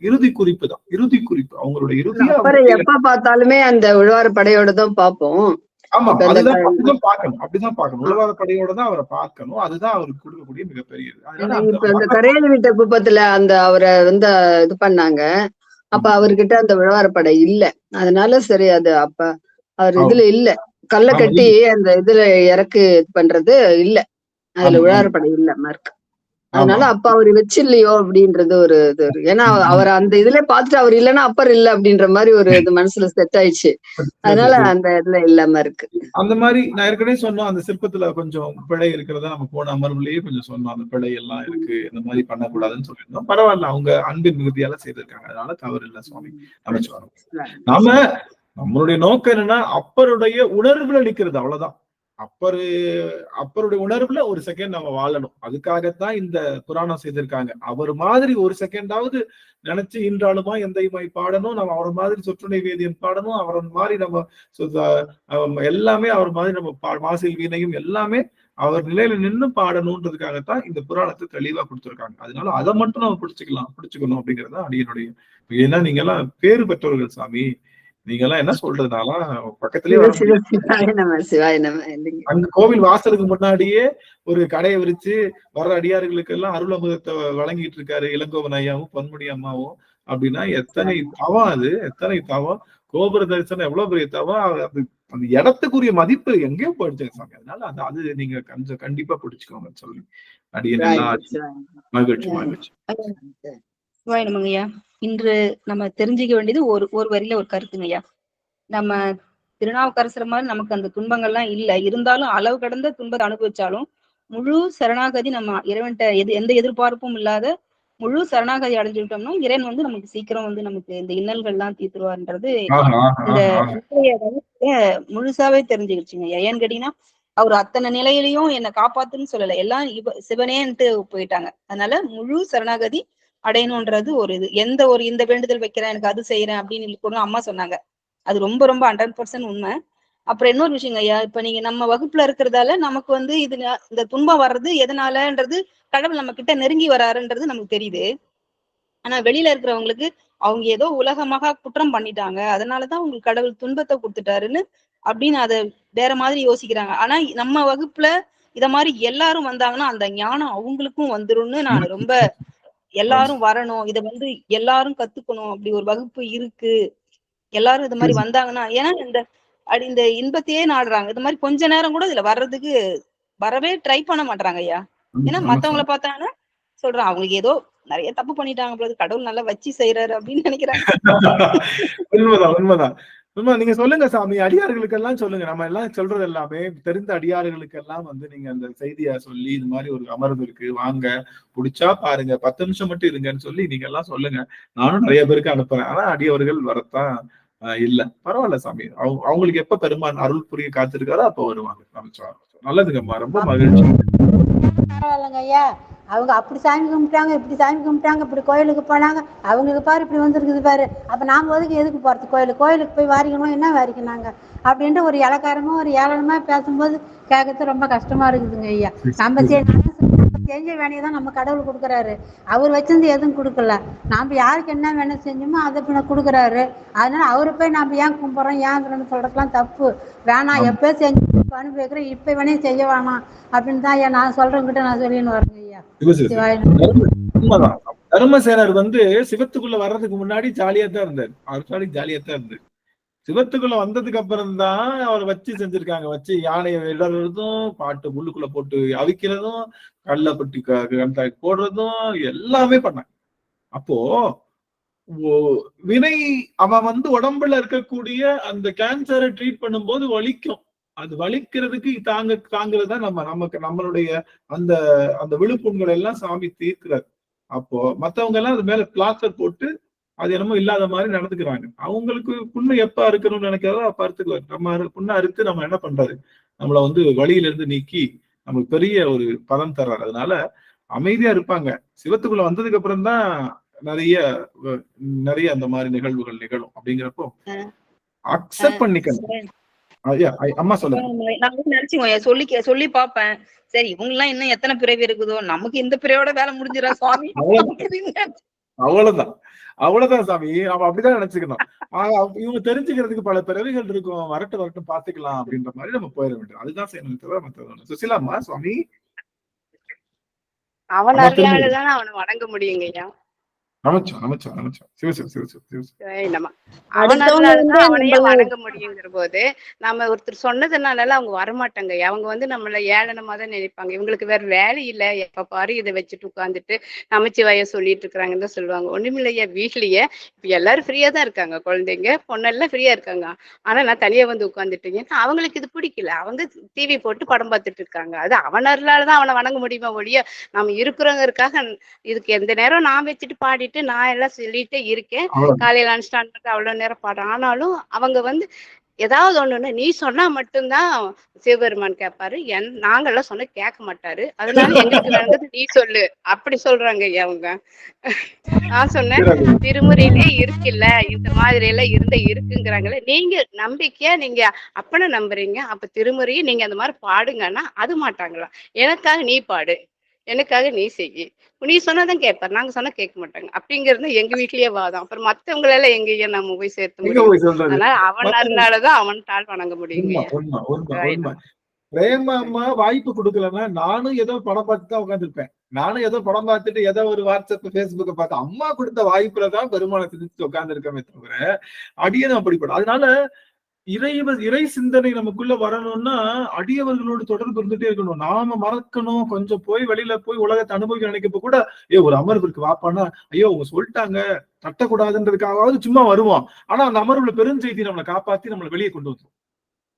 இறுதி குறிப்பு தான். இறுதி குறிப்பு அவங்களுடைய இறுதியா. எப்ப பார்த்தாலுமே அந்த உழவார படையோட தான் பார்ப்போம். ஆமா, அப்படிதான் பார்க்கணும். உழவார படையோட தான் அவரை பார்க்கணும். அதுதான் அவருக்கு கொடுக்கக்கூடிய மிகப்பெரியது. இப்ப இந்த கரையல் வீட்ட குப்பத்துல அந்த அவரை வந்து இது பண்ணாங்க. அப்ப அவர்கிட்ட அந்த உழவார படை இல்ல. அதனால சரி, அது அப்ப அவர் இதுல இல்ல, கல்ல கட்டி அந்த இதுல இறக்கு பண்றது இல்ல, அதுல உழவாரப்படை இல்ல மார்க். அதனால அப்ப அவரு வச்சில்லையோ அப்படின்றது ஒரு இது. ஏன்னா அவர் அந்த இதுல பாத்துட்டு அவர் இல்லைன்னா அப்பர் இல்ல அப்படின்ற மாதிரி ஒரு இது மனசுல செட் ஆயிடுச்சு. அதனால அந்த இதுல இல்லாம இருக்கு. அந்த மாதிரி நான் ஏற்கனவே சொன்னோம், அந்த சிற்பத்துல கொஞ்சம் பிழை இருக்கிறதா நம்ம போன அமர்வுலயே கொஞ்சம் சொன்னோம். அந்த பிழை எல்லாம் இருக்கு, இந்த மாதிரி பண்ணக்கூடாதுன்னு சொல்லியிருந்தோம். பரவாயில்ல, அவங்க அன்பின் மிகுதியால செய்திருக்காங்க. அதனால தவறு இல்லை சுவாமி. நாம நம்மளுடைய நோக்கம் என்னன்னா அப்பருடைய உணர்வுல நிக்கிறது, அவ்வளவுதான். அப்பருடைய உணர்வுல ஒரு செகண்ட் நம்ம வாழணும். அதுக்காகத்தான் இந்த புராணம் செய்திருக்காங்க. அவர் மாதிரி ஒரு செகண்டாவது நினைச்சு இன்றாலுமா எந்தையுமாய் பாடணும், நம்ம அவர் மாதிரி சொற்றுணை வேதியன் பாடணும், அவர் மாதிரி நம்ம எல்லாமே அவர் மாதிரி நம்ம மாசில் வீணையும் எல்லாமே அவர் நிலையில நின்று பாடணும்ன்றதுக்காகத்தான் இந்த புராணத்தை தெளிவா கொடுத்துருக்காங்க. அதனால அதை மட்டும் நம்ம பிடிச்சுக்கணும் அப்படிங்கறத அடியனுடைய. ஏன்னா நீங்க எல்லாம் பேரு பெற்றவர்கள் சாமி. நீங்க எல்லாம் என்ன சொல்றதுனால பக்கத்துலயே அங்க கோவில் வாசலுக்கு முன்னாடியே ஒரு கடையை விரிச்சு வர்ற அடியார்களுக்கு எல்லாம் அருள் அமுதத்தை வழங்கிட்டு இருக்காரு இளங்கோவன் ஐயாவும் பொன்முடி அம்மாவும். அப்படின்னா எத்தனை தவம், அது எத்தனை தவம். கோபுர தரிசனம் எவ்வளவு பெரிய தவம். அந்த இடத்துக்குரிய மதிப்பு எங்கேயோ போயிடுச்சு சாமி. அதனால அது நீங்க கொஞ்சம் கண்டிப்பா பிடிச்சுக்கோங்க சொல்லி அடியன் மகிழ்ச்சி. ஐயா, இன்று நம்ம தெரிஞ்சுக்க வேண்டியது ஒரு வரியில ஒரு கருத்துங்கய்யா. நம்ம திருநாவுக்கரசர் மாதிரி நமக்கு அந்த துன்பங்கள்லாம் இல்ல, இருந்தாலும் அளவு கடந்த துன்பத்தை அனுபவிச்சாலும் முழு சரணாகதி நம்ம இறைவன்கிட்ட எந்த எதிர்பார்ப்பும் இல்லாத முழு சரணாகதி அடைஞ்சுக்கிட்டோம்னா இறைவன் வந்து நமக்கு சீக்கிரம் வந்து நமக்கு இந்த இன்னல்கள்லாம் தீர்த்துருவார்ன்றது இந்த முழுசாவே தெரிஞ்சுக்கிடுச்சுங்க. ஏன்னு கேட்டீங்கன்னா அவர் அத்தனை நிலையிலையும் என்னை காப்பாத்துன்னு சொல்லல, எல்லாம் சிவனேன்ட்டு போயிட்டாங்க. அதனால முழு சரணாகதி அடையணும்ன்றது ஒரு இது. இந்த வேண்டுதல் வைக்கிறேன், எனக்கு அது செய்யறேன் அப்படின்னு கூட அம்மா சொன்னாங்க. அது ரொம்ப 100% உண்மை. அப்புறம் இன்னொரு விஷயங்க ஐயா, இப்ப நீங்க நம்ம வகுப்புல இருக்கிறதால நமக்கு வந்து இந்த துன்பம் வர்றது எதனாலன்றது கடவுள் நம்ம கிட்ட நெருங்கி வராருன்றது நமக்கு தெரியுது. ஆனா வெளியில இருக்கிறவங்களுக்கு அவங்க ஏதோ உலகமாக குற்றம் பண்ணிட்டாங்க, அதனாலதான் உங்களுக்கு கடவுள் துன்பத்தை கொடுத்துட்டாருன்னு அப்படின்னு அதை வேற மாதிரி யோசிக்கிறாங்க. ஆனா நம்ம வகுப்புல இத மாதிரி எல்லாரும் வந்தாங்கன்னா அந்த ஞானம் அவங்களுக்கும் வந்துரும்னு நான் ரொம்ப எல்லாரும் வரணும், இத வந்து எல்லாரும் கத்துக்கணும், அப்படி ஒரு வகுப்பு இருக்கு, எல்லாரும் இது மாதிரி வந்தாங்கன்னா, ஏன்னா இந்த இன்பத்தையே நாடுறாங்க. இது மாதிரி கொஞ்ச நேரம் கூட இதுல வர்றதுக்கு வரவே ட்ரை பண்ண மாட்டாங்க ஐயா. ஏன்னா மத்தவங்கள பார்த்தாங்கன்னா சொல்றான் அவங்களுக்கு ஏதோ நிறைய தப்பு பண்ணிட்டாங்க போல, கடவுள் நல்லா வச்சு செய்யறாரு அப்படின்னு நினைக்கிறாங்க. உண்மைதான் உண்மைதான் உண்மை. நீங்க சொல்லுங்க சாமி, அடியார்களுக்கு எல்லாம் சொல்லுங்க. நம்ம எல்லாம் சொல்றது எல்லாமே தெரிந்த அடியார்களுக்கு எல்லாம் வந்து நீங்க அந்த செய்தியா சொல்லி இது மாதிரி ஒரு அமர்வு இருக்கு, வாங்க பிடிச்சா பாருங்க, 10 நிமிஷம் மட்டும் இருங்கன்னு சொல்லி நீங்க எல்லாம் சொல்லுங்க. நானும் நிறைய பேருக்கு அனுப்புறேன். ஆனா அடியவர்கள் வரத்தான் இல்ல. பரவாயில்ல சாமி, அவங்களுக்கு எப்ப பெருமான் அருள் புரிய காத்திருக்காரோ அப்ப வருவாங்க. நல்லதுங்கம்மா, ரொம்ப மகிழ்ச்சி. பரவாயில்லைங்க ஐயா. அவங்க அப்படி சாமி கும்பிட்டாங்க, இப்படி சாமி கும்பிட்டாங்க, இப்படி கோயிலுக்கு போனாங்க, அவங்களுக்கு பாரு இப்படி வந்துருக்குது பாரு, அப்ப நாம எதுக்கு போறது கோயிலுக்கு போய் வாரிக்கணும், என்ன வாரிக்கினாங்க அப்படின்ட்டு ஒரு இலக்காரமா ஒரு ஏளனமா பேசும்போது கேட்கறது ரொம்ப கஷ்டமா இருக்குதுங்க ஐயா. நம்ம செஞ்ச வேலையை தான் நம்ம கடவுள் கொடுக்குறாரு, அவர் வச்சிருந்து எதுவும் கொடுக்கல. நாம யாருக்கு என்ன வேணும் செஞ்சோமோ அதை பின்ன கொடுக்குறாரு. அதனால அவரை போய் நாம ஏன் கும்பிட்றோம் ஏங்கிறோன்னு சொல்றதுலாம் தப்பு. வேணாம், எப்போ செஞ்சு அனுப்பி வைக்கிறேன், இப்ப வேணே செய்ய வேணாம் அப்படின்னு தான் ஐயா நான் சொல்றேங்கிட்ட நான் சொல்லின்னு வரேங்க ஐயா. தர்மசேனர் வந்து சிவத்துக்குள்ள வர்றதுக்கு முன்னாடி ஜாலியா தான் இருந்தாரு, ஜாலியா தான் இருந்தாரு. சிவத்துக்குள்ள வந்ததுக்கு அப்புறம் தான் அவரை வச்சு செஞ்சிருக்காங்க. வச்சு யானையை விடுறதும், பாட்டு முள்ளுக்குள்ள போட்டு அவிக்கிறதும், கல்ல பட்டி போடுறதும் எல்லாமே பண்ணாங்க. அப்போ வினை அவன் வந்து உடம்புல இருக்கக்கூடிய அந்த கேன்சரை ட்ரீட் பண்ணும்போது வலிக்கும். அது வலிக்கிறதுக்கு தாங்கிறதா நம்மளுடைய அந்த அந்த விழுப்புண்கள் எல்லாம் சாமி தீர்க்கிறார். அப்போ மத்தவங்க எல்லாம் அது மேல பிளாஸ்டர் போட்டு அது என்னமோ இல்லாத மாதிரி நடந்துக்கிறாங்க. அவங்களுக்கு புண்ணு எப்ப அறுக்கணும்னு நினைக்கிறதோ அப்ப அறுத்துக்குவாரு. நம்ம புண்ணை அறுத்து நம்ம என்ன பண்றது, நம்மள வந்து வழியில இருந்து நீக்கி நமக்கு பெரிய ஒரு பலன் தர்றாரு. அதனால அமைதியா இருப்பாங்க. சிவத்துக்குள்ள வந்ததுக்கு அப்புறம் தான் நிறைய அந்த மாதிரி நிகழ்வுகள் நிகழும். அப்படிங்கிறப்போ அக்செப்ட் பண்ணிக்கணும். அம்மா சொல்லுங்க. நான் நினைச்சுங்க சொல்லி பாப்பேன், சரி இவங்க எல்லாம் இன்னும் எத்தனை பிறவி இருக்குதோ, நமக்கு இந்த பிறவியோட வேலை முடிஞ்சிடா சுவாமி. அவ்வளவுதான் சாமி, அவன் அப்படிதான் நினைச்சுக்கணும். இவங்க தெரிஞ்சுக்கிறதுக்கு பல பிறவிகள் இருக்கும், வரட்டும் பாத்துக்கலாம் அப்படின்ற மாதிரி நம்ம போயிட வேண்டும். அதுதான் செய்யணும் தவிர மற்ற. சுசிலாமா சுவாமி, அவன் அருளாலதான் அவனை வணங்க முடியுங்க ஐயா. அவனையே வணங்க முடியுங்கிற போது நம்ம ஒருத்தர் சொன்னதுனால அவங்க வரமாட்டாங்க. அவங்க வந்து நம்மள ஏளனமா தான் நினைப்பாங்க. இவங்களுக்கு வேற வேலை இல்ல, எப்ப பாரு இதை வச்சுட்டு உட்காந்துட்டு நமச்சிவாய சொல்லிட்டு இருக்கிறாங்கன்னு தான் சொல்லுவாங்க. ஒண்ணுமில்லையா, வீட்லயே இப்ப எல்லாரும் ஃப்ரீயா தான் இருக்காங்க, குழந்தைங்க பொண்ணெல்லாம் ஃப்ரீயா இருக்காங்க. ஆனா நான் தனியா வந்து உட்காந்துட்டீங்க, அவங்களுக்கு இது பிடிக்கல, அவங்க டிவி போட்டு படம் பார்த்துட்டு இருக்காங்க. அது அவன் அருளாலதான் அவனை வணங்க முடியுமா ஒழிய நம்ம இருக்கிறவங்களுக்காக இதுக்கு எந்த நேரம் நான் வச்சுட்டு பாடிட்டு நான் எல்லாம் சொல்லிட்டே இருக்கேன். காலையில அனுஷ்டான் அவ்வளவு நேரம் பாடுறேன். ஆனாலும் அவங்க வந்து ஏதாவது ஒண்ணுன்னு நீ சொன்னா மட்டும்தான் சிவபெருமான் கேட்பாரு, நாங்கெல்லாம் சொன்ன கேட்க மாட்டாரு, அதனால எங்களுக்கு வேண்டது நீ சொல்லு அப்படி சொல்றாங்க அவங்க. நான் சொன்னேன், திருமுறையிலே இருக்குல்ல இந்த மாதிரி எல்லாம் இருக்குங்கிறாங்களே, நீங்க நம்பிக்கையா நீங்க அப்பனை நம்புறீங்க, அப்ப திருமுறையை நீங்க அந்த மாதிரி பாடுங்கன்னா அது மாட்டாங்களா, எனக்காக நீ பாடு, எனக்காக நீ செய்யி, நீ சொன்னாதான் கேட்பாரு, நாங்க சொன்னா கேட்க மாட்டாங்க அப்படிங்கிறது எங்க வீட்லயே வாதம். அப்புறம் மத்தவங்களெல்லாம் எங்கேயும் நம்ம போய் சேர்த்து முடியும். அதனால அவனாலதான் அவன்டால் வணங்க முடியுங்க. பிரேமா அம்மா வாய்ப்பு கொடுக்கலன்னா நானும் ஏதோ படம் பார்த்து தான் உட்காந்துருப்பேன். நானும் ஏதோ படம் பார்த்துட்டு ஏதோ ஒரு வாட்ஸ்அப் பேஸ்புக்கை பார்த்து அம்மா கொடுத்த வாய்ப்புலதான் பெருமாளை சிந்திச்சு உட்காந்துருக்கமே தவிர அடியனும் அப்படிப்படும். அதனால இறை சிந்தனை நமக்குள்ள வரணும்னா அடியவர்களோடு தொடர்பு இருந்துட்டே இருக்கணும். நாம மறக்கணும், கொஞ்சம் போய் வெளியில போய் உலகத்தை அனுபவிக்க நினைக்கப்ப கூட ஒரு அமர்வு இருக்கு வாப்பானா, ஐயோ அவங்க சொல்லிட்டாங்க தட்டக்கூடாதுன்றதுக்காகவாவது சும்மா வருவோம். ஆனா அந்த அமர்வுல பெருஞ்செய்தி நம்மளை காப்பாத்தி நம்மளை வெளியே கொண்டு வந்துடும்.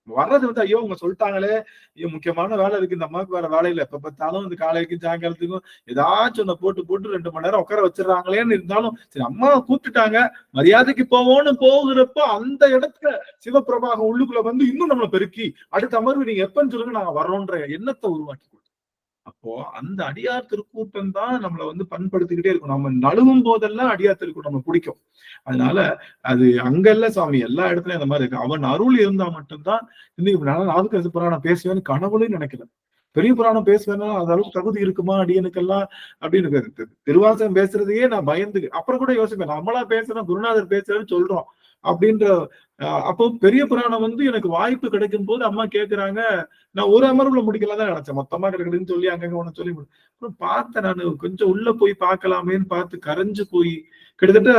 வர்றது வந்து ஐயோ அவங்க சொல்லிட்டாங்களே, ஐயோ முக்கியமான வேலை இருக்கு, இந்த அம்மாவுக்கு வேற வேலை இல்லை, எப்ப பார்த்தாலும் இந்த காலைக்கும் சாயங்காலத்துக்கும் ஏதாச்சும் ஒண்ணு போட்டு 2 மணி நேரம் உட்கார வச்சிடறாங்களேன்னு இருந்தாலும் சரி அம்மா கூப்பிட்டுட்டாங்க மரியாதைக்கு போவோம்னு போகிறப்போ அந்த இடத்துல சிவபிரபாகம் உள்ளுக்குள்ள வந்து இன்னும் நம்மளை பெருக்கி அடுத்த அமர்வு நீங்க எப்பன்னு சொல்லுங்க நாங்க வர்றோன்ற எண்ணத்தை உருவாக்கி கொடுத்தோம். அப்போ அந்த அடியார் திருக்கூட்டம் தான் நம்மளை வந்து பண்படுத்திக்கிட்டே இருக்கும். நம்ம நழுவும் போதெல்லாம் அடியார் திருக்கூட்டம் நம்ம பிடிக்கும். அதனால அது அங்கல்ல சாமி, எல்லா இடத்துலயும் அந்த மாதிரி இருக்கு. அவன் அருள் இருந்தா மட்டும்தான் இன்னைக்கு நாவுக்கரசு புராணம் பேசுவேன்னு கனவுலையும் நினைக்கல. பெரிய புராணம் பேசுவேன்னா அந்த அளவுக்கு தகுதி இருக்குமா அடியனுக்கெல்லாம் அப்படின்னு திருவாசகம் பேசுறதையே நான் பயந்து அப்புறம் கூட யோசிப்பேன். நம்மளா பேசுறோம், குருநாதர் பேசுறேன்னு சொல்றோம் அப்படின்ற. அப்போ பெரிய புராணம் எனக்கு வாய்ப்பு கிடைக்கும் போது அம்மா கேக்குறாங்க. நான் ஒரு அமர்வுல முடிக்கலாம் தான் நினைச்சேன், மொத்தமா கிடைக்குதுன்னு சொல்லி அங்கங்க ஒண்ணு சொல்லி அப்புறம் பார்த்தேன். நான் கொஞ்சம் உள்ள போய் பார்க்கலாமேன்னு பார்த்து கரைஞ்சு போய் கிட்டத்தட்ட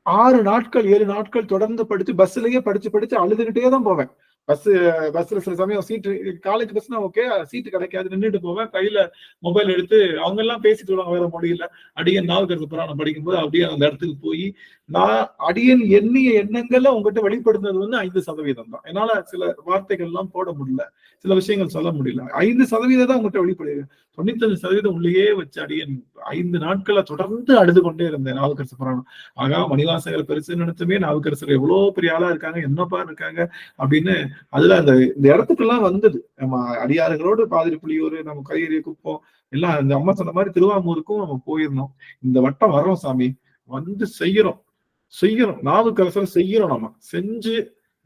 6 நாட்கள் 7 நாட்கள் தொடர்ந்து படிச்சு பஸ்லயே படிச்சு அழுதுகிட்டே தான் போவேன். பஸ்ல சில சமயம் சீட்டு, காலேஜ் பஸ்னா ஓகே, சீட்டு கிடைக்காது, நின்றுட்டு போவேன். கையில மொபைல் எடுத்து அவங்க எல்லாம் பேசிட்டு வருவாங்க, வேற முடியல. அடியன் நாவுக்கரசு புராணம் படிக்கும்போது அப்படியே அந்த இடத்துக்கு போய் நான் அடியன் எண்ணிய எண்ணங்கள்ல உங்ககிட்ட வெளிப்படுத்துறது 5% தான். என்னால சில வார்த்தைகள் எல்லாம் போட முடியல, சில விஷயங்கள் சொல்ல முடியல. 5% தான் உங்ககிட்ட வெளிப்படுது. 95% உள்ளேயே வச்சு அடியன் 5 நாட்களை தொடர்ந்து அழுது கொண்டே இருந்தேன் நாவுக்கரசு புராணம். ஆகா, மணிவாசகர் பெருசு நினைச்சுமே நாவுக்கரசர் எவ்வளவு பெரிய ஆளா இருக்காங்க, என்னப்பா இருக்காங்க அப்படின்னு. அதுல இந்த இடத்துக்கெல்லாம் வந்தது. நம்ம அடியாறுகளோடு பாதிரி புலியூர், நம்ம கையெறிய குப்பம் எல்லாம் இந்த அம்மா சொன்ன மாதிரி திருவாமூருக்கும் நம்ம போயிருந்தோம். இந்த வட்டம் வர்றோம் சாமி, வந்து செய்யறோம் நாவுக்கரசர் செய்யறோம். நம்ம செஞ்சு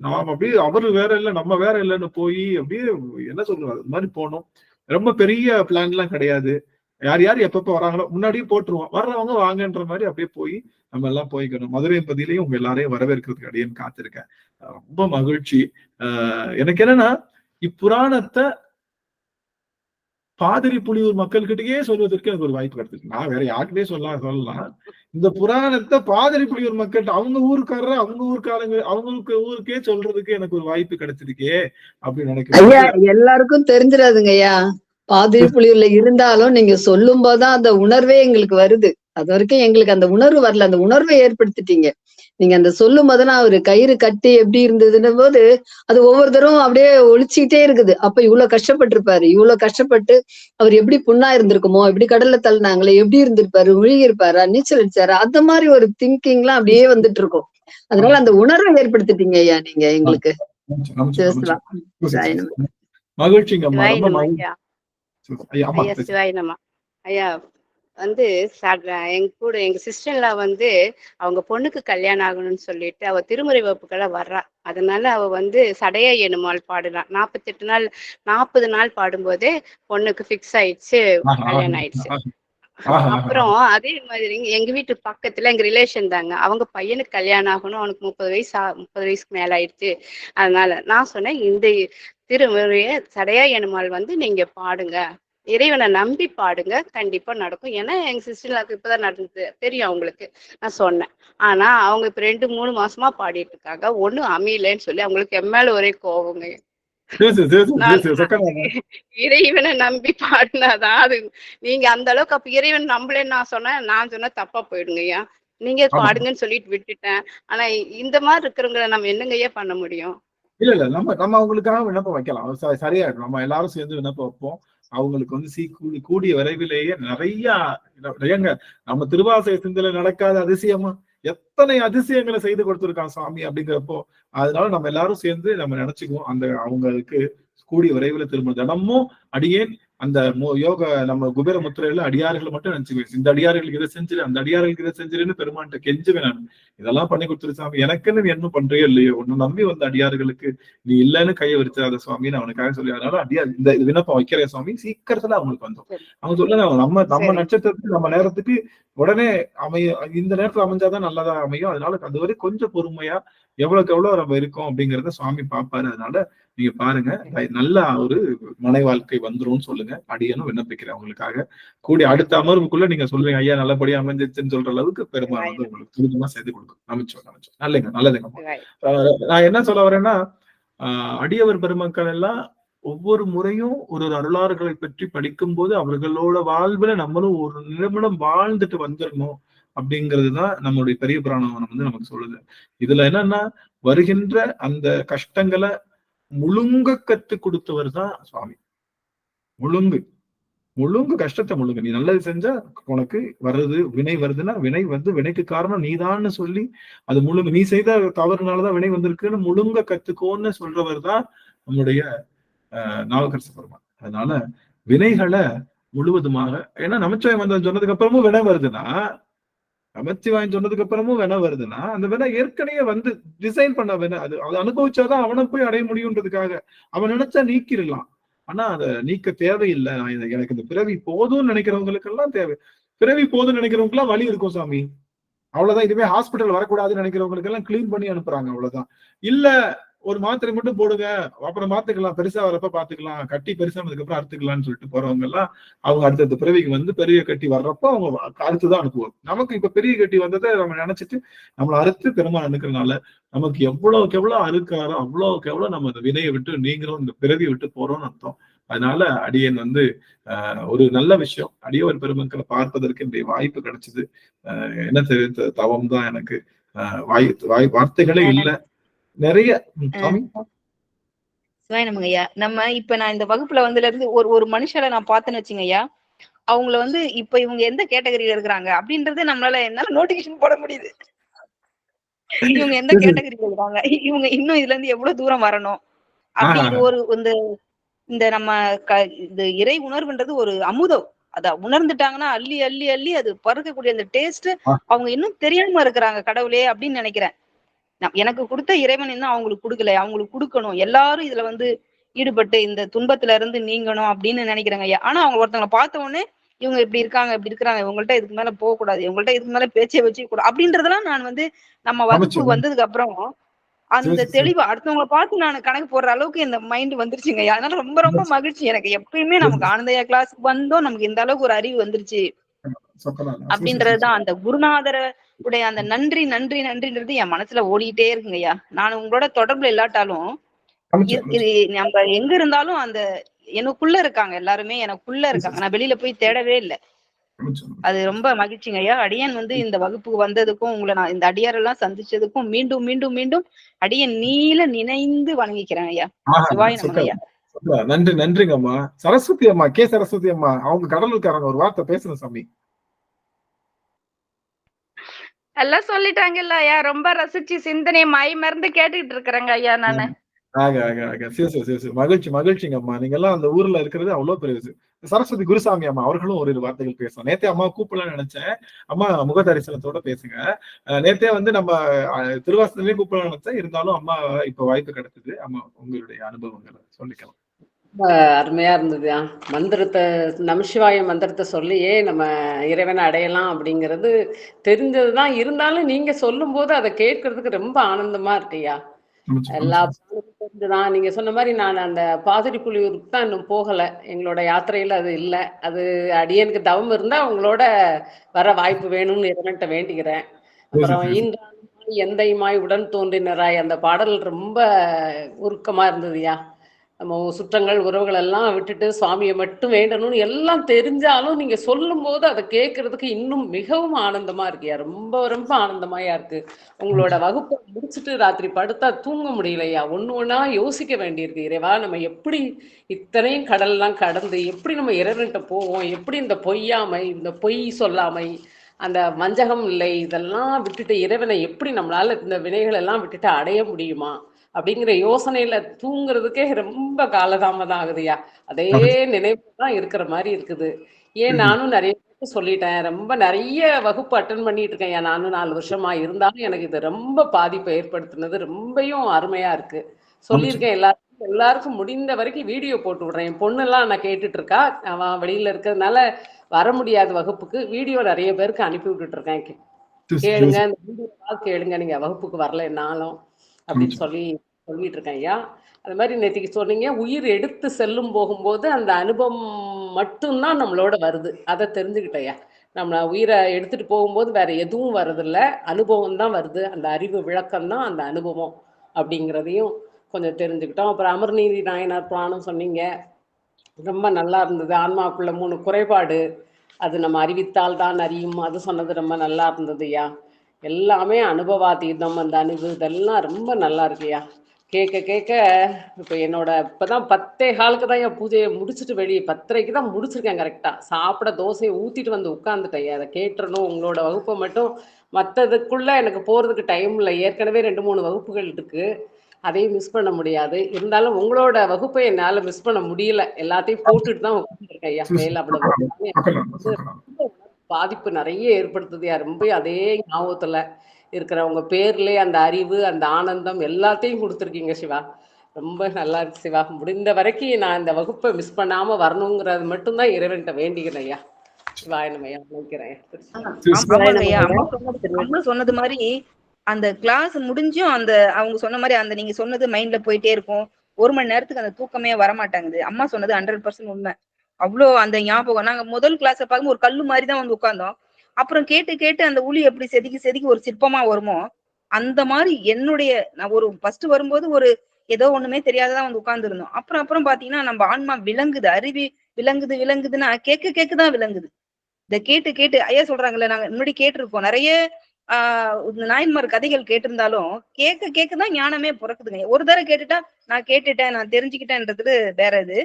நாம் அப்படியே அவரு வேற இல்லை நம்ம வேற இல்லைன்னு போய் அப்படியே என்ன சொல்றது அது மாதிரி போனோம். ரொம்ப பெரிய பிளான் எல்லாம் கிடையாது. யார் எப்பப்ப வராங்களோ முன்னாடியே போட்டுருவோம், வர்றவங்க வாங்கன்ற மாதிரி அப்படியே போய் நம்ம எல்லாம் போய்க்கணும். மதுரை பதிலையும் உங்க எல்லாரையும் வரவேற்கிறதுக்கு அடியேன்னு காத்திருக்கேன். ரொம்ப மகிழ்ச்சி. எனக்கு என்னன்னா, இப்புராணத்தை பாதிரி புலியூர் மக்கள்கிட்டயே சொல்வதற்கு எனக்கு ஒரு வாய்ப்பு கிடைச்சிருக்கு. நான் வேற யாருக்கிட்டே சொல்லலாம். இந்த புராணத்தை பாதிரி புலியூர் மக்கள் அவங்க ஊருக்காரர், அவங்களுக்கு ஊருக்கே சொல்றதுக்கு எனக்கு ஒரு வாய்ப்பு கிடைச்சிருக்கே அப்படின்னு நினைக்கிறேன். எல்லாருக்கும் தெரிஞ்சிடாதுங்க ஐயா. பாதிரி புலியூர்ல இருந்தாலும் நீங்க சொல்லும் போதுதான் அந்த உணர்வே எங்களுக்கு வருது. அது வரைக்கும் எங்களுக்கு அந்த உணர்வு வரல. அந்த உணர்வை ஏற்படுத்திட்டீங்க நீங்க. அந்த சொல்லும் போதுனா அவரு கயிறு கட்டி எப்படி இருந்ததுன்னு போது அது ஒவ்வொரு தடவும் அப்படியே ஒழிச்சுக்கிட்டே இருக்குது. அப்ப இவ்வளவு கஷ்டப்பட்டிருப்பாரு, இவ்வளவு கஷ்டப்பட்டு அவர் எப்படி புண்ணா இருந்திருக்குமோ, எப்படி கடல்ல தள்ளினாங்களே, எப்படி இருந்திருப்பாரு, முழுகி இருப்பாரா, நீச்சல் அடிச்சாரா, அந்த மாதிரி ஒரு திங்கிங் எல்லாம் அப்படியே வந்துட்டு இருக்கும். அதனால அந்த உணர்வை ஏற்படுத்திட்டீங்க ஐயா நீங்க எங்களுக்கு. மகிழ்ச்சிங்க. ஐயா எங்க சிஸ்டர்லாம் அவங்க பொண்ணுக்கு கல்யாணம் ஆகணும்னு சொல்லிட்டு அவ திருமுறை வகுப்புக்கெல்லாம் வர்றா. அதனால அவ சடையா எனுமால் பாடுறான். 40 நாள் பாடும்போதே பொண்ணுக்கு பிக்ஸ் ஆயிடுச்சு, கல்யாணம் ஆயிடுச்சு. அப்புறம் அதே மாதிரி எங்க வீட்டு பக்கத்துல எங்க ரிலேஷன் தாங்க, அவங்க பையனுக்கு கல்யாணம் ஆகணும், அவனுக்கு 30 வயசுக்கு மேல ஆயிடுச்சு. அதனால நான் சொன்னேன், இந்த திருமுறைய சடையா எனுமால் நீங்க பாடுங்க, இறைவனை நம்பி பாடுங்க, கண்டிப்பா நடக்கும். ஏன்னா எங்க சிஸ்டருக்கு இப்பதான் நடந்தது தெரியும் அவங்களுக்கு. நான் சொன்னேன். ஆனா அவங்க இப்ப 2-3 மாசமா பாடிட்டு இருக்காங்க, ஒண்ணும் அமையலன்னு சொல்லி அவங்களுக்கு எம்மேல ஒரே கோவங்க. இறைவனை நம்பி பாடினாதான் அது. நீங்க அந்த அளவுக்கு அப்ப இறைவன் நம்பலன்னு நான் சொன்ன தப்பா போயிடுங்கய்யா. நீங்க பாடுங்கன்னு சொல்லிட்டு விட்டுட்டேன். ஆனா இந்த மாதிரி இருக்கிறவங்களை நம்ம என்னங்கய்யா பண்ண முடியும்? இல்ல நம்ம அவங்களுக்காக விண்ணப்பம் வைக்கலாம், சரியாயிடும். நம்ம எல்லாரும் சேர்ந்து விண்ணப்பம் வைப்போம். அவங்களுக்கு கூடிய விரைவிலேயே நிறைய நம்ம திருவாசக சிந்தனை நடக்காத அதிசயமா எத்தனை அதிசயங்களை செய்து கொடுத்திருக்கான் சுவாமி அப்படிங்கிறப்போ, அதனால நம்ம எல்லாரும் சேர்ந்து நம்ம நினைச்சுக்குவோம் அவங்களுக்கு கூடிய விரைவில் திரும்ப தினமும் அடியேன் அந்த யோக நம்ம குபேர முத்திரையில அடியார்களை மட்டும் நினைச்சுக்குவேன். இந்த அடியார்களுக்கு இதை செஞ்சிரு, அந்த அடியார்களுக்கு இதை செஞ்சிருன்னு பெருமான்ட்ட கெஞ்சுவேன். நான் இதெல்லாம் பண்ணி கொடுத்துரு சாமி, எனக்குன்னு என்ன பண்றியோ இல்லையோ, ஒன்னு நம்பி வந்த அடியார்களுக்கு நீ இல்லைன்னு கையை விரிச்சாத சுவாமின்னு அவனுக்காக சொல்லி, அதனால அடியார் இந்த விண்ணப்பம் வைக்கிறேன் சுவாமி, சீக்கிரத்துல அவங்களுக்கு வந்தோம். அவங்க சொல்ல நம்ம நட்சத்திரத்துக்கு நம்ம நேரத்துக்கு உடனே அமையும், இந்த நேரத்துல அமைஞ்சாதான் நல்லதா அமையும். அதனால அதுவரை கொஞ்சம் பொறுமையா எவ்வளவுக்கு எவ்வளவு நம்ம இருக்கோம் அப்படிங்கறத சுவாமி பாப்பாரு. அதனால நீங்க பாருங்க, நல்ல ஒரு மனை வாழ்க்கை வந்துரும்னு சொல்லுங்க. அடியனும் விண்ணப்பிக்கிறேன் அவங்களுக்காக. கூடிய அடுத்த அமர்வுக்குள்ள நீங்க சொல்லுவீங்க ஐயா நல்லபடியா அமைஞ்சிருச்சுன்னு சொல்ற அளவுக்கு பெருமாள் உங்களுக்கு துரிதமா செய்து கொடுக்கும். அமைச்சோம் நல்லதுங்க. நான் என்ன சொல்ல வரேன்னா, அடியவர் பெருமக்கள் எல்லாம் ஒவ்வொரு முறையும் ஒரு அருளாறுகளை பற்றி படிக்கும் போது அவர்களோட வாழ்வுல நம்மளும் ஒரு நிமிடம் வாழ்ந்துட்டு வந்துடணும் அப்படிங்கிறதுதான் நம்மளுடைய பெரிய புராணம் நமக்கு சொல்லுது. இதுல என்னன்னா, வருகின்ற அந்த கஷ்டங்களை முழுங்க கத்து கொடுத்தவர் தான் சுவாமி. முழுங்கு கஷ்டத்தை முழுங்க. நீ நல்லது செஞ்சா உனக்கு வருது, வினை வருதுன்னா வினை வினைக்கு காரணம் நீதான்னு சொல்லி அது முழுங்க, நீ செய்த தவறுனாலதான் வினை வந்திருக்குன்னு முழுங்க கத்துக்கோன்னு சொல்றவர் தான் நம்முடைய நாவுக்கரசு பெருமான். அதனால வினைகளை முழுவதுமாக, ஏன்னா நமச்சிவாயம் வந்த சொன்னதுக்கு அப்புறமும் வினை வருதுன்னா, நமச்சிவாயம் சொன்னதுக்கு அப்புறமும் வினை வருதுன்னா அந்த வினை ஏற்கனவே டிசைன் பண்ண வினை, அது அனுபவிச்சாதான் அவனை போய் அடைய முடியுன்றதுக்காக அவன் நினைச்சா நீக்கிடலாம். ஆனா அதை நீக்க தேவையில்லை. எனக்கு இந்த பிறவி போதும்னு நினைக்கிறவங்களுக்கு எல்லாம் தேவை. பிறவி போதும்னு நினைக்கிறவங்க எல்லாம் வலி இருக்கும் சாமி, அவ்வளவுதான். இதுவே ஹாஸ்பிட்டல் வரக்கூடாதுன்னு நினைக்கிறவங்களுக்கு எல்லாம் கிளீன் பண்ணி அனுப்புறாங்க, அவ்வளவுதான். இல்ல ஒரு மாத்திரை மட்டும் போடுங்க, அப்புறம் பாத்துக்கலாம், பெருசா வரப்ப பாத்துக்கலாம், கட்டி பெருசானதுக்கு அப்புறம் அறுத்துக்கலாம்னு சொல்லிட்டு போறவங்க எல்லாம் அவங்க அடுத்தடுத்த பிறவிக்கு வந்து பெரிய கட்டி வர்றப்ப அவங்க அறுத்துதான் அனுப்புவோம். நமக்கு இப்ப பெரிய கட்டி வந்ததை நம்ம நினைச்சிட்டு நம்மளை அறுத்து பெருமாள் அனுக்கிறதுனால நமக்கு எவ்வளவுக்கு எவ்வளவு அறுக்கிறாரோ அவ்வளவுக்கு எவ்வளவு நம்ம அந்த வினையை விட்டு நீங்களும் இந்த பிறவியை விட்டு போறோம்னு அர்த்தம். அதனால அடியேன் வந்து ஒரு நல்ல விஷயம், அடியவர் பெருமக்களை பார்ப்பதற்கு இந்த வாய்ப்பு கிடைச்சது. என்ன தெரிவித்த தவம் தான் எனக்கு. வார்த்தைகளே இல்ல. நிறைய சிவாயனமுங்கய்யா. நம்ம இப்ப நான் இந்த வகுப்புல வந்துல இருந்து ஒரு மனுஷரை நான் பார்த்தேன்னு வச்சுங்கய்யா, அவங்கள வந்து இப்ப இவங்க எந்த கேட்டகரியில இருக்கிறாங்க அப்படின்றது என்னால நோட்டிபிகேஷன் போட முடியுது. இவங்க எந்த கேட்டகரியில இருக்காங்க, இவங்க இன்னும் இதுல இருந்து எவ்வளவு தூரம் வரணும் அப்படிங்கிற ஒரு இந்த நம்ம இது இறை உணர்வுன்றது ஒரு அமுதம். அத உணர்ந்துட்டாங்கன்னா அள்ளி அள்ளி அள்ளி அது பருக்கக்கூடிய அந்த டேஸ்ட் அவங்க இன்னும் தெரியாம இருக்கிறாங்க கடவுளே அப்படின்னு நினைக்கிறேன். எனக்கு கொடுத்த இறைவன் இன்னும் அவங்களுக்கு கொடுக்கல, அவங்களுக்கு கொடுக்கணும். எல்லாரும் இதுல வந்து ஈடுபட்டு இந்த துன்பத்துல இருந்து நீங்கணும் அப்படின்னு நினைக்கிறாங்க ஐயா. ஆனா அவங்க ஒருத்தவங்களை பார்த்த உடனே இவங்க இப்படி இருக்காங்க இப்படி இருக்கிறாங்க, இவங்கள்ட்ட இதுக்கு மேல போக கூடாது, இவங்கள்ட்ட இதுக்கு மேல பேச்சே வச்சுக்க கூடாது அப்படின்றதெல்லாம் நான் வந்து நம்ம வகுப்பு வந்ததுக்கு அப்புறம் அந்த தெளிவு அடுத்தவங்களை பார்த்து நான் கணக்கு போடுற அளவுக்கு இந்த மைண்ட் வந்துருச்சுங்க. அதனால ரொம்ப ரொம்ப மகிழ்ச்சி எனக்கு. எப்பயுமே நமக்கு ஆனந்தயா கிளாஸுக்கு வந்தோம், நமக்கு இந்த அளவுக்கு ஒரு அறிவு வந்துருச்சு அப்படின்றதுதான் அந்த குருநாதர உடைய அந்த நன்றி நன்றி நன்றின்றது என் மனசுல ஓடிட்டே இருக்குங்கய்யா. நான் உங்களோட தொடர்புல இல்லாட்டாலும் நம்ம எங்க இருந்தாலும் அந்த எனக்குள்ள இருக்காங்க, எல்லாருமே எனக்குள்ள இருக்காங்க. நான் வெளியில போய் தேடவே இல்லை. அது ரொம்ப மகிழ்ச்சிங்க ஐயா. அடியன் வந்து இந்த வகுப்புக்கு வந்ததுக்கும் உங்களை நான் இந்த அடியார் எல்லாம் சந்திச்சதுக்கும் மீண்டும் மீண்டும் மீண்டும் அடியன் நீல நினைந்து வணங்கிக்கிறேன் ஐயா. சிவாய் நம்ம ஐயா. நன்றி நன்றிங்க அம்மா. சரஸ்வதி அம்மா, கே சரஸ்வதி அம்மா, அவங்க கடலுக்காரங்க, ஒரு வார்த்தை பேசணும் சாமி. எல்லாம் சொல்லிட்டாங்கல்ல ஐயா, ரொம்ப ரசிச்சு சிந்தனை மாய் மறந்து கேட்டுக்கிட்டு இருக்கிறேங்க ஐயா நானு. மகிழ்ச்சி மகிழ்ச்சிங்க அம்மா. நீங்க எல்லாம் அந்த ஊர்ல இருக்கிறது அவ்வளவு பெரிய. சரஸ்வதி குருசாமி அம்மா அவர்களும் ஒரு வார்த்தைகள் பேசணும். நேத்தே அம்மா கூப்பிடலாம்னு நினைச்சேன், அம்மா முகதரிசனத்தோட பேசுங்க. நேத்தே வந்து நம்ம திருவாசனமே கூப்பிடலாம்னு நினைச்சேன், இருந்தாலும் அம்மா இப்ப வாய்ப்பு கிடைச்சது. அம்மா உங்களுடைய அனுபவங்களை சொல்லிக்கலாம். அருமையா இருந்ததுயா. மந்திரத்தை நமசிவாய மந்திரத்தை சொல்லியே நம்ம இறைவனை அடையலாம் அப்படிங்கிறது தெரிஞ்சதுதான். இருந்தாலும் நீங்க சொல்லும் போது அதை கேட்கறதுக்கு ரொம்ப ஆனந்தமா இருக்குயா. எல்லா தெரிஞ்சுதான். நீங்க சொன்ன மாதிரி நான் அந்த பாதிரிப்புலியூருக்கு தான் இன்னும் போகல, எங்களோட யாத்திரையில அது இல்லை. அது அடியனுக்கு தவம் இருந்தா உங்களோட வர வாய்ப்பு வேணும்னு இறைவன்கிட்ட வேண்டிக்கிறேன். அப்புறம் ஈன்றாய் எந்தையுமாய் உடன் தோன்றினராய் அந்த பாடல் ரொம்ப உருக்கமா இருந்ததுயா. நம்ம சுற்றங்கள் உறவுகள் எல்லாம் விட்டுட்டு சுவாமியை மட்டும் வேண்டணும்னு எல்லாம் தெரிஞ்சாலும் நீங்க சொல்லும் போது அதை கேட்கறதுக்கு இன்னும் மிகவும் ஆனந்தமா இருக்கியா. ரொம்ப ரொம்ப ஆனந்தமாயா இருக்கு. உங்களோட வகுப்பை முடிச்சுட்டு ராத்திரி படுத்தா தூங்க முடியலையா. ஒண்ணு ஒண்ணா யோசிக்க வேண்டியிருக்கு. இறைவா, நம்ம எப்படி இத்தனையும் கடல்லாம் கடந்து எப்படி நம்ம இறைவன்கிட்ட போவோம், எப்படி இந்த பொய்யாமை, இந்த பொய் சொல்லாமை, அந்த வஞ்சகம் இல்லை, இதெல்லாம் விட்டுட்டு இறைவனை எப்படி நம்மளால இந்த வினைகள் எல்லாம் விட்டுட்டு அடைய முடியுமா அப்படிங்கிற யோசனையில தூங்குறதுக்கே ரொம்ப காலதாமதம் ஆகுதுயா. அதே நினைவுதான் இருக்கிற மாதிரி இருக்குது. ஏன் நானும் நிறைய பேருக்கு சொல்லிட்டேன், ரொம்ப நிறைய வகுப்பு அட்டன் பண்ணிட்டு இருக்கேன். நானும் 4 வருஷமா. இருந்தாலும் எனக்கு இது ரொம்ப பாதிப்பை ஏற்படுத்தினது ரொம்பவும் அருமையா இருக்கு. சொல்லியிருக்கேன் எல்லாருக்கும் முடிந்த வரைக்கும் வீடியோ போட்டு விடுறேன். என் பொண்ணெல்லாம் நான் கேட்டுட்டு இருக்கா, அவன் வெளியில இருக்கிறதுனால வர முடியாத வகுப்புக்கு வீடியோ நிறைய பேருக்கு அனுப்பி விட்டுட்டு இருக்கேன். கேளுங்க, இந்த வீடியோ கேளுங்க, நீங்க வகுப்புக்கு வரலன்னாலும் அப்படின்னு சொல்லிட்டு இருக்கேன் ஐயா. அது மாதிரி நேற்றுக்கு சொன்னீங்க, உயிர் எடுத்து செல்லும் போகும்போது அந்த அனுபவம் மட்டும்தான் நம்மளோட வருது. அதை தெரிஞ்சுக்கிட்டேயா. நம்ம உயிரை எடுத்துட்டு போகும்போது வேற எதுவும் வருதில்ல, அனுபவம் தான் வருது. அந்த அறிவு விளக்கம் தான் அந்த அனுபவம் அப்படிங்கிறதையும் கொஞ்சம் தெரிஞ்சுக்கிட்டோம். அப்புறம் அமர்நீதி நாயனார் புராணம் சொன்னீங்க, ரொம்ப நல்லா இருந்தது. ஆன்மாக்குள்ள 3 குறைபாடு, அது நம்ம அறிவித்தால் தான் அறியும், அது சொன்னது ரொம்ப நல்லா இருந்தது ஐயா. எல்லாமே அனுபவாதீதம், அந்த இதெல்லாம் ரொம்ப நல்லா இருக்குயா. கேட்க கேட்க இப்போ என்னோட இப்போதான் 10:15 தான் என் பூஜையை முடிச்சுட்டு வெளியே 10:30 தான் முடிச்சிருக்கேன். கரெக்டாக சாப்பிட தோசையை ஊற்றிட்டு வந்து உட்காந்துட்டேன். அதை கேட்டுறணும் உங்களோட வகுப்பை மட்டும். மற்றதுக்குள்ள எனக்கு போகிறதுக்கு டைம் இல்லை. ஏற்கனவே 2-3 வகுப்புகள் இருக்கு, அதையும் மிஸ் பண்ண முடியாது. இருந்தாலும் உங்களோட வகுப்பை என்னால் மிஸ் பண்ண முடியல. எல்லாத்தையும் போட்டுட்டு தான் உட்காந்துருக்கேன் ஐயா. மேல அவ்வளவு பாதிப்பு நிறைய ஏற்படுத்துது. ரொம்ப அதே ஞாபகத்துல இருக்கிற உங்க பேர்லயே அந்த அறிவு, அந்த ஆனந்தம் எல்லாத்தையும் கொடுத்துருக்கீங்க சிவா. ரொம்ப நல்லா இருக்கு சிவா. முடிந்த வரைக்கும் நான் இந்த வகுப்பை மிஸ் பண்ணாம வரணுங்கிறது மட்டும்தான் இறைவன்கிட்ட வேண்டிக்கிறேன் ஐயா. சிவாய நமயா நினைக்கிறேன். ஆமாங்க ஐயா, அம்மா சொன்னது மாதிரி அந்த கிளாஸ் முடிஞ்சும் அந்த அவங்க சொன்ன மாதிரி அந்த நீங்க சொன்னது மைண்ட்ல போயிட்டே இருக்கும். 1 மணி நேரத்துக்கு அந்த தூக்கமே வரமாட்டாங்குது. அம்மா சொன்னது 100% உண்மை. அவ்வளோ அந்த ஞாபகம். நாங்க முதல் கிளாஸ பார்க்கும்போது ஒரு கல்லு மாதிரி தான் வந்து உட்கார்ந்தோம். அப்புறம் கேட்டு கேட்டு அந்த உளி எப்படி செதுக்கி செதுக்கி ஒரு சிற்பமா வருமோ அந்த மாதிரி என்னுடைய நான் ஒரு ஃபர்ஸ்ட் வரும்போது ஒரு ஏதோ ஒண்ணுமே தெரியாததான் வந்து உட்கார்ந்து இருந்தோம். அப்புறம் பாத்தீங்கன்னா நம்ம ஆன்மா விளங்குது, அருவி விளங்குதுன்னா கேக்குதான் விளங்குது. இத கேட்டு கேட்டு ஐயா சொல்றாங்கல்ல, நாங்க முன்னாடி கேட்டிருக்கோம் நிறைய நாயன்மார் கதைகள் கேட்டிருந்தாலும் கேக்குதான் ஞானமே பிறக்குதுங்க. ஒரு தடவை கேட்டுட்டா நான் கேட்டுட்டேன் நான் தெரிஞ்சுக்கிட்டேன்றது வேற. இது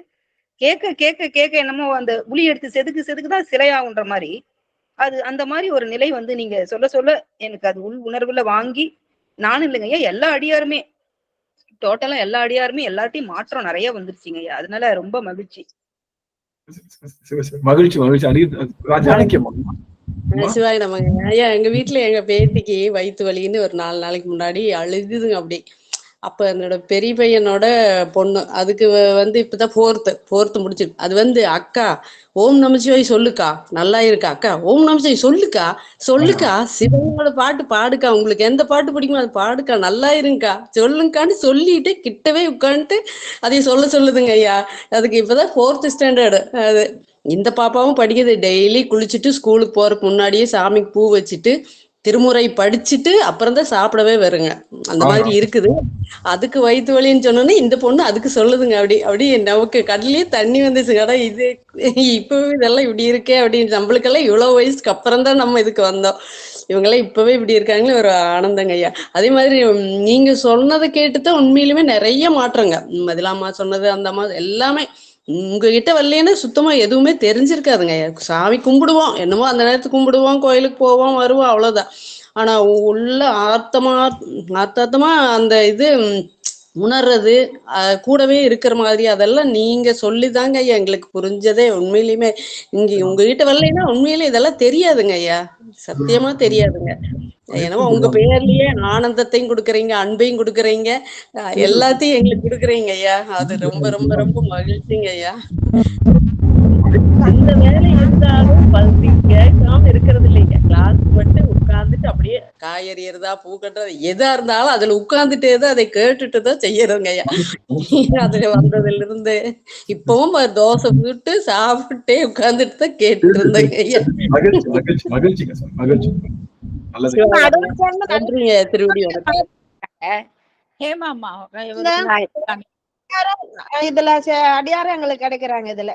கேட்க என்னமோ அந்த உளி எடுத்து செதுக்குதான் சிலையாகுன்ற மாதிரி அது அந்த மாதிரி ஒரு நிலை வந்து நீங்க சொல்ல எனக்கு அது உள் உணர்வுல வாங்கி நானும் இல்லைங்க ஐயா, எல்லா அடியாருமே டோட்டலா எல்லா அடியாருமே எல்லார்ட்டையும் மாற்றம் நிறைய வந்துருச்சுங்க ஐயா. அதனால ரொம்ப மகிழ்ச்சி. சிவாய் நமங்க ஐயா. எங்க வீட்டுல எங்க பேத்திக்கு வயிற்று வலின்னு ஒரு 4 நாளைக்கு முன்னாடி அழுகுதுங்க அப்படி. அப்ப என்னோட பெரிய பையனோட பொண்ணு அதுக்கு வந்து இப்பதான் ஃபோர்த்து முடிச்சிருக்கு. அது வந்து அக்கா ஓம் நமச்சிவாய் சொல்லுக்கா நல்லா இருக்கா, அக்கா ஓம் நமச்சிவாய் சொல்லுக்கா சிவனோட பாட்டு பாடுக்கா, உங்களுக்கு எந்த பாட்டு பிடிக்குமோ அது பாடுக்கா, நல்லா இருங்கக்கா சொல்லுங்கான்னு சொல்லிட்டு கிட்டவே உட்காந்துட்டு அதை சொல்லுதுங்க ஐயா. அதுக்கு இப்பதான் 4th ஸ்டாண்டர்டு. அது இந்த பாப்பாவும் படிக்குது. டெய்லி குளிச்சுட்டு ஸ்கூலுக்கு போறதுக்கு முன்னாடியே சாமிக்கு பூ வச்சுட்டு திருமுறை படிச்சுட்டு அப்புறம் தான் சாப்பிடவே வருங்க. அந்த மாதிரி இருக்குது. அதுக்கு வயிற்று வலின்னு சொன்னோன்னே இந்த பொண்ணு அதுக்கு சொல்லுதுங்க. அப்படி நமக்கு கடலையே தண்ணி வந்துச்சு. கடை இது இப்பவே இதெல்லாம் இப்படி இருக்கே அப்படின்னு. நம்மளுக்கெல்லாம் இவ்வளவு வயசுக்கு அப்புறம் தான் நம்ம இதுக்கு வந்தோம். இவங்கெல்லாம் இப்பவே இப்படி இருக்காங்களே ஒரு ஆனந்தங்க ஐயா. அதே மாதிரி நீங்க சொன்னதை கேட்டுதான் உண்மையிலுமே நிறைய மாற்றங்க. மதிலாமா சொன்னது அந்த மாதிரி எல்லாமே உங்ககிட்ட வரலன்னா சுத்தமா எதுவுமே தெரிஞ்சிருக்காதுங்க. சாமி கும்பிடுவோம், என்னமோ அந்த நேரத்துக்கு கும்பிடுவோம், கோயிலுக்கு போவோம் வருவோம், அவ்வளவுதான். ஆனா உள்ள ஆர்த்தமா அந்த இது உணர்றது கூடவே இருக்கிற மாதிரி அதெல்லாம் நீங்க சொல்லிதாங்க ஐயா எங்களுக்கு புரிஞ்சதே. உண்மையிலுமே இங்க உங்ககிட்ட வரலைன்னா உண்மையிலே இதெல்லாம் தெரியாதுங்க ஐயா, சத்தியமா தெரியாதுங்க. ஏன்னா உங்க பேர்லயே ஆனந்தத்தையும் கொடுக்குறீங்க, அன்பையும் கொடுக்குறீங்க, எல்லாத்தையும் எங்களுக்கு கொடுக்குறீங்க ஐயா. அது ரொம்ப ரொம்ப ரொம்ப மகிழ்ச்சிங்க ஐயா. அந்த வேலை இருந்தாலும் கேட்காம இருக்கிறது இல்லைங்க. கிளாஸ் மட்டும் உட்கார்ந்துட்டு அப்படியே காய்கறி எறியறதா பூ கட்டுறது எதா இருந்தாலும் அதுல உட்கார்ந்துட்டேதான் அதை கேட்டுட்டுதான் செய்யறதுங்க ஐயா. அதுல வந்ததுல இருந்து இப்பவும் தோசை விட்டு சாப்பிட்டே உட்கார்ந்துட்டு தான் கேட்டுட்டு இருந்தேங்க ஐயா. நன்றிங்க திருவடி. ஹேமாமா இதுல அடியாரம் எங்களுக்கு கிடைக்கிறாங்க. இதுல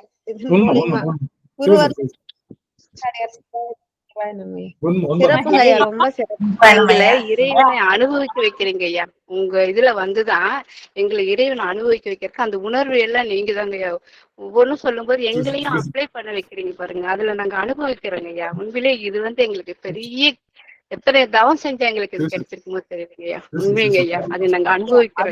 இறைவனை அனுபவிக்க வைக்கிறீங்க ஐயா. உங்க இதுல வந்துதான் எங்களை இறைவனை அனுபவிக்க வைக்கிறதுக்கு அந்த உணர்வு எல்லாம் நீங்க தாங்க ஐயா. ஒவ்வொன்னும் சொல்லும் போது எங்களையும் அப்ளை பண்ண வைக்கிறீங்க பாருங்க. அதுல நாங்க அனுபவிக்கிறோங்க ஐயா. உண்மையிலே இது வந்து எங்களுக்கு பெரிய எத்தனை தவம் செஞ்சா எங்களுக்கு இது கிடைச்சிருக்குமோ தெரியலையா. உண்மைங்க ஐயா, அதை நாங்க அனுபவிக்கிறோம்.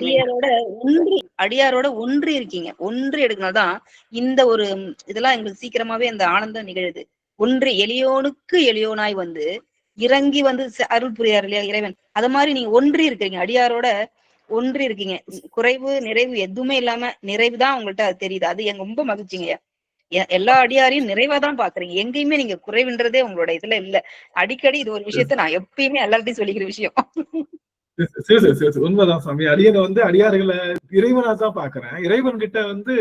அடியாரோட ஒன்றி இருக்கீங்க. ஒன்றி எடுக்கனால்தான் இந்த ஒரு இதெல்லாம் எங்களுக்கு சீக்கிரமாவே அந்த ஆனந்தம் நிகழுது. ஒன்று எளியோனுக்கு எளியோனாய் வந்து இறங்கி வந்து அருள் புரியார் இல்லையா இறைவன். அது மாதிரி நீங்க ஒன்றி இருக்கீங்க, அடியாரோட ஒன்றி இருக்கீங்க. குறைவு நிறைவு எதுவுமே இல்லாம நிறைவுதான் உங்கள்கிட்ட அது தெரியுது. அது எங்க ரொம்ப மகிழ்ச்சிங்கய்யா. எல்லா அடியாரையும் நிறைவாதான் பாக்குறீங்க. எங்கேயுமே நீங்க குறைவுன்றதே உங்களோட இதுல இல்ல. அடிக்கடி இது ஒரு விஷயத்த நான் எப்பயுமே எல்லார்ட்டையும் சொல்லிக்கிற விஷயம். உண்மைதான் சாமி. அடியனை வந்து அடியார்களை இறைவனா தான் பாக்குறேன். இறைவன் கிட்ட வந்து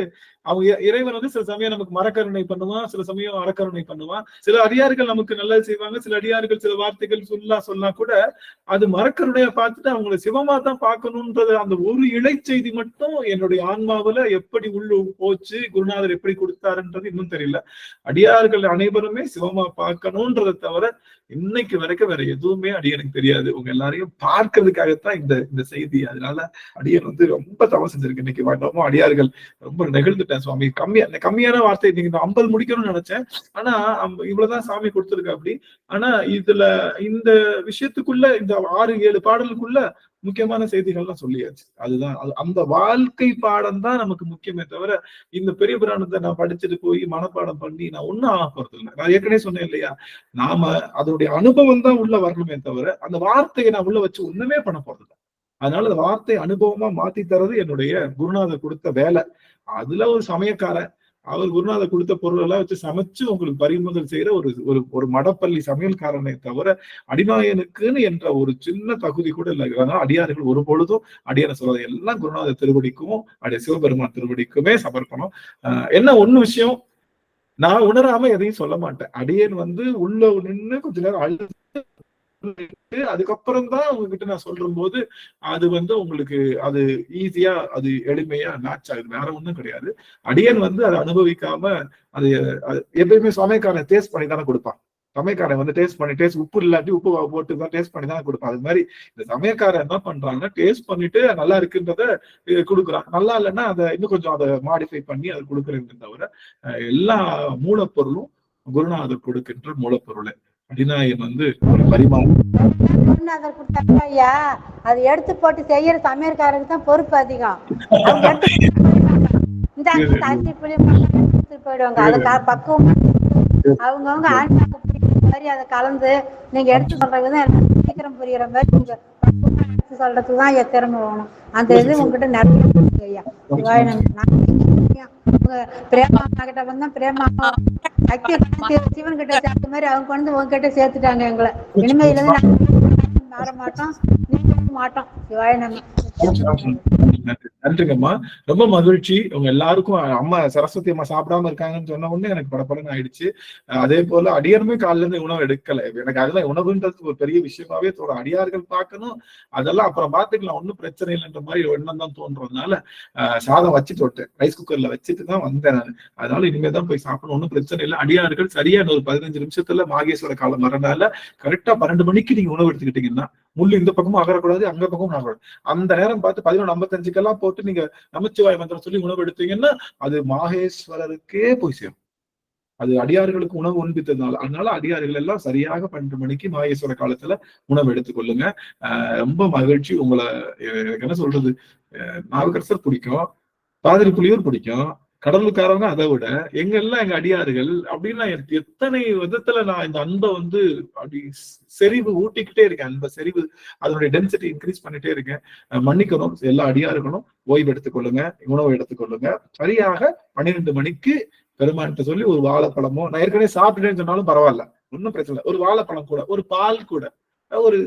அவங்க இறைவன் வந்து சில சமயம் நமக்கு மரக்கருணை பண்ணுவான், சில சமயம் அறக்கருணை பண்ணுவான். சில அடியார்கள் நமக்கு நல்லது செய்வாங்க, சில அடியார்கள் சில வார்த்தைகள் சொன்னா கூட அது மரக்கருணையை பார்த்துட்டு அவங்களை சிவமா தான் பார்க்கணும்ன்றது அந்த ஒரு இலை செய்தி மட்டும் என்னுடைய ஆன்மாவில எப்படி உள்ள போச்சு, குருநாதர் எப்படி கொடுத்தாருன்றது இன்னும் தெரியல. அடியார்கள் அனைவருமே சிவமா பார்க்கணும்ன்றதை தவிர இன்னைக்கு வரைக்கும் வேற எதுவுமே அடியனுக்கு தெரியாது. உங்க எல்லாரையும் பார்க்கறதுக்காகத்தான் இந்த செய்தி. அதனால அடியன் வந்து ரொம்ப தவம் செஞ்சிருக்கு. இன்னைக்கு ரொம்ப அடியார்கள் ரொம்ப நெகிழ்ந்துட்டேன் சுவாமி. கம்மியான வார்த்தை நீங்க 50 முடிக்கணும்னு நினைச்சேன். ஆனா இவ்வளவுதான் சாமி கொடுத்துருக்கு அப்படி. ஆனா இதுல இந்த விஷயத்துக்குள்ள இந்த 6-7 பாடலுக்குள்ள முக்கியமான செய்திகள்லாம் சொல்லியாச்சு. அதுதான் அந்த வாழ்க்கை பாடம் தான் நமக்கு முக்கியமே தவிர இந்த பெரிய புராணத்தை நான் படிச்சுட்டு போய் மனப்பாடம் பண்ணி நான் ஒன்னும் ஆக போறது இல்லை. நான் ஏற்கனவே சொன்னேன் இல்லையா, நாம அதோடைய அனுபவம் தான் உள்ள வரணுமே தவிர அந்த வார்த்தையை நான் உள்ள வச்சு ஒண்ணுமே பண்ண போறது இல்லை. அதனால அந்த வார்த்தை அனுபவமா மாத்தி தர்றது என்னுடைய குருநாதர் கொடுத்த வேலை. அதுல ஒரு சமயக்காரன் அவர் குருநாதர் கொடுத்த பொருள் எல்லாம் வச்சு சமைச்சு உங்களுக்கு பறிமுதல் செய்யற ஒரு மடப்பள்ளி சமையல்காரனை தவிர அடிநாயனுக்குன்னு என்ற ஒரு சின்ன தகுதி கூட இல்லை. அதனால அடியார்கள் ஒரு பொழுதும் அடியான சொல்றது எல்லாம் குருநாதர் திருவடிக்கும் சிவபெருமான் திருவடிக்குமே சமர்ப்பணம். என்ன ஒண்ணு விஷயம், நான் உணராம எதையும் சொல்ல மாட்டேன். அடியேன் உள்ள நின்று கொஞ்ச நேரம் அழுது அதுக்கப்புறம் தான் உங்ககிட்ட நான் சொல்லும் போது அது உங்களுக்கு அது ஈஸியா அது எளிமையா மேட்ச் ஆகுது. வேற ஒண்ணும் கிடையாது. அடியன் அதை அனுபவிக்காம அது எப்பயுமே சமையக்காரன் டேஸ்ட் பண்ணி தானே கொடுப்பான். சமையக்காரன் டேஸ்ட் பண்ணி உப்பு இல்லாட்டி உப்பு போட்டு தான் டேஸ்ட் பண்ணி தான் கொடுப்பான். அது மாதிரி இந்த சமையக்காரன் என்ன பண்றாங்கன்னா டேஸ்ட் பண்ணிட்டு நல்லா இருக்குன்றத கொடுக்குறான். நல்லா இல்லைன்னா அதை இன்னும் கொஞ்சம் அதை மாடிஃபை பண்ணி அதை கொடுக்குறேன்னு தவிர எல்லா மூலப்பொருளும் குருநாதர் கொடுக்கின்ற மூலப்பொருளை அடிநாயன் ஒரு பரிமாணம் குருநாதர் கொடுத்தாங்க ஐயா. அது எடுத்து போட்டு செய்யற சமையல்காரருக்கு தான் பொறுப்பு அதிகம். இந்த அரிசி புளி போயிடுவாங்க. அதை பக்குவம் அவங்கவுங்க ஆன்மாக்கு புரியுற மாதிரி அதை கலந்து நீங்க எடுத்து சொல்றதுதான் சீக்கிரம் புரியுற மாதிரி உங்க சொல்றதுக்கு தான் திறமை வேணும். அந்த இது உங்ககிட்ட நிறைய ஐயா. பிரேமா கிட்ட வந்தா பிரேமா சிவன் கிட்ட சேர்த்த மாதிரி அவங்க உங்ககிட்ட சேர்த்துட்டாங்க எங்களை. இனிமையில இருந்து மாற மாட்டோம், மாட்டோம். சிவாய நம்ம. நன்றிங்கம்மா, ரொம்ப மகிழ்ச்சி. உங்க எல்லாருக்கும் அம்மா சரஸ்வதி அம்மா சாப்பிடாம இருக்காங்கன்னு சொன்ன உடனே எனக்கு படப்படன்னு ஆயிடுச்சு. அதே போல அடியாருமே காலையில இருந்து உணவு எடுக்கல. எனக்கு அதெல்லாம் உணவுன்றது ஒரு பெரிய விஷயமாவே தோணும். அடியார்கள் பார்க்கணும், அதெல்லாம் அப்புறம் பாத்துக்கலாம், ஒன்னும் பிரச்சனை இல்லைன்ற மாதிரி எண்ணம் தான் தோன்றதுனால சாதம் வச்சுட்டு விட்டேன். ரைஸ் குக்கர்ல வச்சுட்டு தான் வந்தேன் நான். அதனால இனிமே தான் போய் சாப்பிடணும், ஒன்னும் பிரச்சனை இல்லை. அடியார்கள் சரியான ஒரு 15 நிமிஷத்துல மாகேஸ்வர காலம் வரனால கரெக்டா 12 மணிக்கு நீங்க உணவு எடுத்துக்கிட்டீங்கன்னா முள்ளு இந்த பக்கமும் அகரக்கூடாது, அங்க பக்கமும் நகரக்கூடாது. அந்த நேரம் பார்த்து 11:55 போட்டு நீங்க நமச்சிவாய மந்திரம் சொல்லி உணவு எடுத்தீங்கன்னா அது மாகேஸ்வரருக்கே போய் சேரும். அது அடியார்களுக்கு உணவு உண்பித்ததுனால. அதனால அடியார்கள் எல்லாம் சரியாக 12 மணிக்கு மாகேஸ்வர காலத்துல உணவு எடுத்துக்கொள்ளுங்க. ரொம்ப மகிழ்ச்சி. உங்களை என்ன சொல்றது, நாவுக்கரசர் பிடிக்கும், பாதிரி புலியூர் பிடிக்கும், கடலுக்காரங்க அதை விட எங்க எல்லாம் எங்க அடியார்கள் அப்படின்னா எத்தனை விதத்துல நான் இந்த அன்பை அப்படி செறிவு ஊட்டிக்கிட்டே இருக்கேன். அன்பை செறிவு அதனுடைய டென்சிட்டி இன்க்ரீஸ் பண்ணிட்டே இருக்கேன். மன்னிக்கணும், எல்லா அடியார்களும் ஓய்வு எடுத்துக்கொள்ளுங்க, உணவு எடுத்துக்கொள்ளுங்க. சரியாக 12 மணிக்கு பெருமான்கிட்ட சொல்லி ஒரு வாழைப்பழமோ, நான் ஏற்கனவே சாப்பிட்டுட்டேன்னு சொன்னாலும் பரவாயில்ல, ஒன்னும் பிரச்சனை இல்லை, ஒரு வாழைப்பழம் கூட, ஒரு பால் கூட,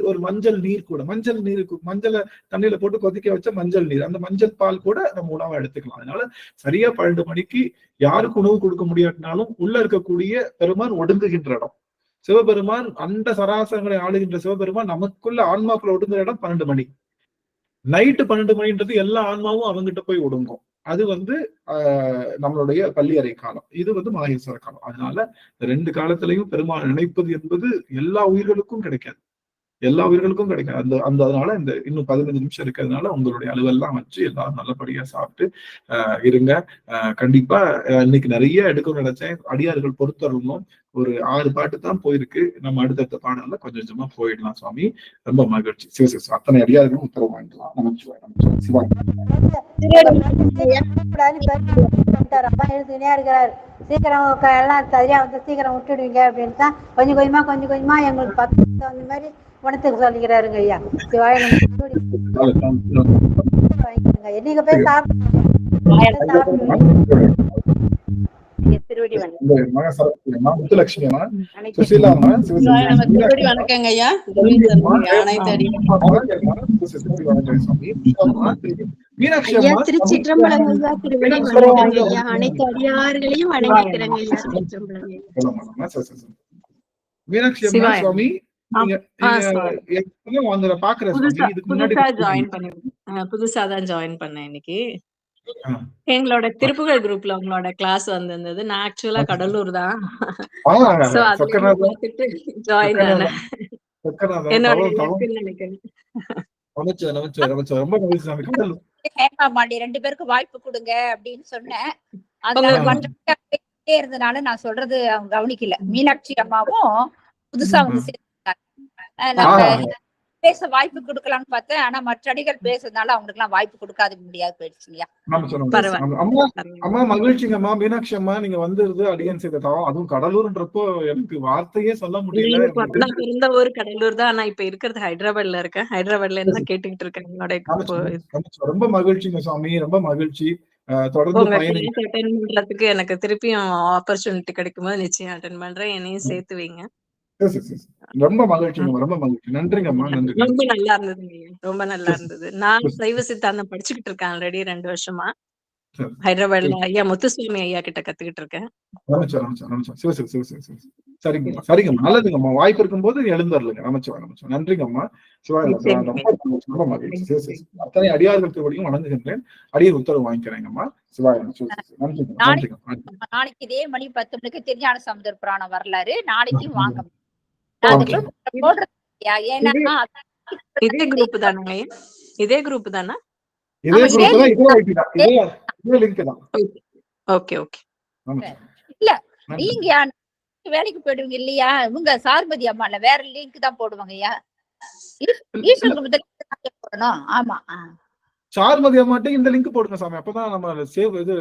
ஒரு மஞ்சள் நீர் கூட, மஞ்சள் நீருக்கு மஞ்சளை தண்ணியில போட்டு கொதிக்க வச்ச மஞ்சள் நீர், அந்த மஞ்சள் பால் கூட நம்ம உணவை எடுத்துக்கலாம். அதனால சரியா 12 மணிக்கு யாருக்கு உணவு கொடுக்க முடியாட்டினாலும் உள்ள இருக்கக்கூடிய பெருமான் ஒடுங்குகின்ற இடம் சிவபெருமான், அந்த சராசரங்களை ஆளுகின்ற சிவபெருமான் நமக்குள்ள ஆன்மாக்குள்ள ஒடுங்குற இடம் 12 மணி. நைட்டு 12 மணின்றது எல்லா ஆன்மாவும் அவங்ககிட்ட போய் ஒடுங்கும். அது நம்மளுடைய பள்ளியறை காலம், இது மாகேஸ்வர காலம். அதனால இந்த 2 காலத்திலையும் பெருமாள் நினைப்பது என்பது எல்லா உயிர்களுக்கும் கிடைக்காது, எல்லா உயிர்களுக்கும் கிடைக்காது. அதனால இந்த இன்னும் 15 நிமிஷம் இருக்கிறதுனால உங்களுடைய அலுவெல்லாம் வச்சு எல்லாரும் நல்லபடியா சாப்பிட்டு இருங்க. கண்டிப்பா இன்னைக்கு நிறைய எடுக்கணும்னு நினைச்சேன். அடியார்கள் பொறுத்தரணும். ஒரு 6 பாட்டு தான் போயிருக்கு. நம்ம அடுத்தடுத்த பாடல்ல கொஞ்சம் கொஞ்சமா போயிடலாம். சுவாமி ரொம்ப மகிழ்ச்சி. சிவசிவ அத்தனை அடியார்களும் உத்தரவு வாங்கிக்கலாம். நமச்சிவாய், நமச்சிவாய். சிவா எழுதுனே இருக்கிறாரு. சீக்கிரம் எல்லாம் சரியா சீக்கிரம் விட்டுடுவீங்க அப்படின்னு தான் கொஞ்சம் கொஞ்சமா எங்களுக்கு 10 அந்த மாதிரி உணத்துக்கு சொல்லிக்கிறாருங்க ஐயா. சிவாய நீங்க போய் வணக்கங்க ஐயா. திருச்சிற்றம்பலம் அனைத்து அடியார்களையும் வணங்கிக்கிறேங்க ஐயா. மீனாட்சி அம்மா சுவாமி புதுசா தான் ஜாயின் பண்ணேன் இன்னைக்கு. எங்களோட திருப்புகழ் குரூப்ல உங்களோட கிளாஸ் வந்திருந்தது. நான் ஆக்சுவலா கடலூர் தான். ஜாயின் ஆனேன். ஹேமாமாண்டி 2 பேருக்கு வாய்ப்பு கொடுங்க அப்படின்னு சொன்னேன். இருந்தனால நான் சொல்றது அவங்க கவனிக்கல. மீனாட்சி அம்மாவும் புதுசா சேர்ந்தாங்க. பேச வாய்ப்பு கொடுக்கலாம்னு பார்த்தேன். ஆனா மற்ற அடிகள் பேசுறதுனால அவங்களுக்கு எல்லாம் வாய்ப்பு கொடுக்காத முடியாது போயிடுச்சுங்கய்யா. அம்மா மகிழ்ச்சிங்கம்மா. மீனாட்சி அம்மா, நீங்க வந்துருது அடியன் செய்த தவம். அதுவும் கடலூர்ன்றப்போ எனக்கு வார்த்தையே சொல்ல முடியல. நான் பிறந்த ஊர் கடலூர் தான். ஆனா இப்ப இருக்கிறது ஹைதராபாத்ல இருக்கேன். ஹைதராபாத்ல இருந்து கேட்டுக்கிட்டு இருக்கேன். ரொம்ப மகிழ்ச்சிங்க சாமி, ரொம்ப மகிழ்ச்சி. தொடர்ந்து பயணிங்க. அட்டெண்ட் பண்றதுக்கு எனக்கு திருப்பியும் ஆப்பர்ச்சுனிட்டி கிடைக்கும்போது நிச்சயம் அட்டெண்ட் பண்றேன். என்னையும் சேர்த்து வைங்க. ரொம்ப மகிழ்ச்சிங்க, ரொம்ப மகிழ்ச்சி. நன்றிங்கம்மா, நன்றி. ரொம்ப நல்லா இருந்ததுங்க, ரொம்ப நல்லா இருந்தது. நான் சைவ சித்தாந்தம் படிச்சுக்கிட்டு இருக்கேன் ஆல்ரெடி 2 வருஷமா. ஹைதராபாத்ல ஐயா முத்துசுவாமி ஐயா கிட்ட கத்துக்கிட்டு இருக்கேன். சரிங்கம்மா, சரிங்கம்மா, நல்லதுங்கம்மா. வாய்ப்பு இருக்கும்போது எழுந்தருளுங்க. நமச்சிவாயம். நன்றிங்கம்மா. ரொம்ப மகிழ்ச்சி. அத்தனை அடியார்கள் திருவடியும் வணங்குகின்றேன். அடியார் உத்தரவு வாங்கிக்கிறேங்கம்மா. சிவாயம். நாளைக்கு இதே மணி 10 மணிக்கு திருஞான சமுதர் புராணம் வரலாறு. நாளைக்கும் வாங்க. இதே குரூப் தானே? இதே குரூப் தானா? Okay okay. இல்ல இல்லைங்கய்யா, வேலைக்கு போயிடுவீங்க இல்லையா? இவங்க சார்மதி அம்மா இல்ல, வேற லிங்க் தான் போடுவாங்கய்யா. போடணும். ஆமா, சார்மதி அம்மாட்ட இந்த லிங்க் போடுங்க சாமி. அப்பதான் நம்ம சேவ் இது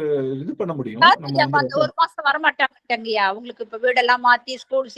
பண்ண முடியும். ஒரு மாசம் வரமாட்டாங்கய்யா. அவங்களுக்கு இப்ப வீடெல்லாம் மாத்தி ஸ்கூல்